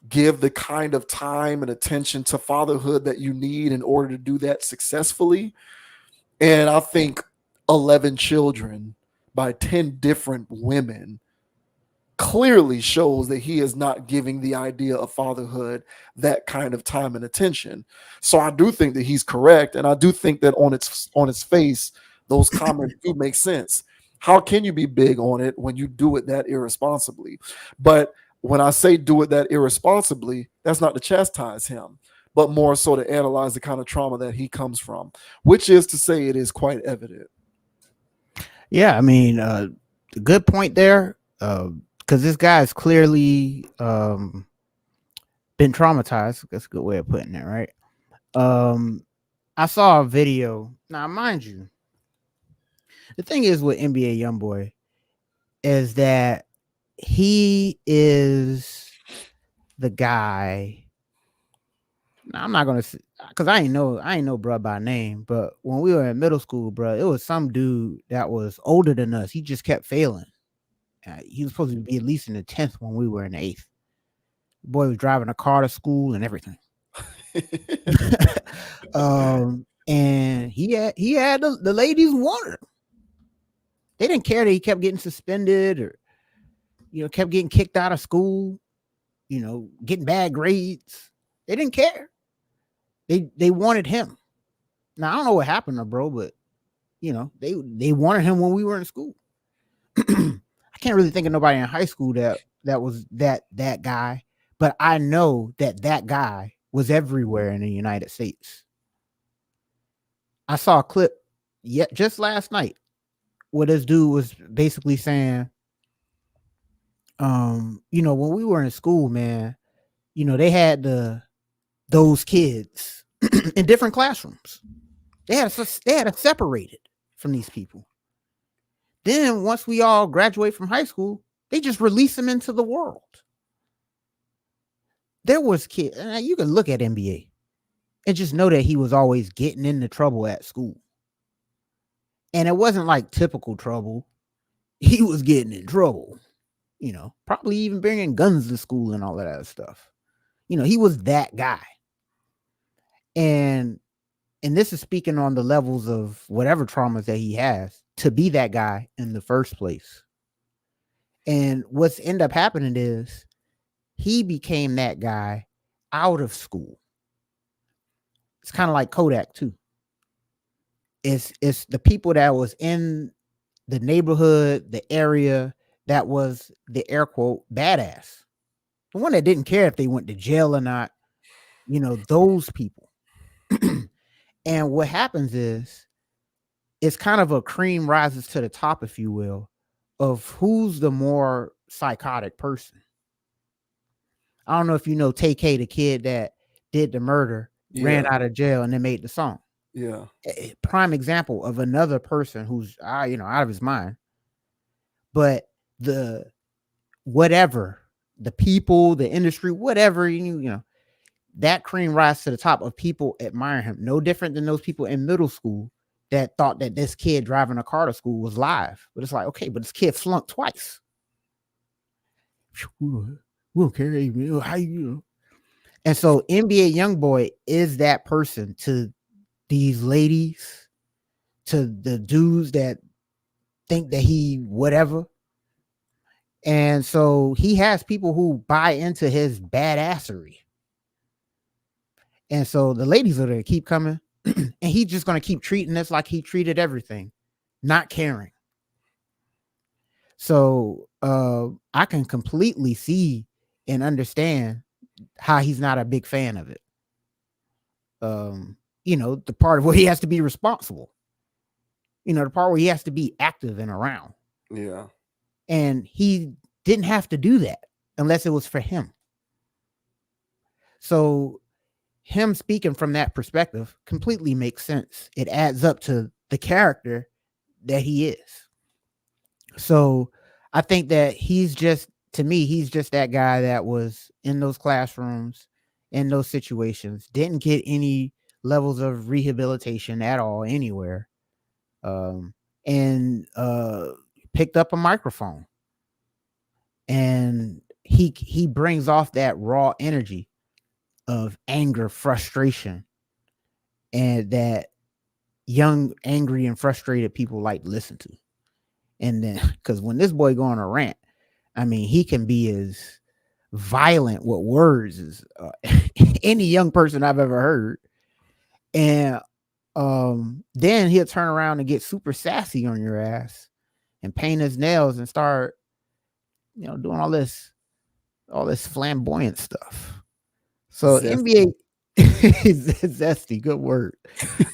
give the kind of time and attention to fatherhood that you need in order to do that successfully. And I think 11 children by 10 different women clearly shows that he is not giving the idea of fatherhood that kind of time and attention. So I do think that he's correct. And I do think that on its face, those comments do make sense. How can you be big on it when you do it that irresponsibly? But when I say do it that irresponsibly, that's not to chastise him, but more so to analyze the kind of trauma that he comes from, which is to say it is quite evident. Yeah, I mean, good point there, because this guy has clearly been traumatized. That's a good way of putting it, right? I saw a video. Now, mind you, the thing is with NBA Youngboy is that he is the guy. Now, I'm not gonna, because I ain't know bruh by name, but when we were in middle school, bruh, it was some dude that was older than us. He just kept failing. He was supposed to be at least in the 10th when we were in the 8th. The boy was driving a car to school and everything. And he had the ladies wanted him. They didn't care that he kept getting suspended or kept getting kicked out of school, getting bad grades. They didn't care. They wanted him. Now I don't know what happened to bro, but they wanted him when we were in school. I can't really think of nobody in high school that was that guy, but I know that guy was everywhere in the United States. I saw a clip just last night where this dude was basically saying, when we were in school, man, they had those kids in different classrooms. They had us separated from these people. Then once we all graduate from high school, they just release them into the world. There was kids, and you can look at NBA and just know that he was always getting into trouble at school. And it wasn't like typical trouble. He was getting in trouble, probably even bringing guns to school and all of that stuff. He was that guy. And this is speaking on the levels of whatever traumas that he has. to be that guy in the first place. And what's end up happening is he became that guy out of school. It's kind of like Kodak too. It's the people that was in the neighborhood, the area that was the air quote badass. The one that didn't care if they went to jail or not, those people. And what happens is it's kind of a cream rises to the top, if you will, of who's the more psychotic person. I don't know if you know Tay-K, the kid that did the murder, ran out of jail and then made the song. Yeah. Prime example of another person who's out of his mind. But the people, the industry, whatever, that cream rise to the top of people admiring him. No different than those people in middle school that thought that this kid driving a car to school was live. But it's like, okay, but this kid flunked twice. We don't care. How you? And so NBA Youngboy is that person to these ladies, to the dudes that think that he whatever. And so he has people who buy into his badassery. And so the ladies are going to keep coming, and he's just going to keep treating this like he treated everything, not caring. So I can completely see and understand how he's not a big fan of it. The part where he has to be responsible, the part where he has to be active and around. Yeah. And he didn't have to do that unless it was for him. So him speaking from that perspective completely makes sense. It adds up to the character that he is. So I think that he's just that guy that was in those classrooms, in those situations, didn't get any levels of rehabilitation at all anywhere. And picked up a microphone, and he brings off that raw energy of anger, frustration, and that young, angry, and frustrated people like to listen to. And then, because when this boy go on a rant, I mean, he can be as violent with words as any young person I've ever heard. And then he'll turn around and get super sassy on your ass and paint his nails and start, doing all this flamboyant stuff. So Zesty. NBA zesty, good word.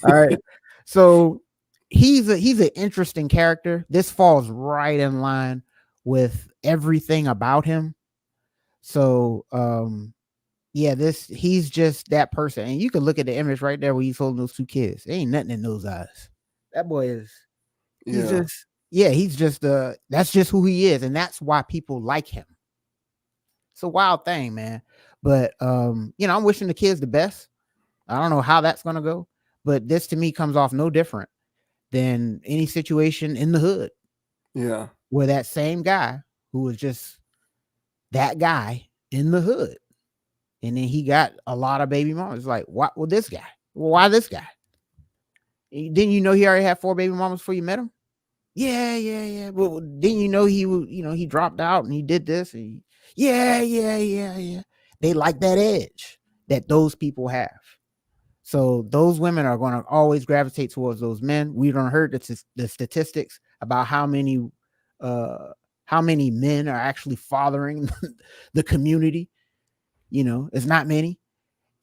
All right. So he's an interesting character. This falls right in line with everything about him. So he's just that person. And you can look at the image right there where he's holding those two kids. There ain't nothing in those eyes. That boy is that's just who he is, and that's why people like him. It's a wild thing, man. But I'm wishing the kids the best. I don't know how that's gonna go, but this to me comes off no different than any situation in the hood. Yeah. Where that same guy who was just that guy in the hood, and then he got a lot of baby mamas. Like, what? Well, this guy. Well, why this guy? Didn't you know he already had 4 baby mamas before you met him? Yeah. Well, didn't you know he dropped out and he did this? And yeah. They like that edge that those people have. So those women are going to always gravitate towards those men. We don't heard the statistics about how many men are actually fathering the community. It's not many.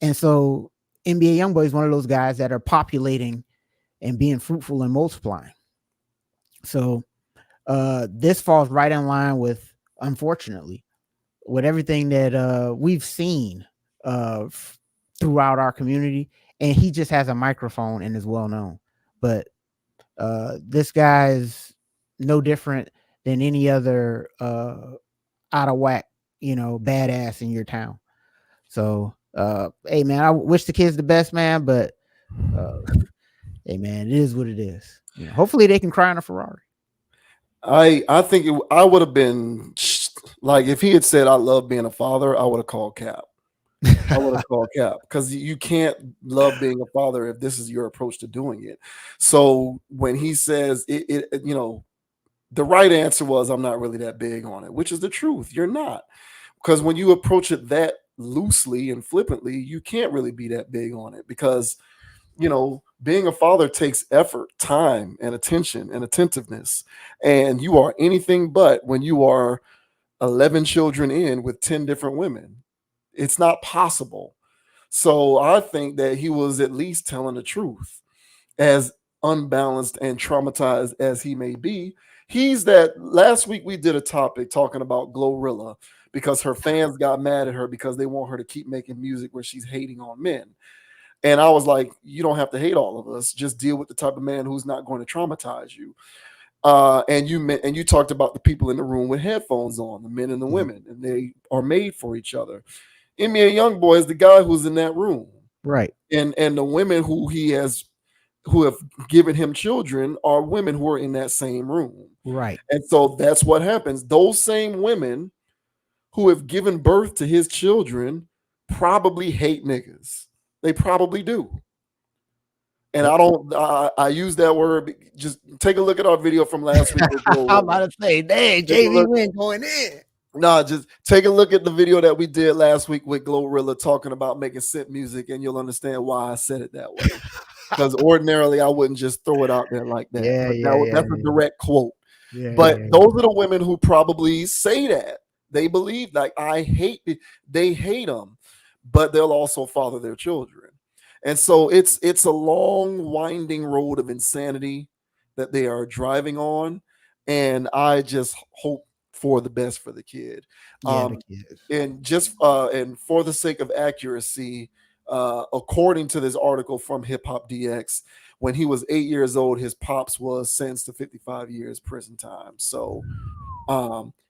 And so NBA Youngboy is one of those guys that are populating and being fruitful and multiplying. So this falls right in line with, unfortunately, with everything that we've seen throughout our community. And he just has a microphone and is well known. But this guy is no different than any other out of whack, badass in your town. So, hey, man, I wish the kids the best, man. But hey, man, it is what it is. Hopefully they can cry in a Ferrari. I think I would have been like, if he had said I love being a father, I would have called cap. I would have called cap because you can't love being a father if this is your approach to doing it. So when he says the right answer was, I'm not really that big on it, which is the truth. You're not. Because when you approach it that loosely and flippantly, you can't really be that big on it because, being a father takes effort, time, and attention and attentiveness. And you are anything but when you are 11 children in with 10 different women. It's not possible. So I think that he was at least telling the truth, as unbalanced and traumatized as he may be. He's that. Last week we did a topic talking about Glorilla because her fans got mad at her because they want her to keep making music where she's hating on men. And I was like, you don't have to hate all of us. Just deal with the type of man who's not going to traumatize you. And you talked about the people in the room with headphones on, the men and the women, and they are made for each other. NBA Youngboy is the guy who's in that room, Right. and the women who have given him children are women who are in that same room. Right. And so that's what happens. Those same women who have given birth to his children probably hate niggas. They probably do. And I use that word. Just take a look at our video from last week. I'm about to say, dang, JV Wynn going in. No, just take a look at the video that we did last week with Glorilla talking about making synth music, and you'll understand why I said it that way. Because ordinarily I wouldn't just throw it out there like that. That's a direct quote. But those are the women who probably say that. They believe, like, they hate them, but they'll also father their children. And so it's a long, winding road of insanity that they are driving on. And I just hope for the best for the kid. The kids. And just and for the sake of accuracy, according to this article from Hip Hop DX, when he was 8 years old, his pops was sentenced to 55 years prison time. So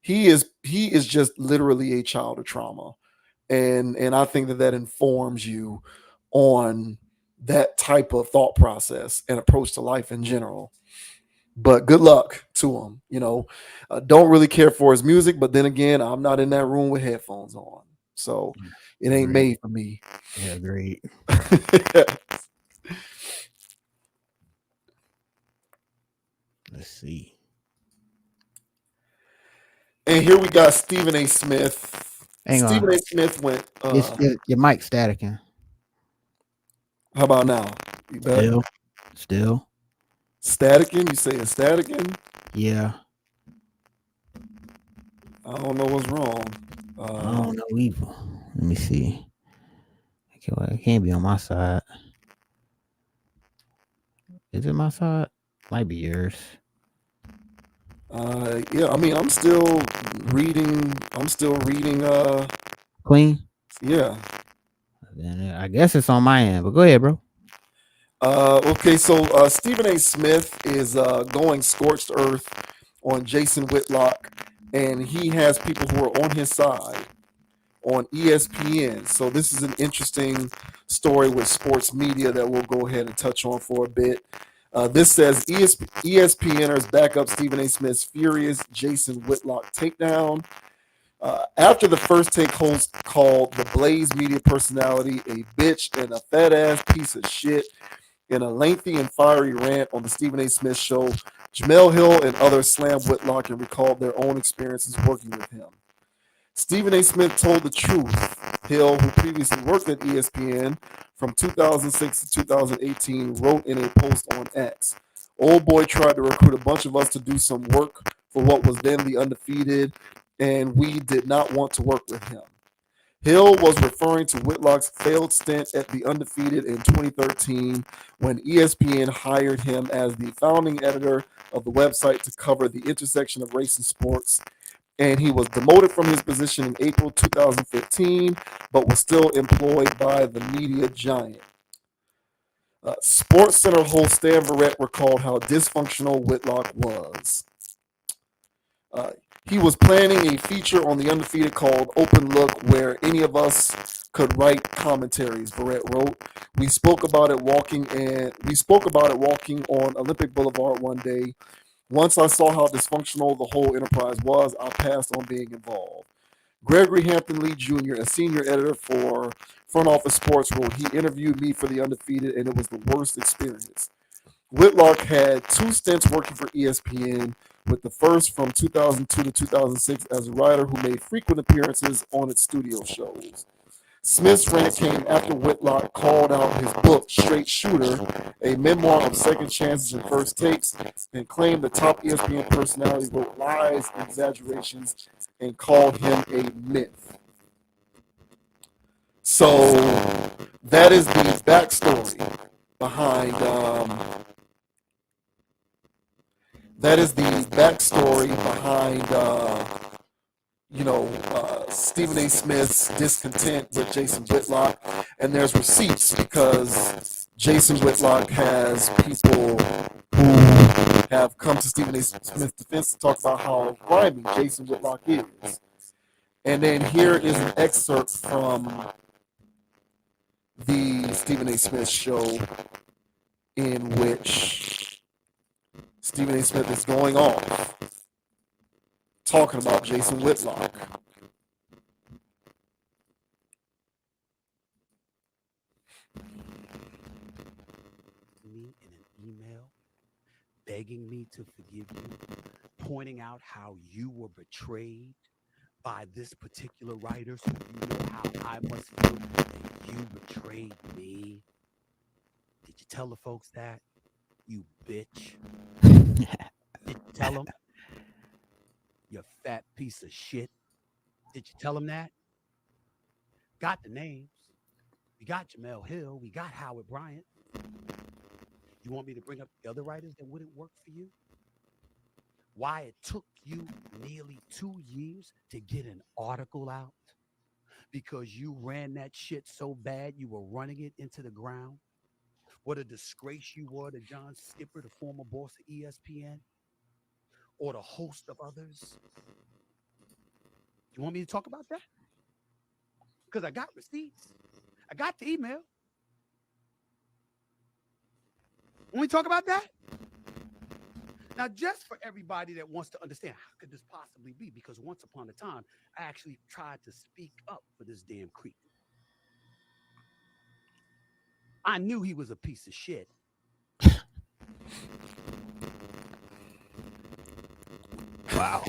he is just literally a child of trauma. And I think that informs you on that type of thought process and approach to life in general. But good luck to him. Don't really care for his music, but then again, I'm not in that room with headphones on, so it ain't made for me. Yeah, great. Let's see. And here we got Stephen A. Smith. Stephen A. Smith went. Your mic staticking. How about now? Still. Staticking? You say it's staticking? Yeah. I don't know what's wrong. I don't know either. Let me see. It can't be on my side. Is it my side? Might be yours. Yeah, I mean, I'm still reading. Clean? Yeah. Then I guess it's on my end, but go ahead, bro. Okay, so Stephen A. Smith is going scorched earth on Jason Whitlock, and he has people who are on his side on ESPN. So this is an interesting story with sports media that we'll go ahead and touch on for a bit. This says ESPNers back up Stephen A. Smith's furious Jason Whitlock takedown. After the first take host called the Blaze media personality a bitch and a fat ass piece of shit in a lengthy and fiery rant on the Stephen A. Smith show, Jamel Hill and others slammed Whitlock and recalled their own experiences working with him. Stephen A. Smith told the truth. Hill, who previously worked at ESPN from 2006 to 2018, wrote in a post on X, "Old boy tried to recruit a bunch of us to do some work for what was then the Undefeated, and we did not want to work with him." Hill was referring to Whitlock's failed stint at the Undefeated in 2013 when ESPN hired him as the founding editor of the website to cover the intersection of race and sports. And he was demoted from his position in April 2015, but was still employed by the media giant. Sports Center host Stan Verrett recalled how dysfunctional Whitlock was. He was planning a feature on the Undefeated called Open Look, where any of us could write commentaries, Verrett wrote. We spoke about it walking on Olympic Boulevard one day. Once I saw how dysfunctional the whole enterprise was, I passed on being involved. Gregory Hampton Lee Jr., a senior editor for Front Office Sports, wrote, he interviewed me for The Undefeated, and it was the worst experience. Whitlock had 2 stints working for ESPN, with the first from 2002 to 2006 as a writer who made frequent appearances on its studio shows. Smith's rant came after Whitlock called out his book, Straight Shooter, a memoir of second chances and first takes, and claimed the top ESPN personality wrote lies and exaggerations and called him a myth. So that is the backstory behind Stephen A. Smith's discontent with Jason Whitlock, and there's receipts because Jason Whitlock has people who have come to Stephen A. Smith's defense to talk about how grimy Jason Whitlock is. And then here is an excerpt from the Stephen A. Smith show in which Stephen A. Smith is going off talking about Jason Whitlock. Me in an email begging me to forgive you, pointing out how you were betrayed by this particular writer, so you know how I must feel that you betrayed me. Did you tell the folks that? You bitch. Did you tell them? You fat piece of shit. Did you tell them that? Got the names. We got Jamel Hill. We got Howard Bryant. You want me to bring up the other writers that wouldn't work for you? Why it took you nearly 2 years to get an article out? Because you ran that shit so bad you were running it into the ground? What a disgrace you were to John Skipper, the former boss of ESPN, or the host of others. You want me to talk about that? Because I got receipts. I got the email. Want me to talk about that? Now, just for everybody that wants to understand, how could this possibly be? Because once upon a time, I actually tried to speak up for this damn creep. I knew he was a piece of shit. Wow.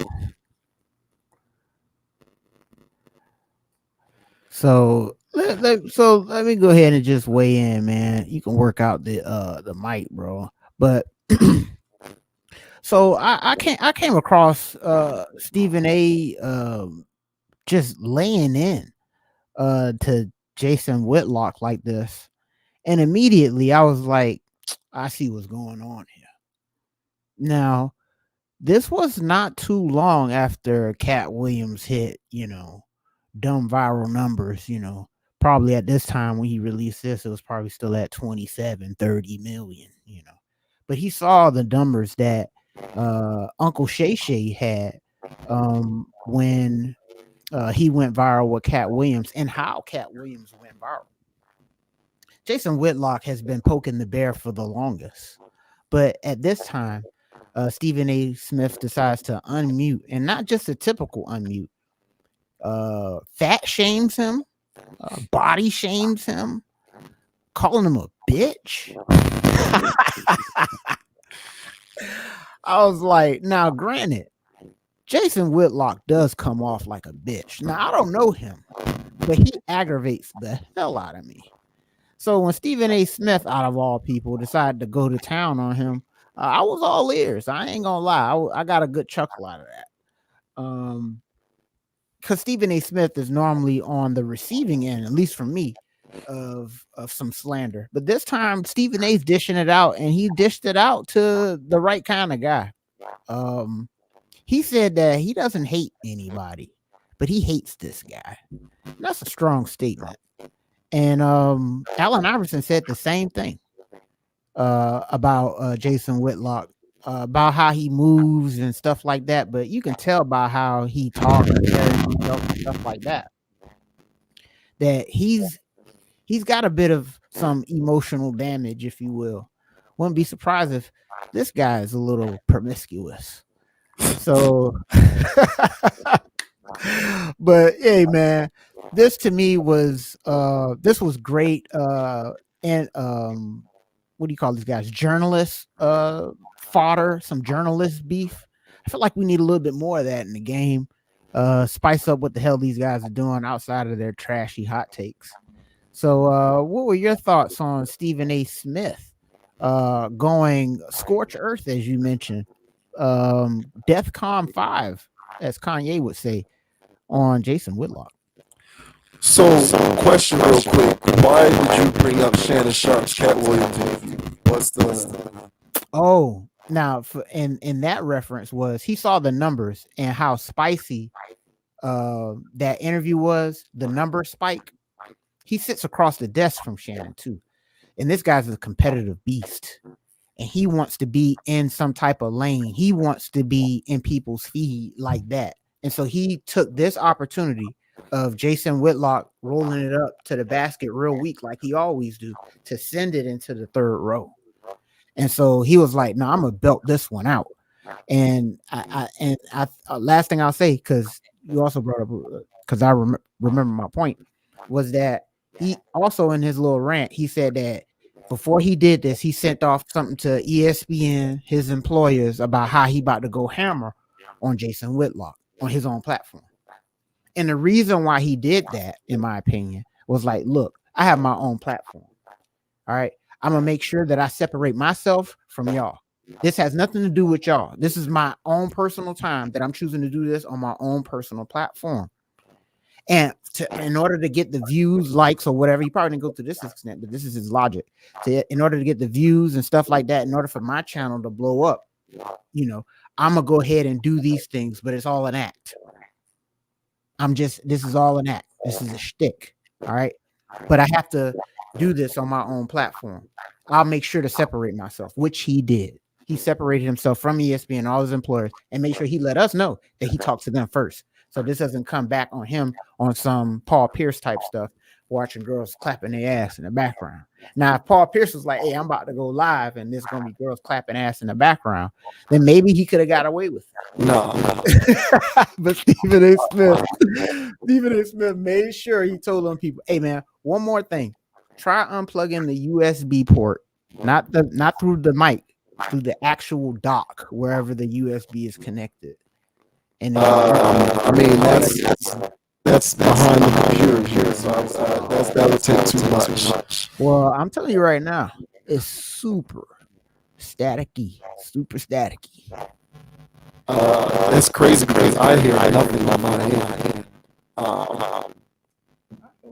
So let me go ahead and just weigh in, man. You can work out the mic, bro. But so I came across Stephen A. Just laying in to Jason Whitlock like this, and immediately I was like, I see what's going on here. Now, this was not too long after Cat Williams hit, dumb viral numbers, probably at this time when he released this, it was probably still at 27-30 million, but he saw the numbers that Uncle Shay Shay had when he went viral with Cat Williams, and how Cat Williams went viral. Jason Whitlock has been poking the bear for the longest, but at this time, Stephen A. Smith decides to unmute, and not just a typical unmute. Fat shames him, body shames him, calling him a bitch. I was like, now granted, Jason Whitlock does come off like a bitch. Now, I don't know him, but he aggravates the hell out of me. So when Stephen A. Smith, out of all people, decided to go to town on him, I was all ears. I ain't gonna lie. I got a good chuckle out of that. Because Stephen A. Smith is normally on the receiving end, at least for me, of some slander. But this time, Stephen A's dishing it out, and he dished it out to the right kind of guy. He said that he doesn't hate anybody, but he hates this guy. That's a strong statement. And Allen Iverson said the same thing about Jason Whitlock, about how he moves and stuff like that. But you can tell by how he talks and stuff like that, that he's got a bit of some emotional damage, if you will. Wouldn't be surprised if this guy is a little promiscuous. So But hey, man, this to me was this was great. And what do you call these guys? Journalists fodder, some journalist beef. I feel like we need a little bit more of that in the game. Spice up what the hell these guys are doing outside of their trashy hot takes. So what were your thoughts on Stephen A. Smith going scorch earth, as you mentioned? DEFCON 5, as Kanye would say, on Jason Whitlock. So, question real quick. Why did you bring up Shannon Sharp's Cat Williams interview? What's the... Oh, now in that reference was he saw the numbers and how spicy that interview was, the number spike. He sits across the desk from Shannon too. And this guy's a competitive beast. And he wants to be in some type of lane. He wants to be in people's feed like that. And so he took this opportunity of Jason Whitlock rolling it up to the basket real weak, like he always do, to send it into the third row. And so he was like, "No, I'm gonna belt this one out." And I last thing I'll say, because you also brought up, because I remember my point, was that he also in his little rant, he said that before he did this, he sent off something to ESPN, his employers, about how he about to go hammer on Jason Whitlock on his own platform. And the reason why he did that, in my opinion, was like, look, I have my own platform. All right. I'm going to make sure that I separate myself from y'all. This has nothing to do with y'all. This is my own personal time that I'm choosing to do this on my own personal platform. And in order to get the views, likes, or whatever, he probably didn't go to this extent, but this is his logic. In order to get the views and stuff like that, in order for my channel to blow up, I'm going to go ahead and do these things, but it's all an act. This is all an act. This is a shtick. All right. But I have to do this on my own platform. I'll make sure to separate myself, which he did. He separated himself from ESPN and all his employers and made sure he let us know that he talked to them first. So this doesn't come back on him on some Paul Pierce type stuff, watching girls clapping their ass in the background. Now, if Paul Pierce was like, "Hey, I'm about to go live and there's going to be girls clapping ass in the background," then maybe he could have got away with it. No. But Stephen A. Smith made sure he told them people, "Hey, man, one more thing. Try unplugging the USB port, not through the mic, through the actual dock, wherever the USB is connected." And I mean, that's behind the computer here, so that would take too much. Well, I'm telling you right now, it's super staticky. It's crazy because I hear nothing on my end.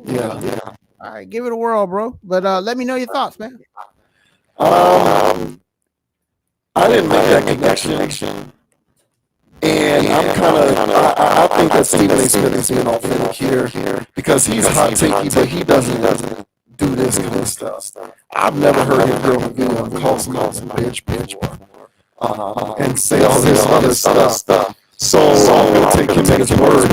Yeah. All right, give it a whirl, bro. But let me know your thoughts, man. I didn't make that connection. And I think that Stephen A. Smith is being authentic here because he's hot takey, but he doesn't do this kind of stuff. I've never heard him go on video and call someone a bitch before and say all this other stuff. So I'm going to take him at his word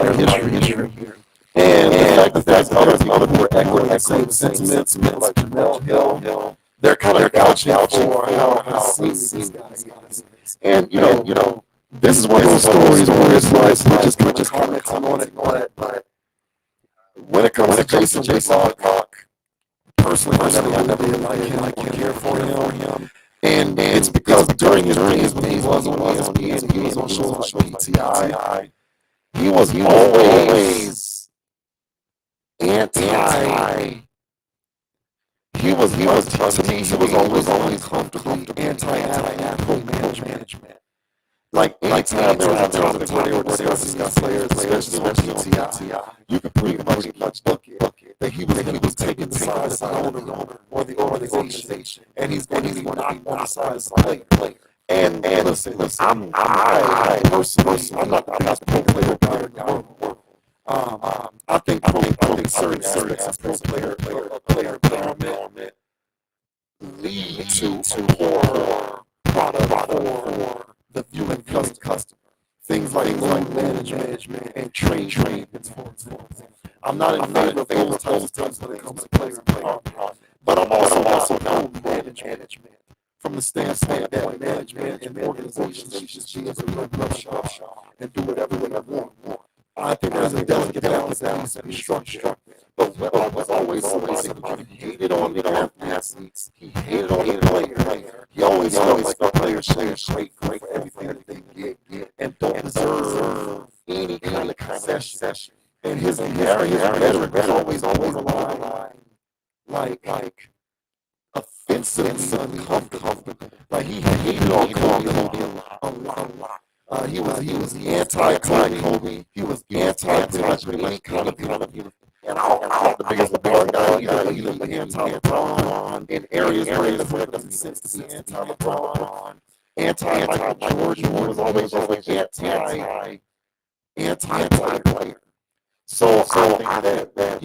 and history here. And the fact that there's other people who are echoing the same sentiments, like Jamel Hill, they're kind of vouching for how serious these guys is. And, you know, this is one of those stories where it's like, just commenting on it, but when it comes to Jason Whitlock, personally, I never really like him, I care for him. And it's because during his days when he was on ESPN, he was on shows like PTI, he was always anti. He was always comfortably anti-athlete management. Like anytime there was a topic where they were discussing players, especially on PTI, you could pretty much book it that he was taking the side of the owner or the organization, and he's going to be not on the side of the player. And listen, I personally, I'm not the best pro player guy in the world. I think certain aspects of player empowerment lead to poor product for the viewing customer. Things like management and training. I'm not in favor of those types of things when it comes to player empowerment, but I'm also pro management from the standpoint that management and organizations should just be able to run roughshod and do whatever they want. I think there's a delicate balance that needs to be struck. But Whitlock was always somebody who hated on the athletes. He hated on the player. He always felt like the players great for everything that they get and don't deserve any kind of concession. And his rhetoric was always a line like offensively uncomfortable. Like he hated on Kobe a lot. He was anti-Kobe. He was anti-pretty any kind of and I the biggest LeBron guy. He's anti-LeBron in areas where it doesn't sense to be anti-LeBron. Anti-Michael Jordan was always anti-player. So I think that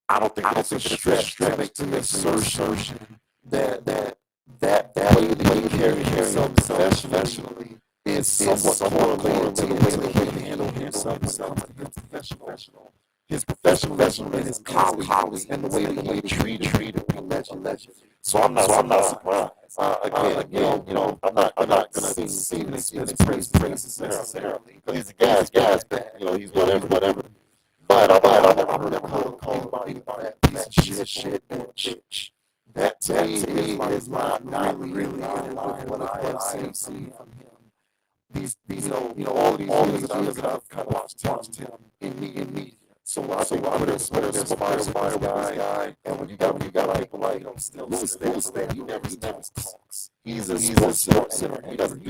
I don't think it's a stretch to make the assertion that way that he carried himself professionally is somewhat correlated to the way that he handled himself professional. His professionalism and his colleagues and the way that he treated legend. So I'm not surprised. Again, I'm not gonna sing Smith's praises necessarily because he's a guy's back. He's whatever. But I never call anybody a piece of shit bitch. That to me is not really in line with what I have seen from him. These all these years that I've kind of watched him in media. So I think Twitter's fire guy, and when you got people like still Louis there, he never talks. He's a sports center. He doesn't do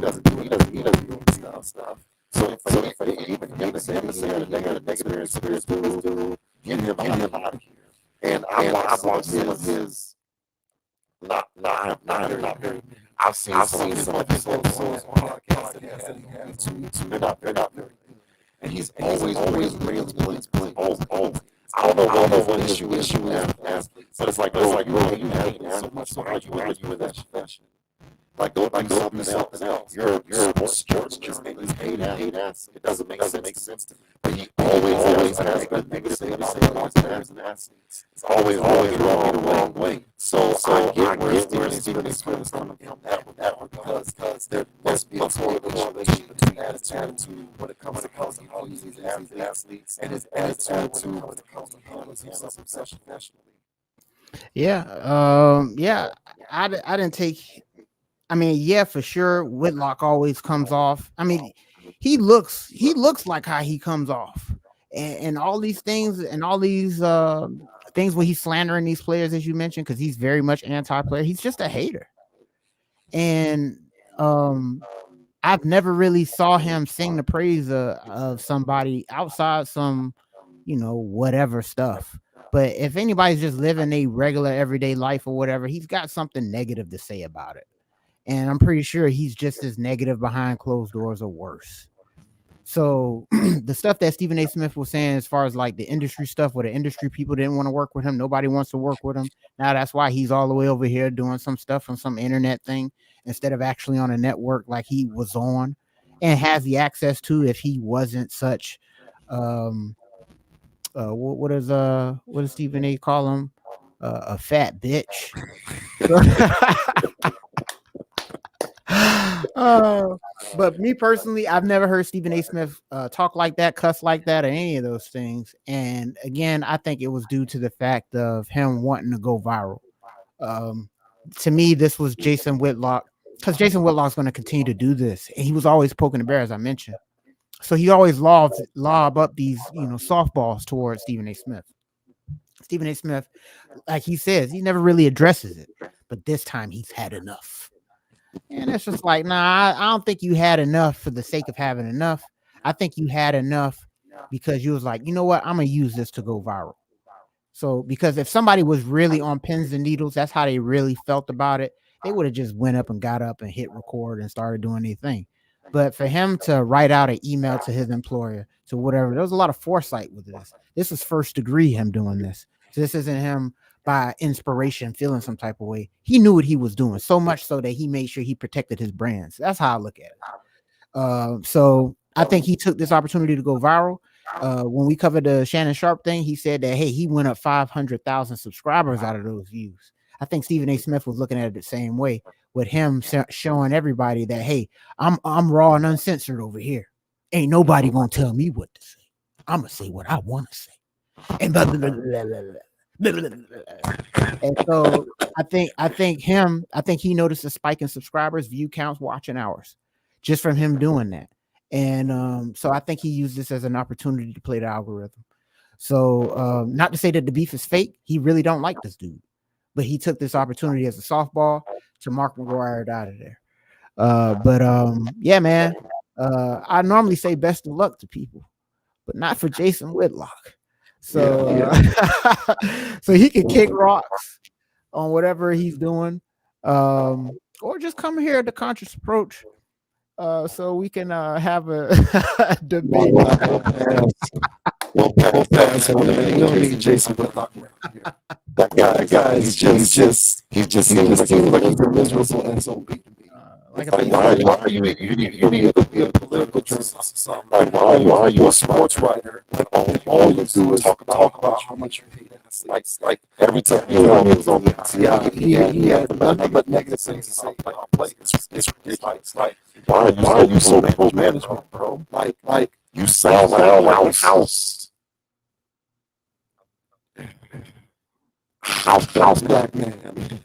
stuff. So if they even get him to say a negative experience, dude, get him out of here. And I've watched his not very. I've seen some of his episodes on podcasts that he has on YouTube. They're not very. And he's always rails. Always. I don't know what issue is, but it's like you hate so much. So how you in that fashion? Like go do something else. Your sports just make me hate ass. It doesn't make sense to me. But he always has that negative thing about players and athletes. It's always the wrong way. So I get where Stephen A. Smith is coming from that one because there must be a correlation between attitude when it comes to how he uses athletes and his attitude when it comes to handling himself professionally. Yeah. I didn't take. I mean, yeah, for sure. Whitlock always comes off. I mean, he looks like how he comes off, and all these things and all these things when he's slandering these players, as you mentioned, because he's very much anti-player. He's just a hater, and I've never really saw him sing the praise of somebody outside some, whatever stuff. But if anybody's just living a regular everyday life or whatever, he's got something negative to say about it. And I'm pretty sure he's just as negative behind closed doors or worse. So the stuff that Stephen A. Smith was saying as far as like the industry stuff where the industry people didn't want to work with him, nobody wants to work with him. Now that's why he's all the way over here doing some stuff on some internet thing instead of actually on a network like he was on and has the access to if he wasn't such what does Stephen A. call him? A fat bitch. But me personally, I've never heard Stephen A. Smith talk like that, cuss like that, or any of those things. And again, I think it was due to the fact of him wanting to go viral. To me, this was Jason Whitlock, because Jason Whitlock's going to continue to do this. And he was always poking the bear, as I mentioned. So he always lob up these, softballs towards Stephen A. Smith. Stephen A. Smith, like he says, he never really addresses it. But this time he's had enough. And it's just like, nah, I don't think you had enough for the sake of having enough. I think you had enough because you was like, you know what? I'm going to use this to go viral. So because if somebody was really on pins and needles, that's how they really felt about it. They would have just went up and hit record and started doing their thing. But for him to write out an email to his employer, to whatever, there was a lot of foresight with this. This is first degree him doing this. So this isn't him by inspiration, feeling some type of way. He knew what he was doing, so much so that he made sure he protected his brands. That's how I look at it. So I think he took this opportunity to go viral. When we covered the Shannon Sharp thing, he said that, hey, he went up 500,000 subscribers out of those views. I think Stephen A. Smith was looking at it the same way, with him showing everybody that, hey, I'm raw and uncensored over here. Ain't nobody gonna tell me what to say. I'm gonna say what I want to say. And blah, blah, blah, blah, blah, blah, blah, blah. And so I think he noticed a spike in subscribers, view counts, watching hours, just from him doing that. And so I think he used this as an opportunity to play the algorithm. So not to say that the beef is fake. He really don't like this dude, but he took this opportunity as a softball to Mark McGwire out of there. But yeah, man. I normally say best of luck to people, but not for Jason Whitlock. So so he can kick rocks on whatever he's doing, or just come here at the conscious approach, so we can have a debate. We'll pass on it. You don't need Jason Whitlock around here. That guy is just he seems like he's a miserable SOB. Like Why are you need to be a political journalist or something? Like, why are you a sports writer? When all you do is talk about how much you hate athletes. Like every time he was on the he had nothing but negative things to say about players. It's ridiculous. Like why are you so management, bro? Like you sound like house black man.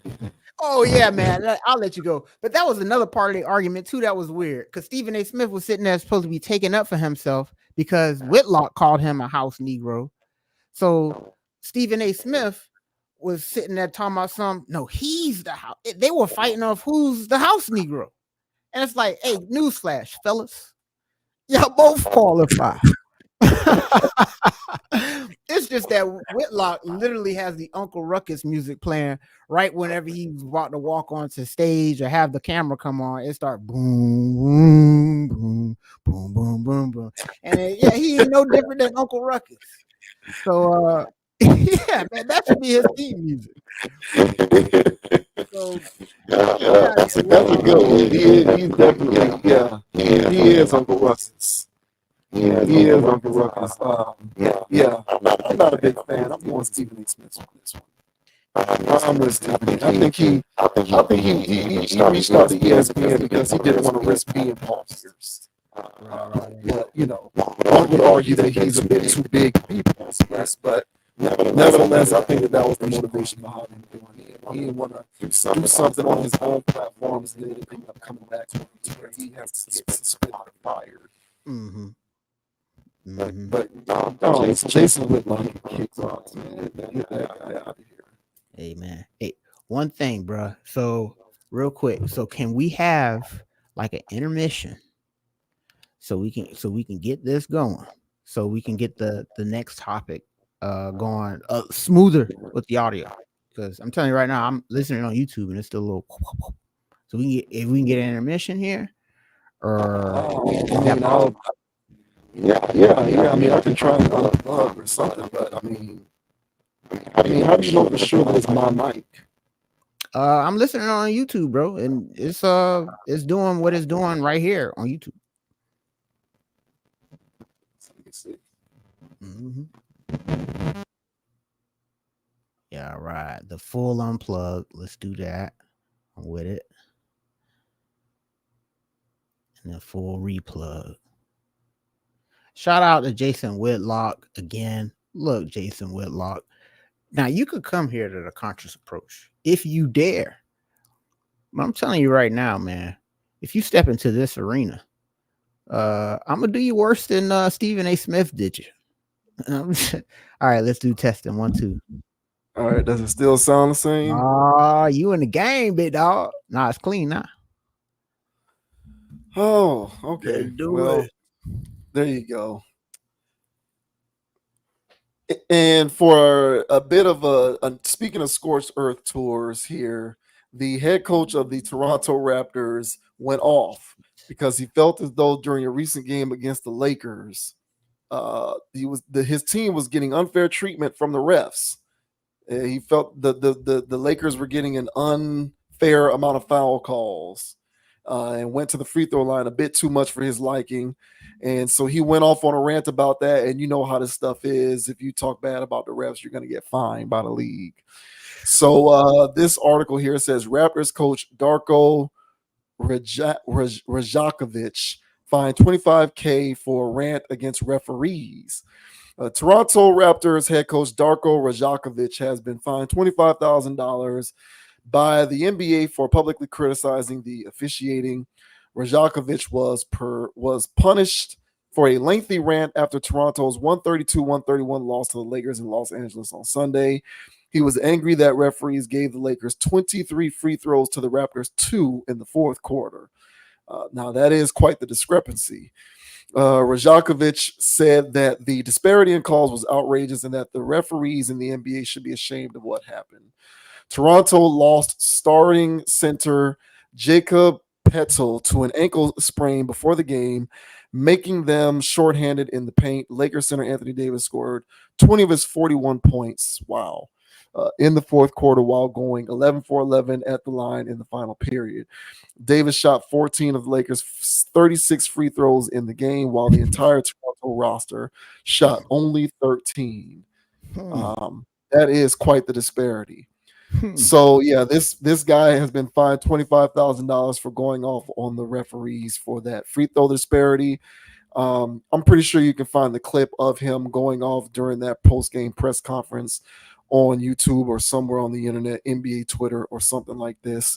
Oh yeah, man. I'll let you go. But that was another part of the argument too. That was weird because Stephen A. Smith was sitting there supposed to be taking up for himself because Whitlock called him a house Negro. So Stephen A. Smith was sitting there talking about no, he's the house. They were fighting off who's the house Negro, and it's like, hey, newsflash, fellas, y'all both qualify. It's just that Whitlock literally has the Uncle Ruckus music playing right whenever he's about to walk onto stage or have the camera come on. It start boom, boom, boom, boom, boom, boom, boom, and he ain't no different than Uncle Ruckus. So yeah, man, that should be his theme music. So that's a good one. He's definitely he is Uncle Ruckus. Yeah, he is Uncle Ruckus. I'm not a big fan. I'm going Stephen A. Smith on this one. I'm with Stephen. I think he reached out to ESPN because he didn't want to risk being Paul Pierce. One would argue that he's a bit too big to be Paul Pierce, but nevertheless, I think that was the motivation behind him doing it. He didn't want to do something on his own platforms and then end up coming back to where he has to get spit out and fired. Mm-hmm. But Jason Whitlock kicks off, man. Get that guy out of here. Hey, man. Hey, one thing, bro. So real quick. So can we have like an intermission so we can get this going? So we can get the next topic going smoother with the audio. Because I'm telling you right now, I'm listening on YouTube and it's still a little. So if we can get an intermission here, or I mean, I can try and unplug or something, but I mean, how do you know for sure that it's my mic? I'm listening on YouTube, bro, and it's doing what it's doing right here on YouTube. Let me see. Mm-hmm. Yeah, right. The full unplug. Let's do that. I'm with it. And the full replug. Shout out to Jason Whitlock again. Look, Jason Whitlock. Now you could come here to the conscious approach if you dare. But I'm telling you right now, man, if you step into this arena, I'm gonna do you worse than Stephen A. Smith did you. All right, let's do testing 1, 2. All right, does it still sound the same? You in the game, big dog. Nah, it's clean now. Oh, okay. Well, there you go. And for a bit of speaking of scorched earth tours here, the head coach of the Toronto Raptors went off because he felt as though during a recent game against the Lakers, his team was getting unfair treatment from the refs. He felt the Lakers were getting an unfair amount of foul calls, and went to the free throw line a bit too much for his liking. And so he went off on a rant about that. And you know how this stuff is. If you talk bad about the refs, you're going to get fined by the league. So this article here says Raptors coach Darko Rajakovic fined $25K for a rant against referees. Toronto Raptors head coach Darko Rajakovic has been fined $25,000 by the NBA for publicly criticizing the officiating. Rajakovic was punished for a lengthy rant after Toronto's 132-131 loss to the Lakers in Los Angeles on Sunday. He was angry that referees gave the Lakers 23 free throws to the Raptors 2 in the fourth quarter. Now, that is quite the discrepancy. Rajakovic said that the disparity in calls was outrageous and that the referees in the NBA should be ashamed of what happened. Toronto lost starting center Jacob Petzel to an ankle sprain before the game, making them shorthanded in the paint. Lakers center Anthony Davis scored 20 of his 41 points. Wow. In the fourth quarter while going 11 for 11 at the line in the final period. Davis shot 14 of the Lakers' 36 free throws in the game, while the entire Toronto roster shot only 13. That is quite the disparity. So yeah, this guy has been fined $25,000 for going off on the referees for that free throw disparity. I'm pretty sure you can find the clip of him going off during that post-game press conference on YouTube or somewhere on the internet, NBA Twitter or something like this.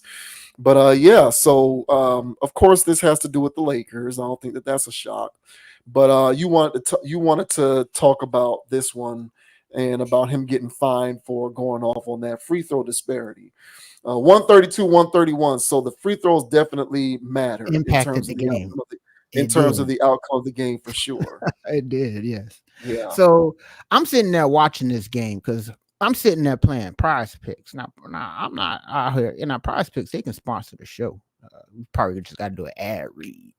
But yeah, so of course this has to do with the Lakers. I don't think that that's a shock. But you wanted to talk about this one and about him getting fined for going off on that free throw disparity. 132, 131. So the free throws definitely matter Impacted the game. In terms of the outcome of the game, for sure. It did, yes. Yeah. So I'm sitting there watching this game because I'm sitting there playing Prize Picks. Now I'm not out here. In our Prize Picks, they can sponsor the show. We probably just got to do an ad read.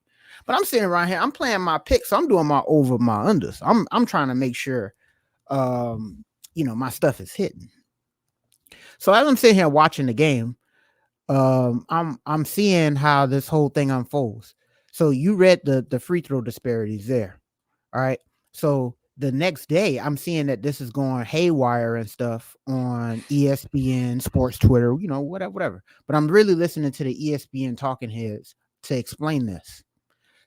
But I'm sitting around here. I'm playing my picks. So I'm doing my over, my unders. I'm trying to make sure, my stuff is hitting. So as I'm sitting here watching the game, I'm seeing how this whole thing unfolds. So you read the free throw disparities there. All right. So the next day, I'm seeing that this is going haywire and stuff on ESPN, Sports Twitter, whatever. But I'm really listening to the ESPN talking heads to explain this.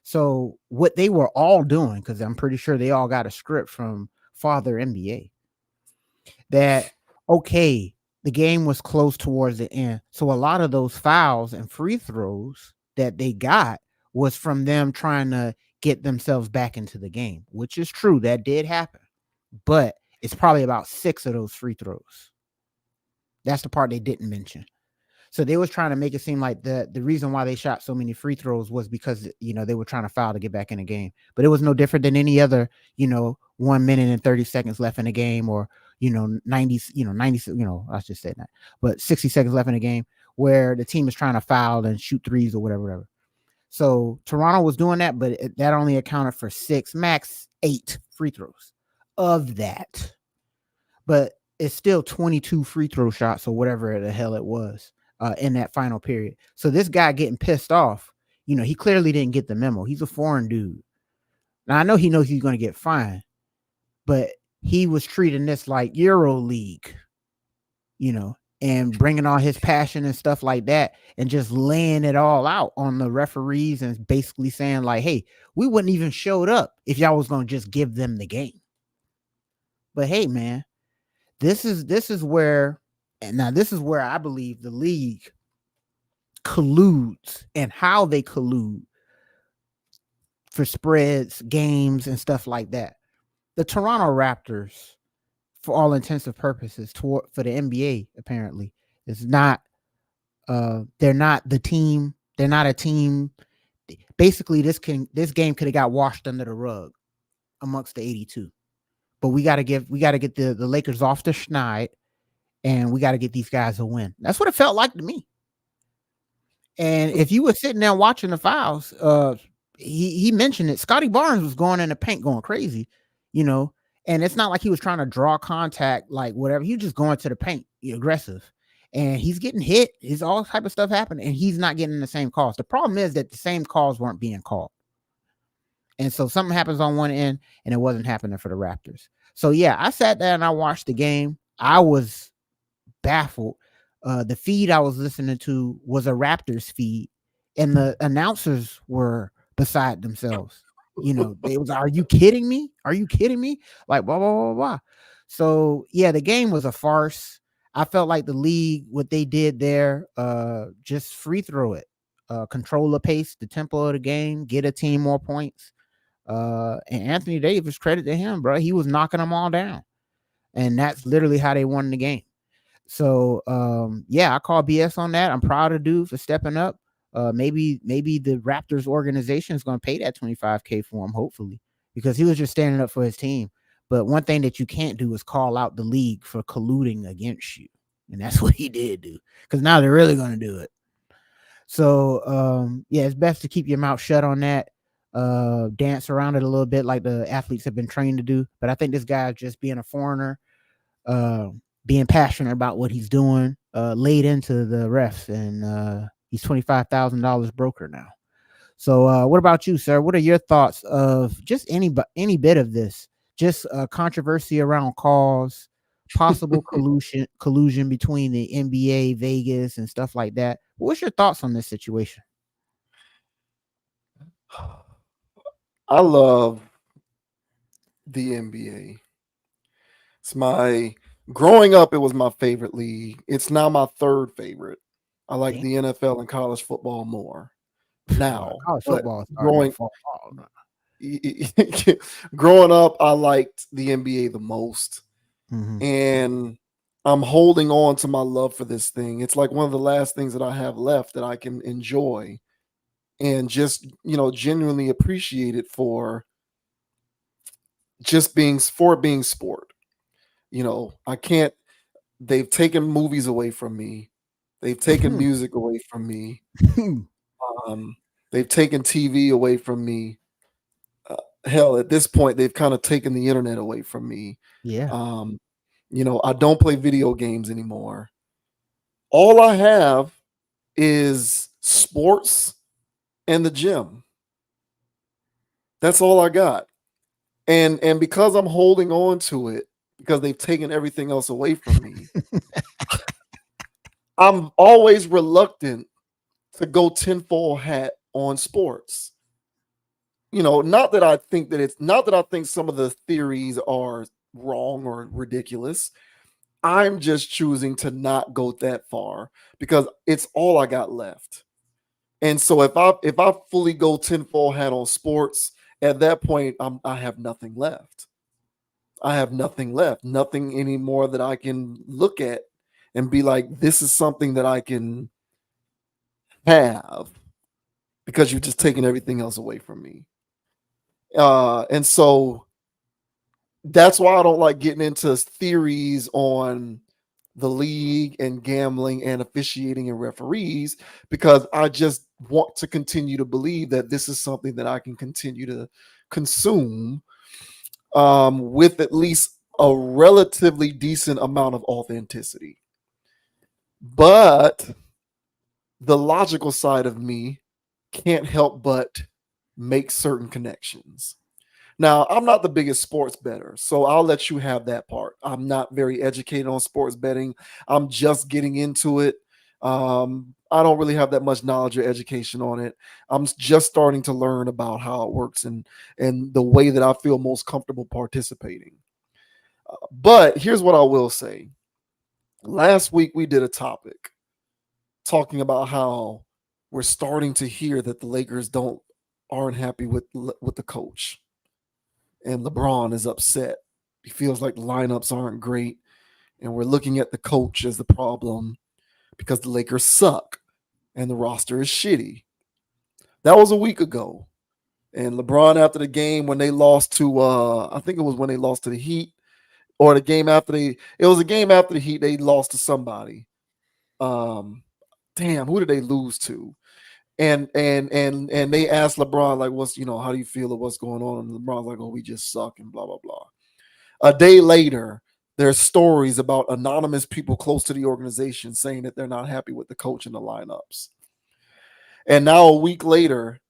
So what they were all doing, because I'm pretty sure they all got a script from Father NBA, that, okay, the game was close towards the end. So a lot of those fouls and free throws that they got was from them trying to get themselves back into the game, which is true. That did happen. But it's probably about 6 of those free throws. That's the part they didn't mention. So they was trying to make it seem like the reason why they shot so many free throws was because, they were trying to foul to get back in the game. But it was no different than any other, 1 minute and 30 seconds left in the game, or, 90, I just said that, but 60 seconds left in the game where the team is trying to foul and shoot threes or whatever. So Toronto was doing that, but that only accounted for 6, max 8 free throws of that. But it's still 22 free throw shots or whatever the hell it was in that final period. So this guy getting pissed off, he clearly didn't get the memo. He's a foreign dude. Now, I know he knows he's going to get fined, but he was treating this like Euro League, and bringing all his passion and stuff like that and just laying it all out on the referees and basically saying like, hey, we wouldn't even showed up if y'all was going to just give them the game. But hey, man, this is where I believe the league colludes, and how they collude for spreads, games, and stuff like that. The Toronto Raptors, for all intents and purposes, for the NBA, apparently, is not. They're not the team. They're not a team. Basically, this game could have got washed under the rug amongst the 82. But we got to get the Lakers off the schneid, and we got to get these guys a win. That's what it felt like to me. And if you were sitting there watching the fouls, he mentioned it. Scotty Barnes was going in the paint, going crazy, and it's not like he was trying to draw contact, like whatever. He was just going to the paint, aggressive, and he's getting hit. There's all type of stuff happening, and he's not getting the same calls. The problem is that the same calls weren't being called. And so something happens on one end, and it wasn't happening for the Raptors. So yeah, I sat there and I watched the game. I was baffled. The feed I was listening to was a Raptors feed, and the announcers were beside themselves. They was, are you kidding me? Are you kidding me? Like, blah, blah, blah, blah. So yeah, the game was a farce. I felt like the league, what they did there, just free throw it, control the pace, the tempo of the game, get a team more points. And Anthony Davis, credit to him, bro. He was knocking them all down. And that's literally how they won the game. So yeah, I call BS on that. I'm proud of dude for stepping up. Maybe the Raptors organization is going to pay that $25K for him, hopefully, because he was just standing up for his team. But one thing that you can't do is call out the league for colluding against you, and that's what he did do. Because now they're really going to do it. So yeah, it's best to keep your mouth shut on that. Dance around it a little bit like the athletes have been trained to do. But I think this guy, just being a foreigner, being passionate about what he's doing, laid into the refs, and he's $25,000 broker now. So what about you, sir? What are your thoughts of just any bit of this? Just controversy around calls, possible collusion between the NBA, Vegas, and stuff like that. What's your thoughts on this situation? I love the NBA. It's growing up, it was my favorite league. It's now my third favorite. I like the NFL and college football more now. College football is growing up, I liked the NBA the most. Mm-hmm. And I'm holding on to my love for this thing. It's like one of the last things that I have left that I can enjoy and just, genuinely appreciate it for just being sport. I can't, they've taken movies away from me. They've taken music away from me. They've taken TV away from me. Hell, at this point, they've kind of taken the internet away from me. Yeah. I don't play video games anymore. All I have is sports and the gym. That's all I got. And because I'm holding on to it, because they've taken everything else away from me, I'm always reluctant to go tinfoil hat on sports. Not that I think some of the theories are wrong or ridiculous. I'm just choosing to not go that far because it's all I got left. And so if I fully go tinfoil hat on sports, at that point I have nothing left. I have nothing left, nothing anymore that I can look at and be like, this is something that I can have because you've just taken everything else away from me. And so that's why I don't like getting into theories on the league and gambling and officiating and referees, because I just want to continue to believe that this is something that I can continue to consume with at least a relatively decent amount of authenticity. But the logical side of me can't help but make certain connections. Now, I'm not the biggest sports bettor, so I'll let you have that part. I'm not very educated on sports betting. I'm just getting into it. I don't really have that much knowledge or education on it. I'm just starting to learn about how it works and the way that I feel most comfortable participating. But here's what I will say. Last week, we did a topic talking about how we're starting to hear that the Lakers aren't happy with the coach. And LeBron is upset. He feels like the lineups aren't great. And we're looking at the coach as the problem because the Lakers suck and the roster is shitty. That was a week ago. And LeBron, after the game when they lost to, I think it was when they lost to the Heat, or the game after it was a game after the Heat, they lost to somebody. Damn, who did they lose to? And they asked LeBron, like, what's, how do you feel of what's going on? And LeBron's like, oh, we just suck and blah, blah, blah. A day later, there's stories about anonymous people close to the organization saying that they're not happy with the coach and the lineups. And now a week later,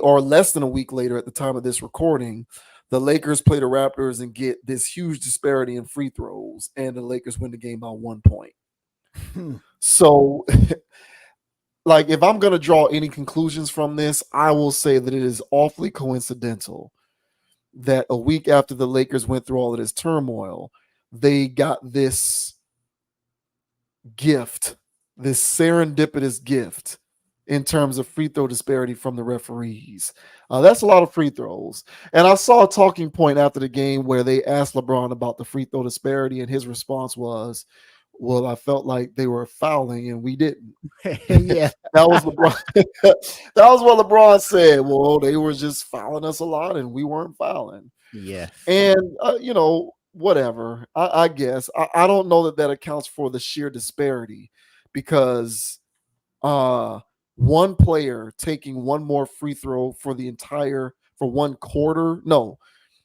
or less than a week later at the time of this recording, the Lakers play the Raptors and get this huge disparity in free throws, and the Lakers win the game by 1 point. So like if I'm gonna draw any conclusions from this, I will say that it is awfully coincidental that a week after the Lakers went through all of this turmoil, they got this gift, this serendipitous gift in terms of free throw disparity from the referees. That's a lot of free throws. And I saw a talking point after the game where they asked LeBron about the free throw disparity, and his response was, well, I felt like they were fouling and we didn't. Yeah. That was LeBron. That was what LeBron said. Well, they were just fouling us a lot and we weren't fouling. Yeah. And, whatever. I guess. I don't know that accounts for the sheer disparity because one player taking one more free throw for one quarter. No,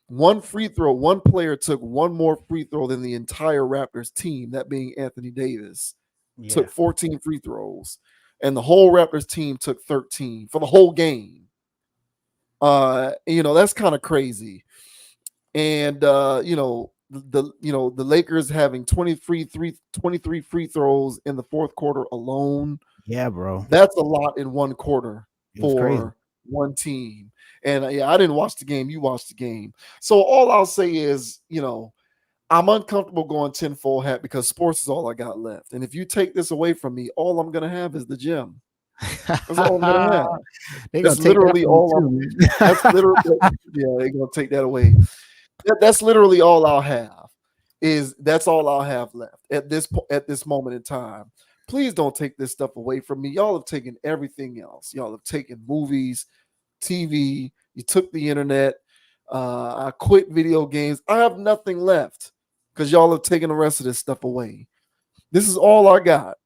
one player took one more free throw than the entire Raptors team, that being Anthony Davis, took 14 free throws, and the whole Raptors team took 13 for the whole game. That's kind of crazy. And the Lakers having 23 free throws in the fourth quarter alone. Yeah, bro. That's a lot in one quarter It's crazy. for one team. And I didn't watch the game. You watched the game. So all I'll say is, I'm uncomfortable going 10-fold hat because sports is all I got left. And if you take this away from me, all I'm going to have is the gym. That's all I'm going to have. That's literally all that's literally, yeah, they're going to take that away. That's literally all I'll have. That's all I'll have left at this moment in time. Please don't take this stuff away from me. Y'all have taken everything else. Y'all have taken movies, TV. You took the internet. I quit video games. I have nothing left because y'all have taken the rest of this stuff away. This is all I got.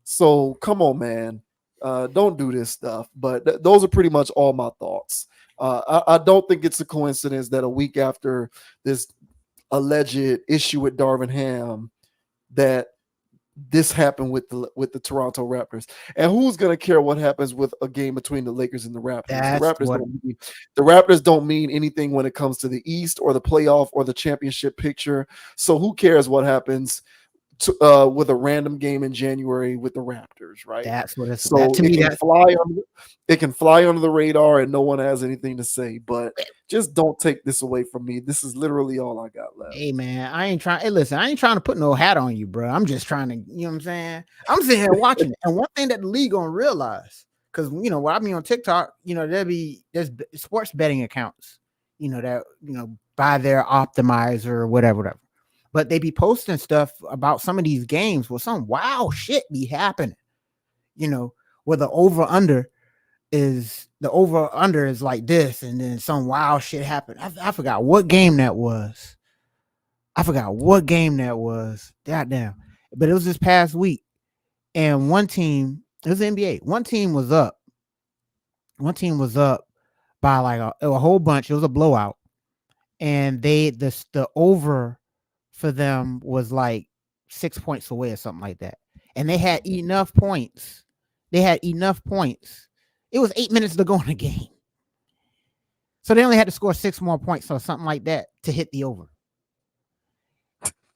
So come on, man. Don't do this stuff. But those are pretty much all my thoughts. I don't think it's a coincidence that a week after this alleged issue with Darvin Ham, that this happened with the Toronto Raptors. And who's gonna care what happens with a game between the Lakers and the Raptors? The Raptors don't mean anything when it comes to the East or the playoff or the championship picture. So who cares what happens with a random game in January with the Raptors, right? That's what it's. So it can fly under the radar and no one has anything to say. But just don't take this away from me. This is literally all I got left. Hey man, I ain't trying. Hey, listen, I ain't trying to put no hat on you, bro. I'm just trying to, you know what I'm saying? I'm sitting here watching it. And one thing that the league gonna realize, because when I be on TikTok, there's sports betting accounts, that by their optimizer or whatever. But they be posting stuff about some of these games where some wild shit be happening, where the over under is like this, and then some wild shit happened. I forgot what game that was. Goddamn. But it was this past week, and one team, it was the NBA. One team was up by like a whole bunch. It was a blowout, and the over for them was like 6 points away or something like that. And they had enough points. It was 8 minutes to go in the game. So they only had to score 6 more points or something like that to hit the over.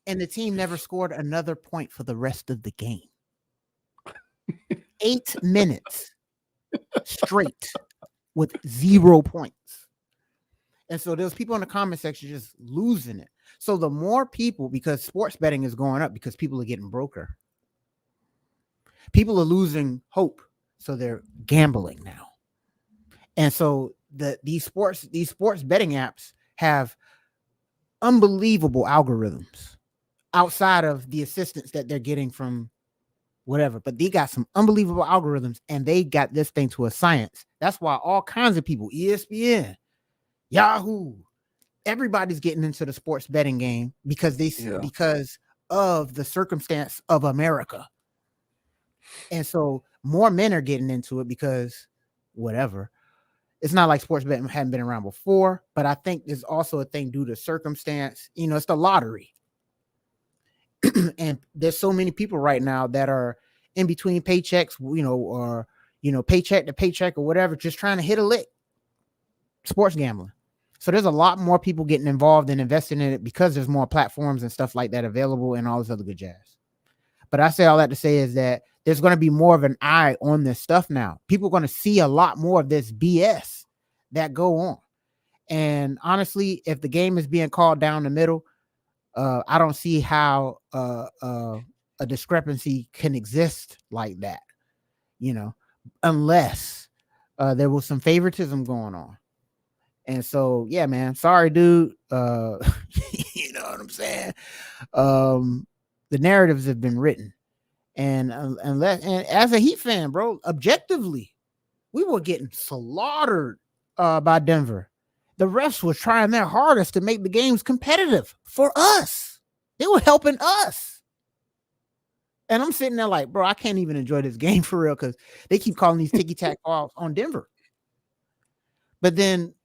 And the team never scored another point for the rest of the game. 8 minutes straight with 0 points. And so there's people in the comment section just losing it. So the more people, because sports betting is going up because people are getting broker. People are losing hope. So they're gambling now. And so these sports betting apps have unbelievable algorithms outside of the assistance that they're getting from whatever. But they got some unbelievable algorithms, and they got this thing to a science. That's why all kinds of people, ESPN, Yahoo, everybody's getting into the sports betting game because because of the circumstance of America. And so more men are getting into it because whatever. It's not like sports betting hadn't been around before, but I think there's also a thing due to circumstance. It's the lottery. And there's so many people right now that are in between paychecks, or paycheck to paycheck or whatever, just trying to hit a lick. Sports gambling. So there's a lot more people getting involved and investing in it because there's more platforms and stuff like that available and all this other good jazz. But I say all that to say is that there's going to be more of an eye on this stuff now. People are going to see a lot more of this BS that go on. And honestly, if the game is being called down the middle, I don't see how a discrepancy can exist like that, unless there was some favoritism going on. And so, yeah, man, sorry, dude. You know what I'm saying? The narratives have been written, and as a Heat fan, bro, objectively, we were getting slaughtered by Denver. The refs were trying their hardest to make the games competitive for us. They were helping us. And I'm sitting there like, bro, I can't even enjoy this game for real because they keep calling these ticky-tack calls on Denver. But then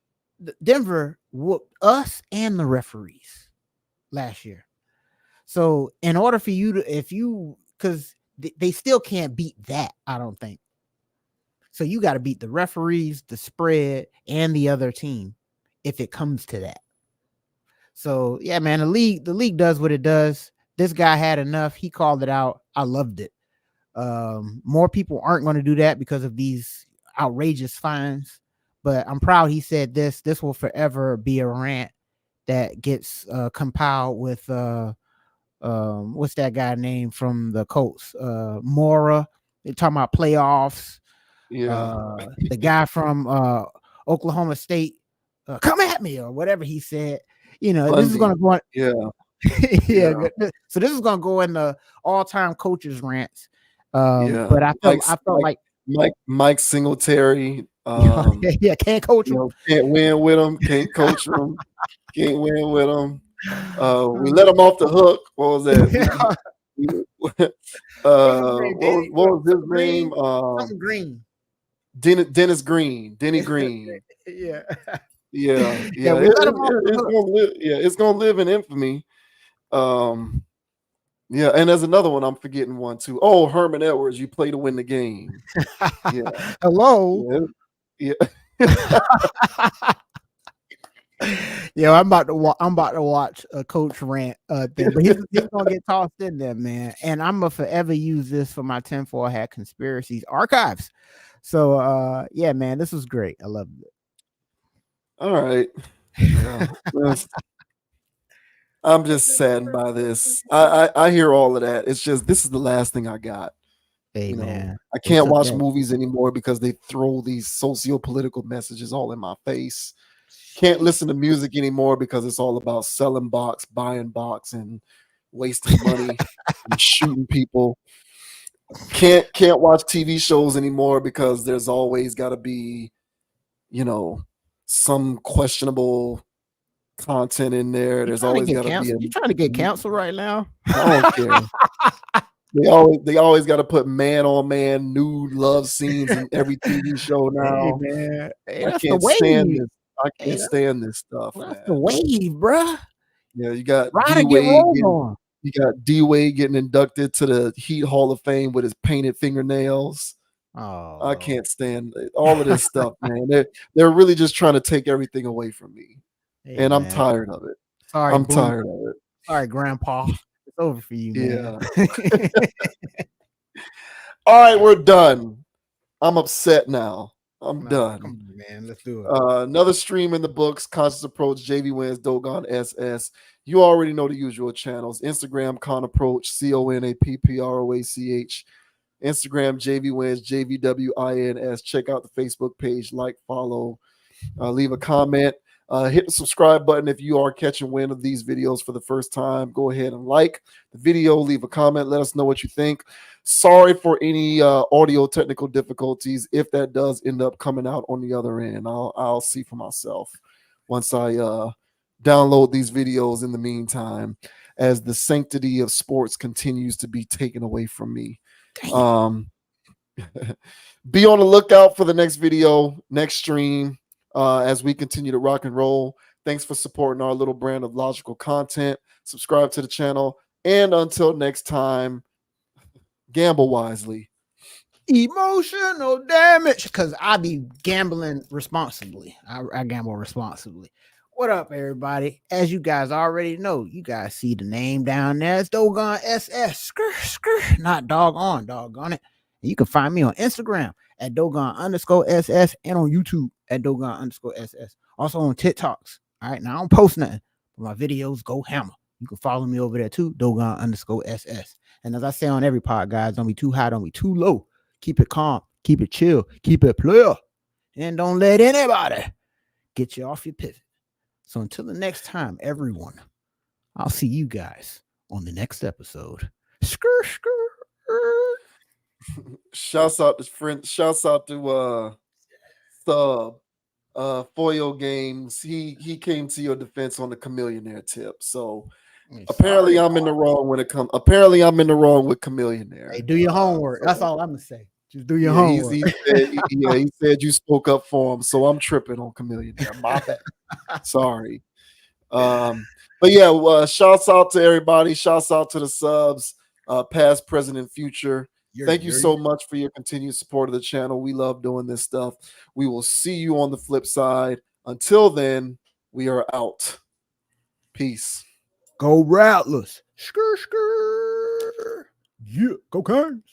Denver whooped us and the referees last year. So in order for you to, because they still can't beat that, I don't think. So you got to beat the referees, the spread, and the other team if it comes to that. So yeah, man, the league does what it does. This guy had enough. He called it out. I loved it. More people aren't going to do that because of these outrageous fines. But I'm proud he said this. This will forever be a rant that gets compiled with what's that guy name from the Colts? Mora. They're talking about playoffs. Yeah. The guy from Oklahoma State, come at me or whatever he said. This is going to go on. Yeah. Yeah. So this is going to go in the all-time coaches rants. But I felt like Mike Singletary. Can't coach him. Can't win with him. Can't coach him. Can't win with him. We let him off the hook. What was that? What was his name? Something Green. Dennis Green. Denny Green. Yeah. Yeah. It's gonna live in infamy. Yeah, and there's another one I'm forgetting one too. Oh, Herman Edwards, you play to win the game. Yeah. Hello. Yeah. Yeah, I'm about to watch a coach rant thing, but he's gonna get tossed in there, man. And I'm gonna forever use this for my tinfoil hat conspiracies archives. So yeah, man, this was great. I loved it. All right. Yeah. I'm just saddened by this. I hear all of that. It's just this is the last thing I got. Hey, man, I can't watch movies anymore because they throw these socio-political messages all in my face. Can't listen to music anymore because it's all about selling box, buying box, and wasting money and shooting people. Can't watch TV shows anymore because there's always got to be, some questionable content in there. There's always got to be. You trying to get canceled right now? I don't care. They always got to put man on man nude love scenes in every TV show now. Hey, man. Hey, I can't stand this. I can't stand this stuff. That's the wave, bruh. Yeah, you got D Wade getting inducted to the Heat Hall of Fame with his painted fingernails. Oh, I can't stand all of this stuff, man. They're really just trying to take everything away from me, and I'm tired of it. Sorry, I'm tired of it. Sorry, Grandpa. It's over for you, man. Yeah. All right, we're done. I'm upset now. I'm done. Come on, man. Let's do it. Another stream in the books. Conscious Approach, JV Wins, Dogon SS. You already know the usual channels. Instagram, Con Approach, CONAPPROACH. Instagram, JV Wins, JVWINS. Check out the Facebook page. Like, follow, leave a comment. Hit the subscribe button if you are catching wind of these videos for the first time. Go ahead and like the video, leave a comment, let us know what you think. Sorry for any audio technical difficulties if that does end up coming out on the other end. I'll see for myself once I download these videos in the meantime, as the sanctity of sports continues to be taken away from me. Be on the lookout for the next video, next stream. As we continue to rock and roll. Thanks for supporting our little brand of logical content. Subscribe to the channel. And until next time, gamble wisely. Emotional damage. Because I be gambling responsibly. I gamble responsibly. What up, everybody? As you guys already know, you guys see the name down there. It's Doggone SS. Not doggone it. And you can find me on Instagram at Doggone_SS and on YouTube at Doggone_SS. Also on TikToks. All right. Now I don't post nothing, but my videos go hammer. You can follow me over there too, Doggone_SS. And as I say on every pod, guys, don't be too high, don't be too low. Keep it calm, keep it chill, keep it player. And don't let anybody get you off your pivot. So until the next time, everyone, I'll see you guys on the next episode. Shouts out to Sub Foil Games. He came to your defense on the Chameleonaire tip. So apparently I'm in the wrong when it comes. Apparently I'm in the wrong with Chameleonaire. Hey, do your homework. That's all I'm gonna say. Just do your homework. He said you spoke up for him, so I'm tripping on Chameleonaire. My bad. Sorry. But yeah, shouts out to everybody. Shouts out to the subs, past, present, and future. Thank you so much for your continued support of the channel. We love doing this stuff. We will see you on the flip side. Until then, we are out. Peace. Go Rattlers. Yeah, go Canes.